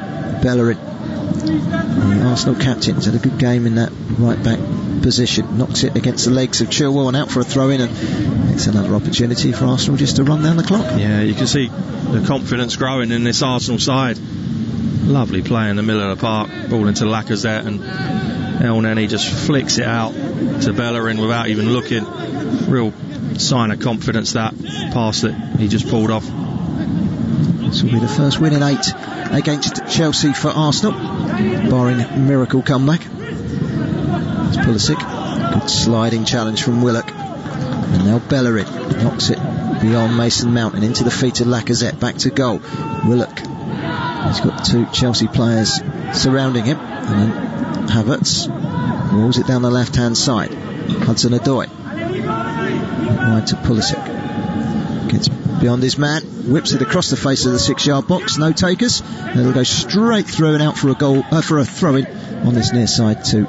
Bellerin, the Arsenal captain, has had a good game in that right back position. Knocks it against the legs of Chilwell and out for a throw in, and it's another opportunity for Arsenal just to run down the clock. Yeah, you can see the confidence growing in this Arsenal side. Lovely play in the middle of the park, ball into Lacazette, and Elneny just flicks it out to Bellerin without even looking. Real sign of confidence, that pass that he just pulled off. This will be the first win in 8 against Chelsea for Arsenal, barring miracle comeback. It's Pulisic, good sliding challenge from Willock, and now Bellerin knocks it beyond Mason Mount and into the feet of Lacazette. Back to goal. Willock, he's got 2 Chelsea players surrounding him, and then Havertz rolls it down the left hand side. Hudson-Odoi Wide to Pulisic. Gets beyond his man, whips it across the face of the 6-yard box. No takers. And it'll go straight through and out for a goal, for a throw-in on this near side to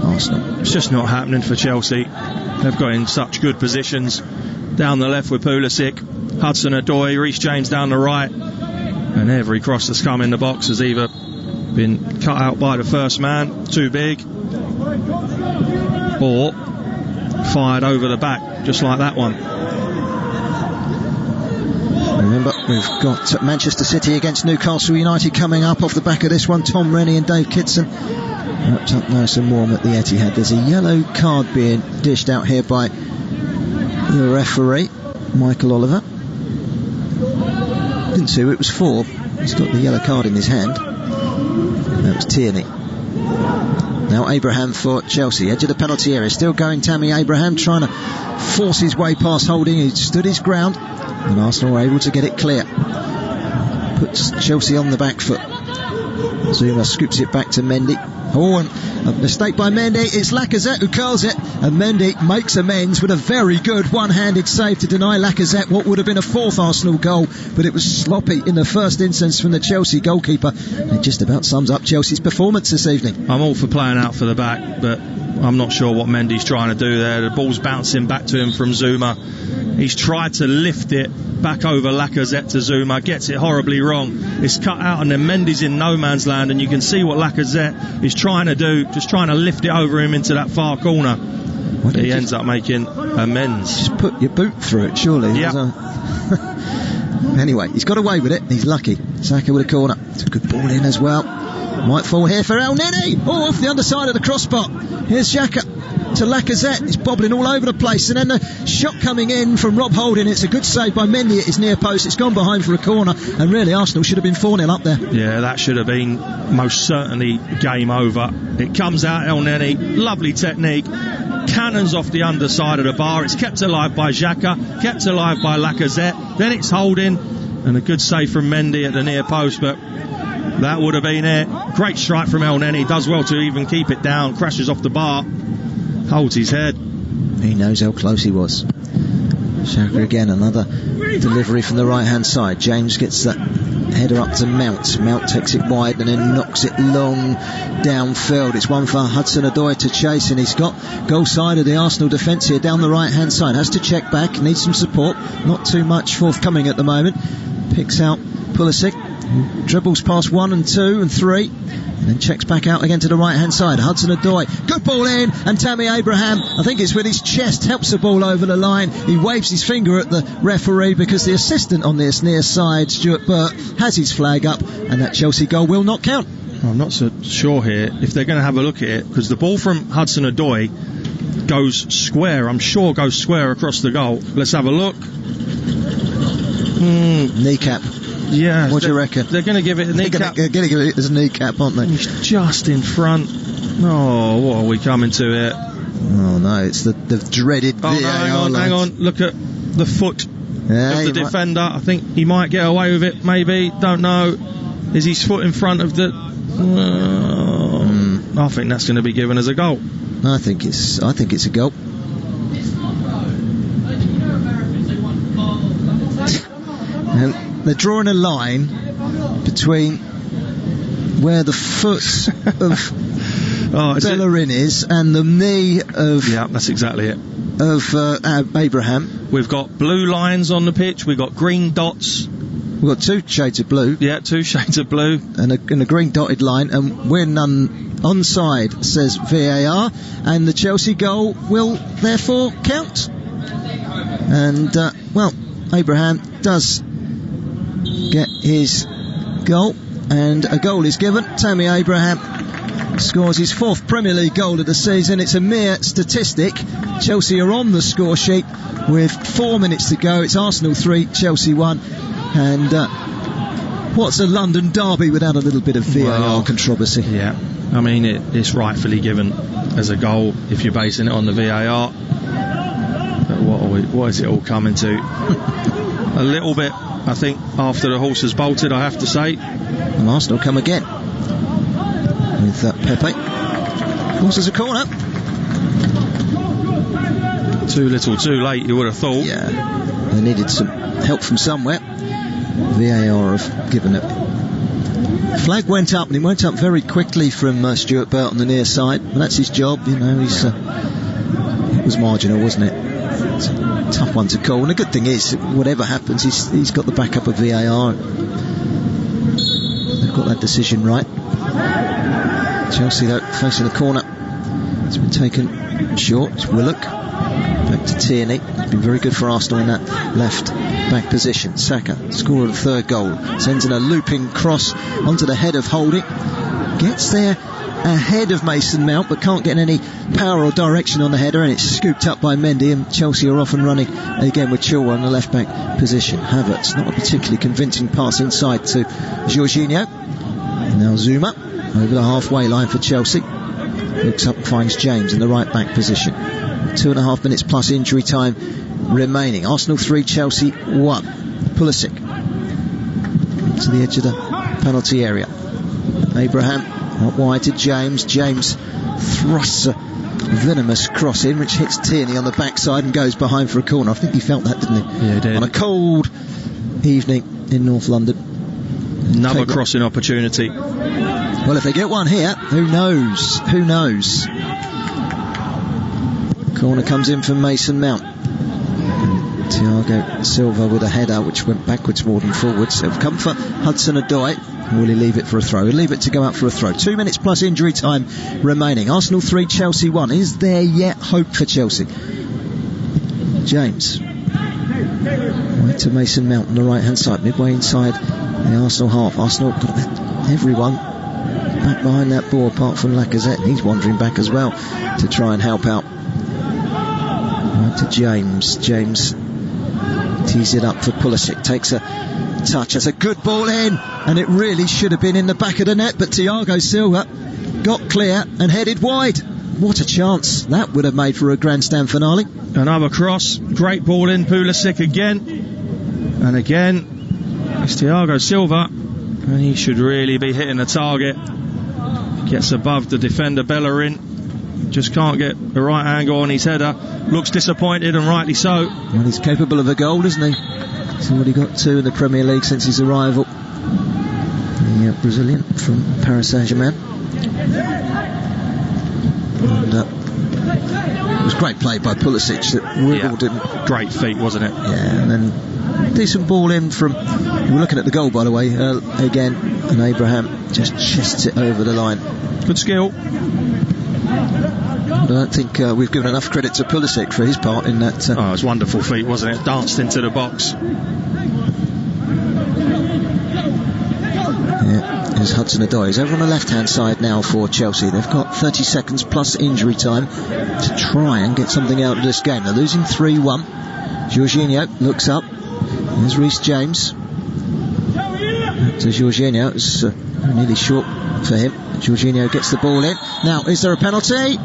Arsenal. It's just not happening for Chelsea. They've got in such good positions. Down the left with Pulisic, Hudson-Odoi, Reece James down the right, and every cross that's come in the box has either been cut out by the first man, too big, or fired over the back, just like that one. Remember, we've got Manchester City against Newcastle United coming up off the back of this one. Tom Rennie and Dave Kitson wrapped up nice and warm at the Etihad. There's a yellow card being dished out here by the referee, Michael Oliver. Didn't see who it was for. He's got the yellow card in his hand. That was Tierney. Now Abraham for Chelsea, edge of the penalty area, still going Tammy Abraham, trying to force his way past Holding. He stood his ground, and Arsenal were able to get it clear. Puts Chelsea on the back foot. Zouma scoops it back to Mendy. Oh, and a mistake by Mendy. It's Lacazette who curls it, and Mendy makes amends with a very good one-handed save to deny Lacazette what would have been a fourth Arsenal goal, but it was sloppy in the first instance from the Chelsea goalkeeper. It just about sums up Chelsea's performance this evening. I'm all for playing out for the back, but I'm not sure what Mendy's trying to do there. The ball's bouncing back to him from Zouma. He's tried to lift it back over Lacazette to Zouma, gets it horribly wrong. It's cut out, and then Mendy's in no man's land, and you can see what Lacazette is trying to do, just trying to lift it over him into that far corner. He ends up making amends. Just put your boot through it, surely. Yeah. Anyway, he's got away with it. He's lucky. Saka with a corner. It's a good ball in as well. Might fall here for Elneny. Oh, off the underside of the crossbar. Here's Xhaka to Lacazette. He's bobbling all over the place, and then the shot coming in from Rob Holding. It's a good save by Mendy at his near post. It's gone behind for a corner, and really Arsenal should have been 4-0 up there. Yeah, that should have been most certainly game over. It comes out Elneny, lovely technique, cannons off the underside of the bar. It's kept alive by Xhaka, kept alive by Lacazette, then it's Holding, and a good save from Mendy at the near post, but that would have been it. Great strike from Elneny, does well to even keep it down, crashes off the bar, holds his head. He knows how close he was. Xhaka again, another delivery from the right hand side. James gets that header up to Mount. Mount takes it wide and then knocks it long downfield. It's one for Hudson-Odoi to chase, and he's got goal side of the Arsenal defence here down the right hand side. Has to check back, needs some support, not too much forthcoming at the moment. Picks out Pulisic, dribbles past 1 and 2 and 3, and then checks back out again to the right hand side. Hudson-Odoi, good ball in, and Tammy Abraham, I think it's with his chest, helps the ball over the line. He waves his finger at the referee because the assistant on this near side, Stuart Burt, has his flag up, and that Chelsea goal will not count. I'm not so sure here if they're going to have a look at it, because the ball from Hudson-Odoi goes square, I'm sure goes square across the goal. Let's have a look. Kneecap. Yeah. What do you reckon? They're going to give it a kneecap. They're going to give it as a kneecap, aren't they? He's just in front. Oh, what are we coming to here? Oh no, it's the dreaded VAR. Hang on. Look at the foot of the defender. I think he might get away with it, maybe. Don't know. Is his foot in front of the... I think that's going to be given as a goal. I think it's a goal. And they're drawing a line between where the foot of Bellerin is and the knee of... Yeah, that's exactly it. Of Abraham. We've got blue lines on the pitch, we've got green dots. We've got 2 shades of blue. Yeah, 2 shades of blue. And a green dotted line, and we're none onside, says VAR, and the Chelsea goal will therefore count. And, Abraham does get his goal, and a goal is given. Tammy Abraham scores his 4th Premier League goal of the season. It's a mere statistic. Chelsea are on the score sheet with 4 minutes to go. It's Arsenal 3, Chelsea 1, and what's a London derby without a little bit of VAR controversy? Yeah, I mean it's rightfully given as a goal if you're basing it on the VAR. But what is it all coming to? A little bit, I think, after the horse has bolted, I have to say. And Arsenal come again with Pepe. Forces a corner. Too little, too late, you would have thought. Yeah, they needed some help from somewhere. VAR have given it. Flag went up, and it went up very quickly from Stuart Burt on the near side. But that's his job, you know. It was marginal, wasn't it? It's a tough one to call. And the good thing is, whatever happens, he's got the backup of VAR. They've got that decision right. Chelsea, though, facing the corner. It's been taken short. It's Willock. Back to Tierney. It's been very good for Arsenal in that left back position. Saka, scorer of the third goal, sends in a looping cross onto the head of Holding. Gets there ahead of Mason Mount, but can't get any power or direction on the header, and it's scooped up by Mendy, and Chelsea are off and running again with Chilwell in the left back position. Havertz, not a particularly convincing pass inside to Jorginho. Now Zouma over the halfway line for Chelsea. Looks up and finds James in the right back position. 2.5 minutes plus injury time remaining. Arsenal 3, Chelsea 1. Pulisic to the edge of the penalty area. Abraham out wide to James. James thrusts a venomous cross in, which hits Tierney on the backside and goes behind for a corner. I think he felt that, didn't he? Yeah, he did. On a cold evening in North London. Another crossing opportunity. Well, if they get one here, who knows? Who knows? Corner comes in from Mason Mount. Thiago Silva with a header which went backwards more than forwards. It'll come for Hudson-Odoi. Will he leave it for a throw? He'll leave it to go out for a throw. 2 minutes plus injury time remaining. Arsenal 3, Chelsea 1. Is there yet hope for Chelsea? James. Right to Mason Mount on the right hand side, midway inside the Arsenal half. Arsenal got everyone back behind that ball apart from Lacazette, and he's wandering back as well to try and help out. Right to James. James tees it up for Pulisic, takes a touch. That's a good ball in, and it really should have been in the back of the net, but Thiago Silva got clear and headed wide. What a chance that would have made for a grandstand finale. Another cross, great ball in. Pulisic again, and again it's Thiago Silva, and he should really be hitting the target. Gets above the defender Bellerin, just can't get the right angle on his header. Looks disappointed, and rightly so. Well, he's capable of a goal, isn't he? He's already got 2 in the Premier League since his arrival. The Brazilian from Paris Saint-Germain. And it was great play by Pulisic that wriggled him. Great feat, wasn't it? Yeah, and then decent ball in from... We're looking at the goal, by the way, again, and Abraham just chests it over the line. Good skill. I don't think we've given enough credit to Pulisic for his part in that. Oh, it was a wonderful feat, wasn't it? Danced into the box. Yeah, there's Hudson-Odoi. He's over on the left-hand side now for Chelsea. They've got 30 seconds plus injury time to try and get something out of this game. They're losing 3-1. Jorginho looks up. There's Reece James. To Jorginho. It's nearly short for him. Jorginho gets the ball in. Now, is there a penalty?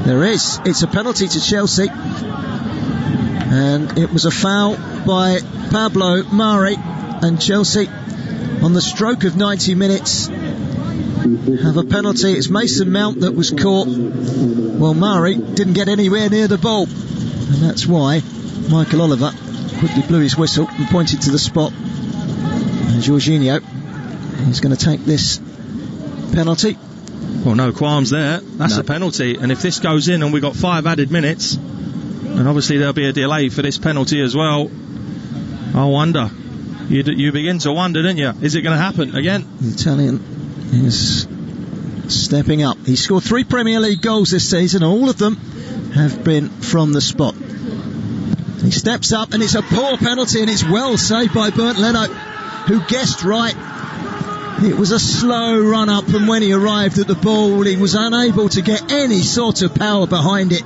There is. It's a penalty to Chelsea. And it was a foul by Pablo Mari. And Chelsea, on the stroke of 90 minutes, have a penalty. It's Mason Mount that was caught. Well, Mari didn't get anywhere near the ball. And that's why Michael Oliver quickly blew his whistle and pointed to the spot. And Jorginho is going to take this penalty. Well, no qualms there. That's a penalty, and if this goes in and we've got 5 added minutes, and obviously there'll be a delay for this penalty as well, I wonder. You begin to wonder, don't you? Is it going to happen again? The Italian is stepping up. He scored 3 Premier League goals this season, and all of them have been from the spot. He steps up, and it's a poor penalty, and it's well saved by Leno, who guessed right. It was a slow run up, and when he arrived at the ball, he was unable to get any sort of power behind it.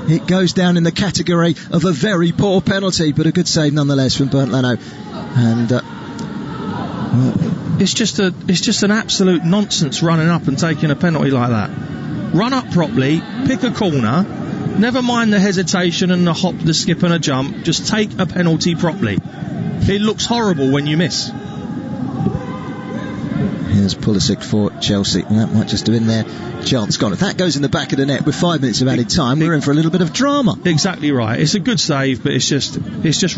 It goes down in the category of a very poor penalty, but a good save nonetheless from Leno. And it's just an absolute nonsense running up and taking a penalty like that. Run up properly, pick a corner, never mind the hesitation and the hop, the skip and a jump. Just take a penalty properly. It looks horrible when you miss. Here's Pulisic for Chelsea. That might just have been their chance gone. If that goes in the back of the net with 5 minutes of added time, we're in for a little bit of drama. Exactly right. It's a good save, but it's just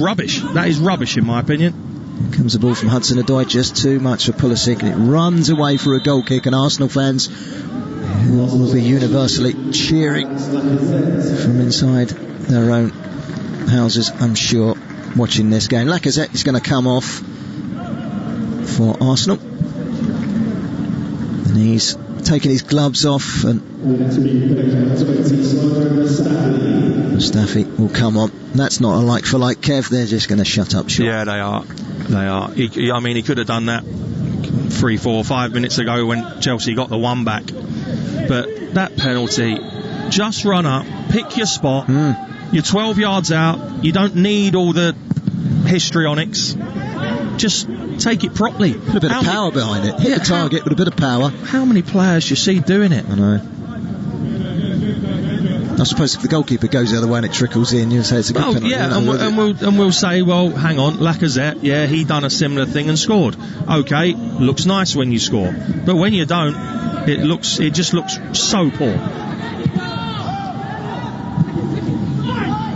rubbish. That is rubbish, in my opinion. Here comes the ball from Hudson-Odoi, just too much for Pulisic, and it runs away for a goal kick, and Arsenal fans will be universally cheering from inside their own houses, I'm sure, watching this game. Lacazette is going to come off for Arsenal, and he's taking his gloves off, and Mustafi will come on. That's not a like for like, Kev. They're just going to shut up shop. Yeah, they are. He could have done that 3, 4, 5 minutes ago when Chelsea got the one back, but that penalty, just run up, pick your spot. You're 12 yards out, you don't need all the histrionics, just take it properly. Put a bit of power behind it. Hit the target with a bit of power. How many players you see doing it? I know. I suppose if the goalkeeper goes the other way and it trickles in, you'll say it's a good penalty. Yeah, and we'll say, well, hang on, Lacazette, yeah, he done a similar thing and scored. Okay, looks nice when you score, but when you don't, it just looks so poor.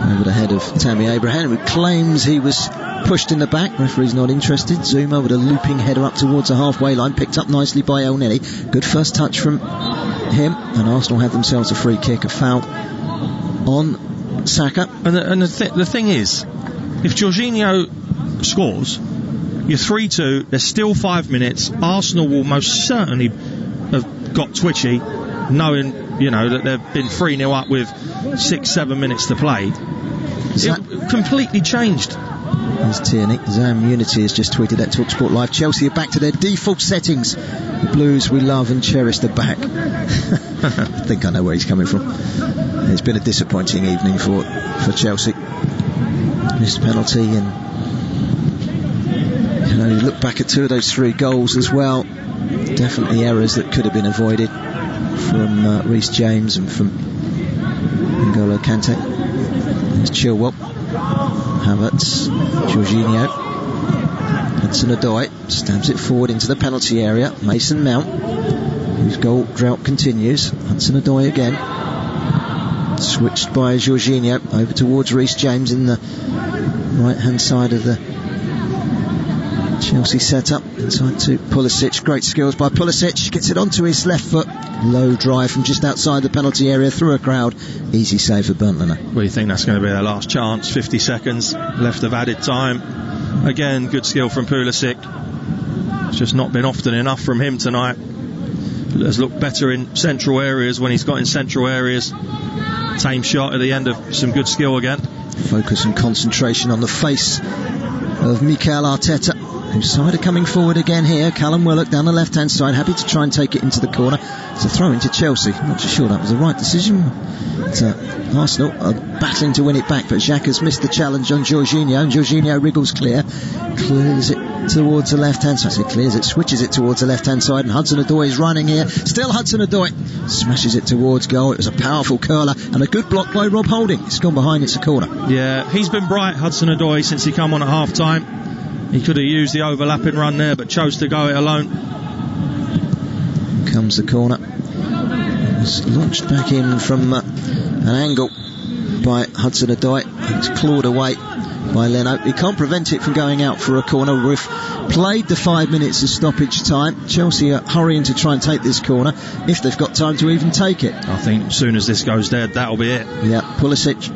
Over the head of Tammy Abraham, who claims he was pushed in the back. Referee's not interested. Zouma with a looping header up towards the halfway line, picked up nicely by Elneny. Good first touch from him, and Arsenal had themselves a free kick, a foul on Saka. And the thing is, if Jorginho scores, you're 3-2, there's still 5 minutes. Arsenal will most certainly have got twitchy, knowing that they've been 3-0 up with 6-7 minutes to play. It completely changed. There's Tierney. Zam Unity has just tweeted at Talksport Live. Chelsea are back to their default settings. The Blues we love and cherish are back. I think I know where he's coming from. It's been a disappointing evening for Chelsea. Missed penalty, and you look back at 2 of those 3 goals as well. Definitely errors that could have been avoided from Reece James and from N'Golo Kante. There's Chilwell, Havertz, Jorginho, Hudson-Odoi stabs it forward into the penalty area. Mason Mount, whose goal drought continues. Hudson-Odoi again, switched by Jorginho over towards Reece James in the right hand side of the Chelsea setup, inside to Pulisic. Great skills by Pulisic, gets it onto his left foot, low drive from just outside the penalty area through a crowd. Easy save for Leno. Well, you think that's going to be their last chance? 50 seconds left of added time. Again, good skill from Pulisic. It's just not been often enough from him tonight. Has looked better in central areas when he's got in central areas. Tame shot at the end of some good skill again. Focus and concentration on the face of Mikel Arteta, whose side are coming forward again here. Callum Willock down the left hand side, happy to try and take it into the corner. It's a throw into Chelsea. Not too sure that was the right decision. But Arsenal are battling to win it back, but Xhaka's missed the challenge on Jorginho, and Jorginho wriggles clears it towards the left hand side. So switches it towards the left hand side, and Hudson-Odoi is running here. Still Hudson-Odoi smashes it towards goal. It was a powerful curler and a good block by Rob Holding. It's gone behind, it's a corner. Yeah, he's been bright, Hudson-Odoi, since he come on at half time. He could have used the overlapping run there, but chose to go it alone. Comes the corner. It's launched back in from an angle by Hudson-Odoi. It's clawed away by Leno. He can't prevent it from going out for a corner. We've played the 5 minutes of stoppage time. Chelsea are hurrying to try and take this corner, if they've got time to even take it. I think as soon as this goes dead, that'll be it. Yeah, Pulisic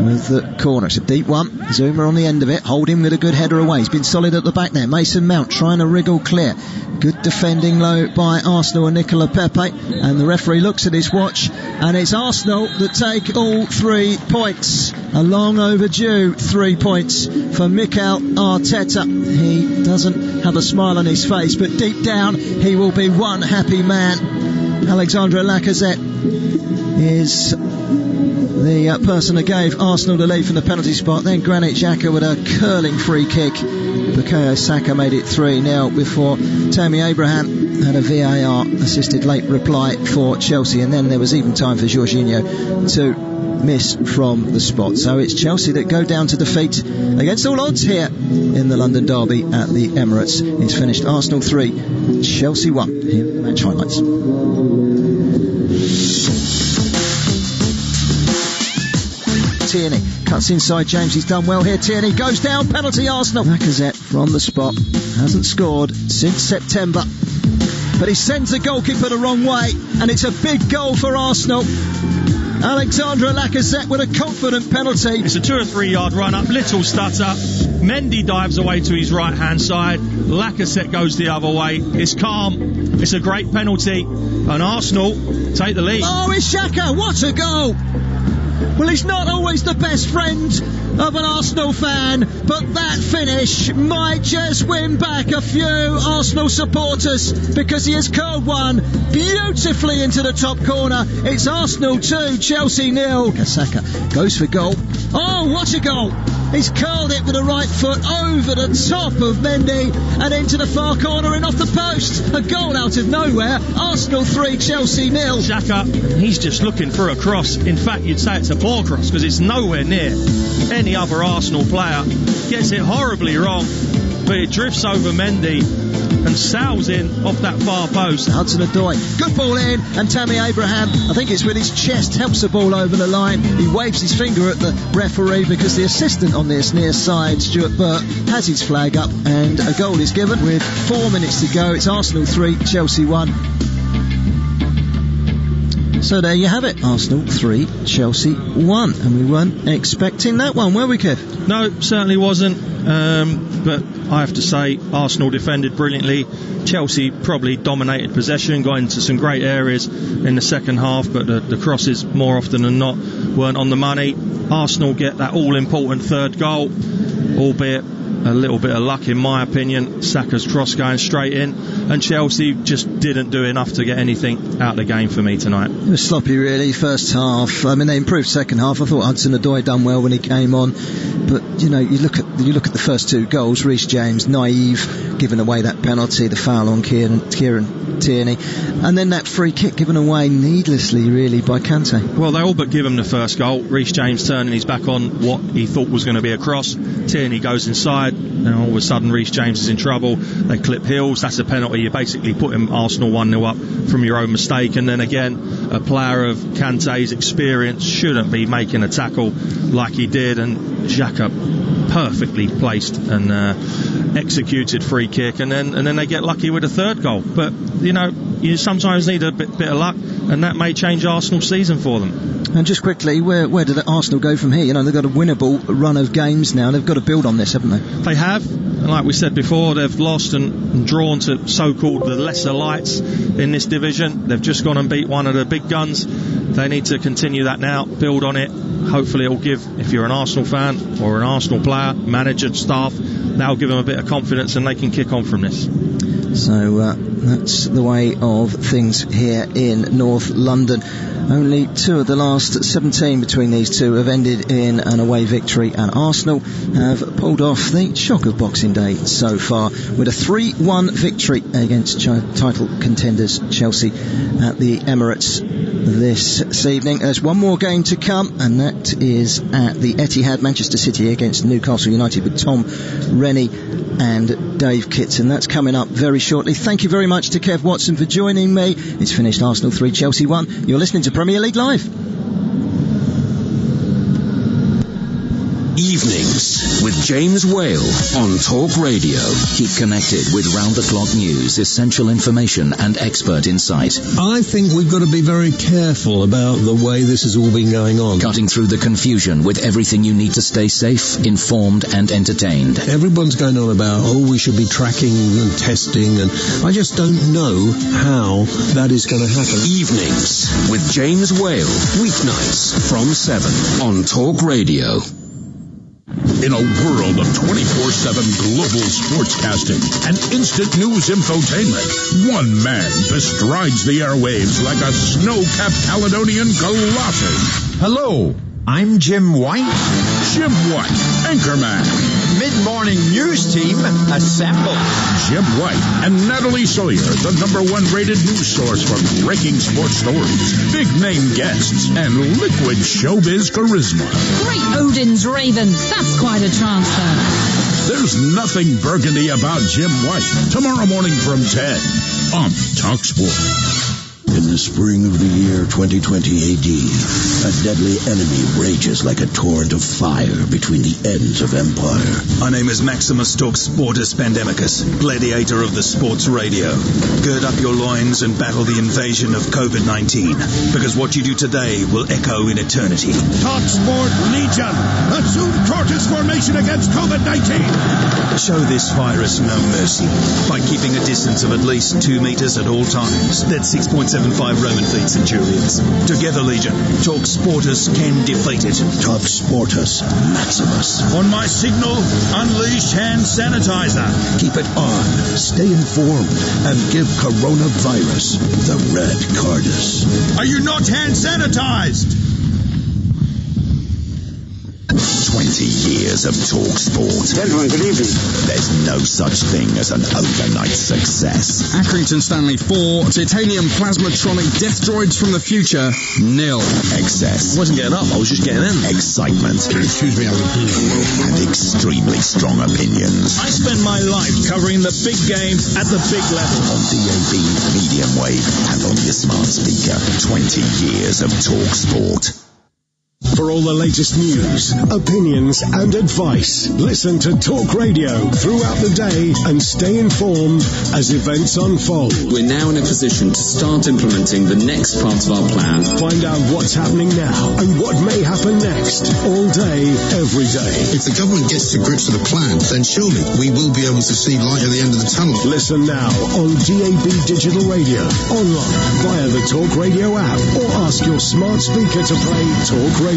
with the corner. It's a deep one. Zouma on the end of it. Holding with a good header away. He's been solid at the back there. Mason Mount trying to wriggle clear. Good defending low by Arsenal and Nicola Pepe. And the referee looks at his watch, and it's Arsenal that take all 3 points. A long overdue 3 points for Mikel Arteta. He doesn't have a smile on his face, but deep down he will be one happy man. Alexandre Lacazette is the person that gave Arsenal the lead from the penalty spot. Then Granit Xhaka with a curling free kick. Bukayo Saka made it 3-0 before Tammy Abraham had a VAR assisted late reply for Chelsea, and then there was even time for Jorginho to miss from the spot. So it's Chelsea that go down to defeat against all odds here in the London derby at the Emirates. It's finished Arsenal 3, Chelsea 1. Here are the match highlights. Tierney cuts inside James, he's done well here. Tierney goes down, penalty Arsenal. Lacazette from the spot, hasn't scored since September, but he sends the goalkeeper the wrong way, and it's a big goal for Arsenal. Alexandre Lacazette with a confident penalty. It's a 2 or 3 yard run up, little stutter. Mendy dives away to his right hand side. Lacazette goes the other way. It's calm. It's a great penalty, and Arsenal take the lead. Oh, it's Xhaka! What a goal! Well, he's not always the best friend of an Arsenal fan, but that finish might just win back a few Arsenal supporters, because he has curled one beautifully into the top corner. It's Arsenal 2, Chelsea 0. Saka goes for goal. Oh, what a goal! He's curled it with the right foot over the top of Mendy and into the far corner and off the post. A goal out of nowhere. Arsenal 3, Chelsea 0. Xhaka, he's just looking for a cross. In fact, you'd say it's a poor cross, because it's nowhere near any other Arsenal player. Gets it horribly wrong, but it drifts over Mendy and sails in off that far post. Hudson-Odoi, good ball in, and Tammy Abraham, I think it's with his chest, helps the ball over the line. He waves his finger at the referee because the assistant on this near side, Stuart Burt, has his flag up, and a goal is given with 4 minutes to go. It's Arsenal 3, Chelsea 1. So there you have it, Arsenal 3, Chelsea 1, and we weren't expecting that one, were we, Kev? No, certainly wasn't, but I have to say Arsenal defended brilliantly. Chelsea probably dominated possession, got into some great areas in the second half, but the crosses more often than not weren't on the money. Arsenal get that all-important third goal, albeit a little bit of luck in my opinion. Saka's cross going straight in, and Chelsea just didn't do enough to get anything out of the game for me tonight. It was sloppy really, first half. I mean, they improved second half. I thought Hudson-Odoi done well when he came on, but you know, you look at the first 2 goals. Reece James naive, giving away that penalty, the foul on Kieran Tierney, and then that free kick given away needlessly really by Kante. Well, they all but give him the first goal. Reece James turning his back on what he thought was going to be a cross. Tierney goes inside, and all of a sudden Reece James is in trouble. They clip heels, that's a penalty. You're basically putting Arsenal 1-0 up from your own mistake, and then again a player of Kante's experience shouldn't be making a tackle like he did, and Xhaka perfectly placed and executed free kick, and then they get lucky with a third goal. But you know, you sometimes need a bit of luck, and that may change Arsenal's season for them. And just quickly, where did Arsenal go from here? You know, they've got a winnable run of games now. They've got to build on this, haven't they? They have, and like we said before, they've lost and drawn to so-called the lesser lights in this division. They've just gone and beat one of the big guns. They need to continue that now, build on it. Hopefully it'll give, if you're an Arsenal fan or an Arsenal player, manager, staff, that'll give them a bit of confidence and they can kick on from this. So that's the way of things here in North London. Only 2 of the last 17 between these two have ended in an away victory, and Arsenal have pulled off the shock of Boxing Day so far with a 3-1 victory against title contenders Chelsea at the Emirates this evening. There's one more game to come, and that is at the Etihad, Manchester City against Newcastle United with Tom Rennie and Dave Kitson. That's coming up very shortly. Thank you very much to Kev Watson for joining me. It's finished Arsenal 3, Chelsea 1. You're listening to Premier League Live. Evenings with James Whale on Talk Radio. Keep connected with round-the-clock news, essential information and expert insight. I think we've got to be very careful about the way this has all been going on. Cutting through the confusion with everything you need to stay safe, informed and entertained. Everyone's going on about, we should be tracking and testing, and I just don't know how that is going to happen. Evenings with James Whale, weeknights from 7 on Talk Radio. In a world of 24/7 global sportscasting and instant news infotainment, one man bestrides the airwaves like a snow-capped Caledonian colossus. Hello, I'm Jim White. Jim White, anchorman. Mid-morning news team, assemble. Jim White and Natalie Sawyer, the #1 rated news source for breaking sports stories, big name guests, and liquid showbiz charisma. Great Odin's Ravens. That's quite a transfer. There's nothing burgundy about Jim White. Tomorrow morning from 10 on Talksport. In the spring of the year 2020 AD, a deadly enemy rages like a torrent of fire between the ends of empire. My name is Maximus Talksportus Pandemicus, gladiator of the sports radio. Gird up your loins and battle the invasion of COVID-19, because what you do today will echo in eternity. Talksport Legion, assume tortoise formation against COVID-19. Show this virus no mercy by keeping a distance of at least 2 meters at all times. That's 6.75 Roman feet centurions. Together, Legion, Talksportus can defeat it. Talksportus Maximus. On my signal, unleash hand sanitizer. Keep it on, stay informed, and give coronavirus the red cardus. Are you not hand sanitized? 20 years of Talksport. Gentlemen, good evening. There's no such thing as an overnight success. Accrington Stanley 4, Titanium Plasmatronic Death Droids from the Future, 0. Excess. I wasn't getting up, I was just getting in. Excitement. Excuse me, and extremely strong opinions. I spend my life covering the big game at the big level. On DAB, medium wave, and on your smart speaker. 20 years of Talksport. For all the latest news, opinions and advice, listen to Talk Radio throughout the day and stay informed as events unfold. We're now in a position to start implementing the next part of our plan. Find out what's happening now and what may happen next, all day, every day. If the government gets to grips with the plan, then surely we will be able to see light at the end of the tunnel. Listen now on DAB Digital Radio, online, via the Talk Radio app, or ask your smart speaker to play Talk Radio.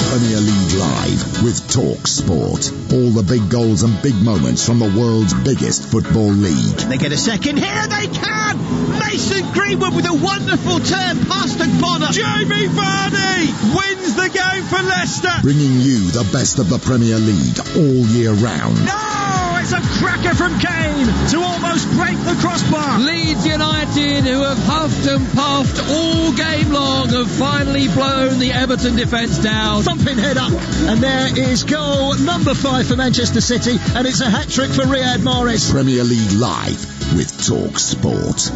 Premier League Live with Talksport. All the big goals and big moments from the world's biggest football league. They get a second. Here they can! Mason Greenwood with a wonderful turn past Bonner. Jamie Vardy wins the game for Leicester. Bringing you the best of the Premier League all year round. No! It's a cracker from Kane to almost break the crossbar. Leeds United, who have huffed and puffed all game long, have finally blown the Everton defence down. Thumping head up. And there is goal number 5 for Manchester City, and it's a hat-trick for Riyad Mahrez. Premier League Live with Talksport.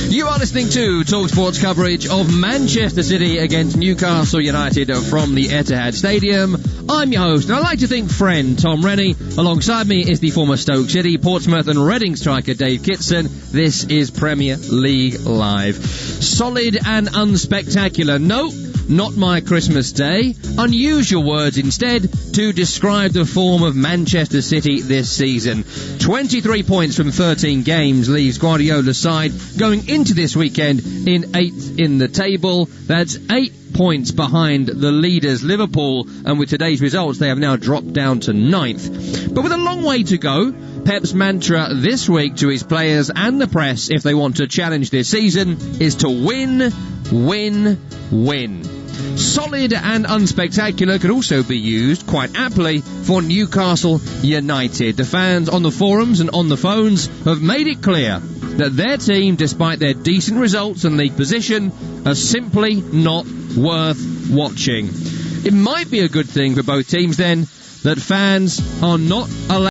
You are listening to TalkSport's coverage of Manchester City against Newcastle United from the Etihad Stadium. I'm your host, and I like to think friend Tom Rennie. Alongside me is the former Stoke City, Portsmouth and Reading striker Dave Kitson. This is Premier League Live. Solid and unspectacular. No, not my Christmas day. Unusual words instead to describe the form of Manchester City this season. 23 points from 13 games leaves Guardiola's side going into this weekend in 8th in the table. That's 8 points behind the leaders Liverpool, and with today's results they have now dropped down to 9th. But with a long way to go, Pep's mantra this week to his players and the press, if they want to challenge this season, is to win, win, win. Solid and unspectacular could also be used, quite aptly, for Newcastle United. The fans on the forums and on the phones have made it clear that their team, despite their decent results and league position, are simply not worth watching. It might be a good thing for both teams, then, that fans are not allowed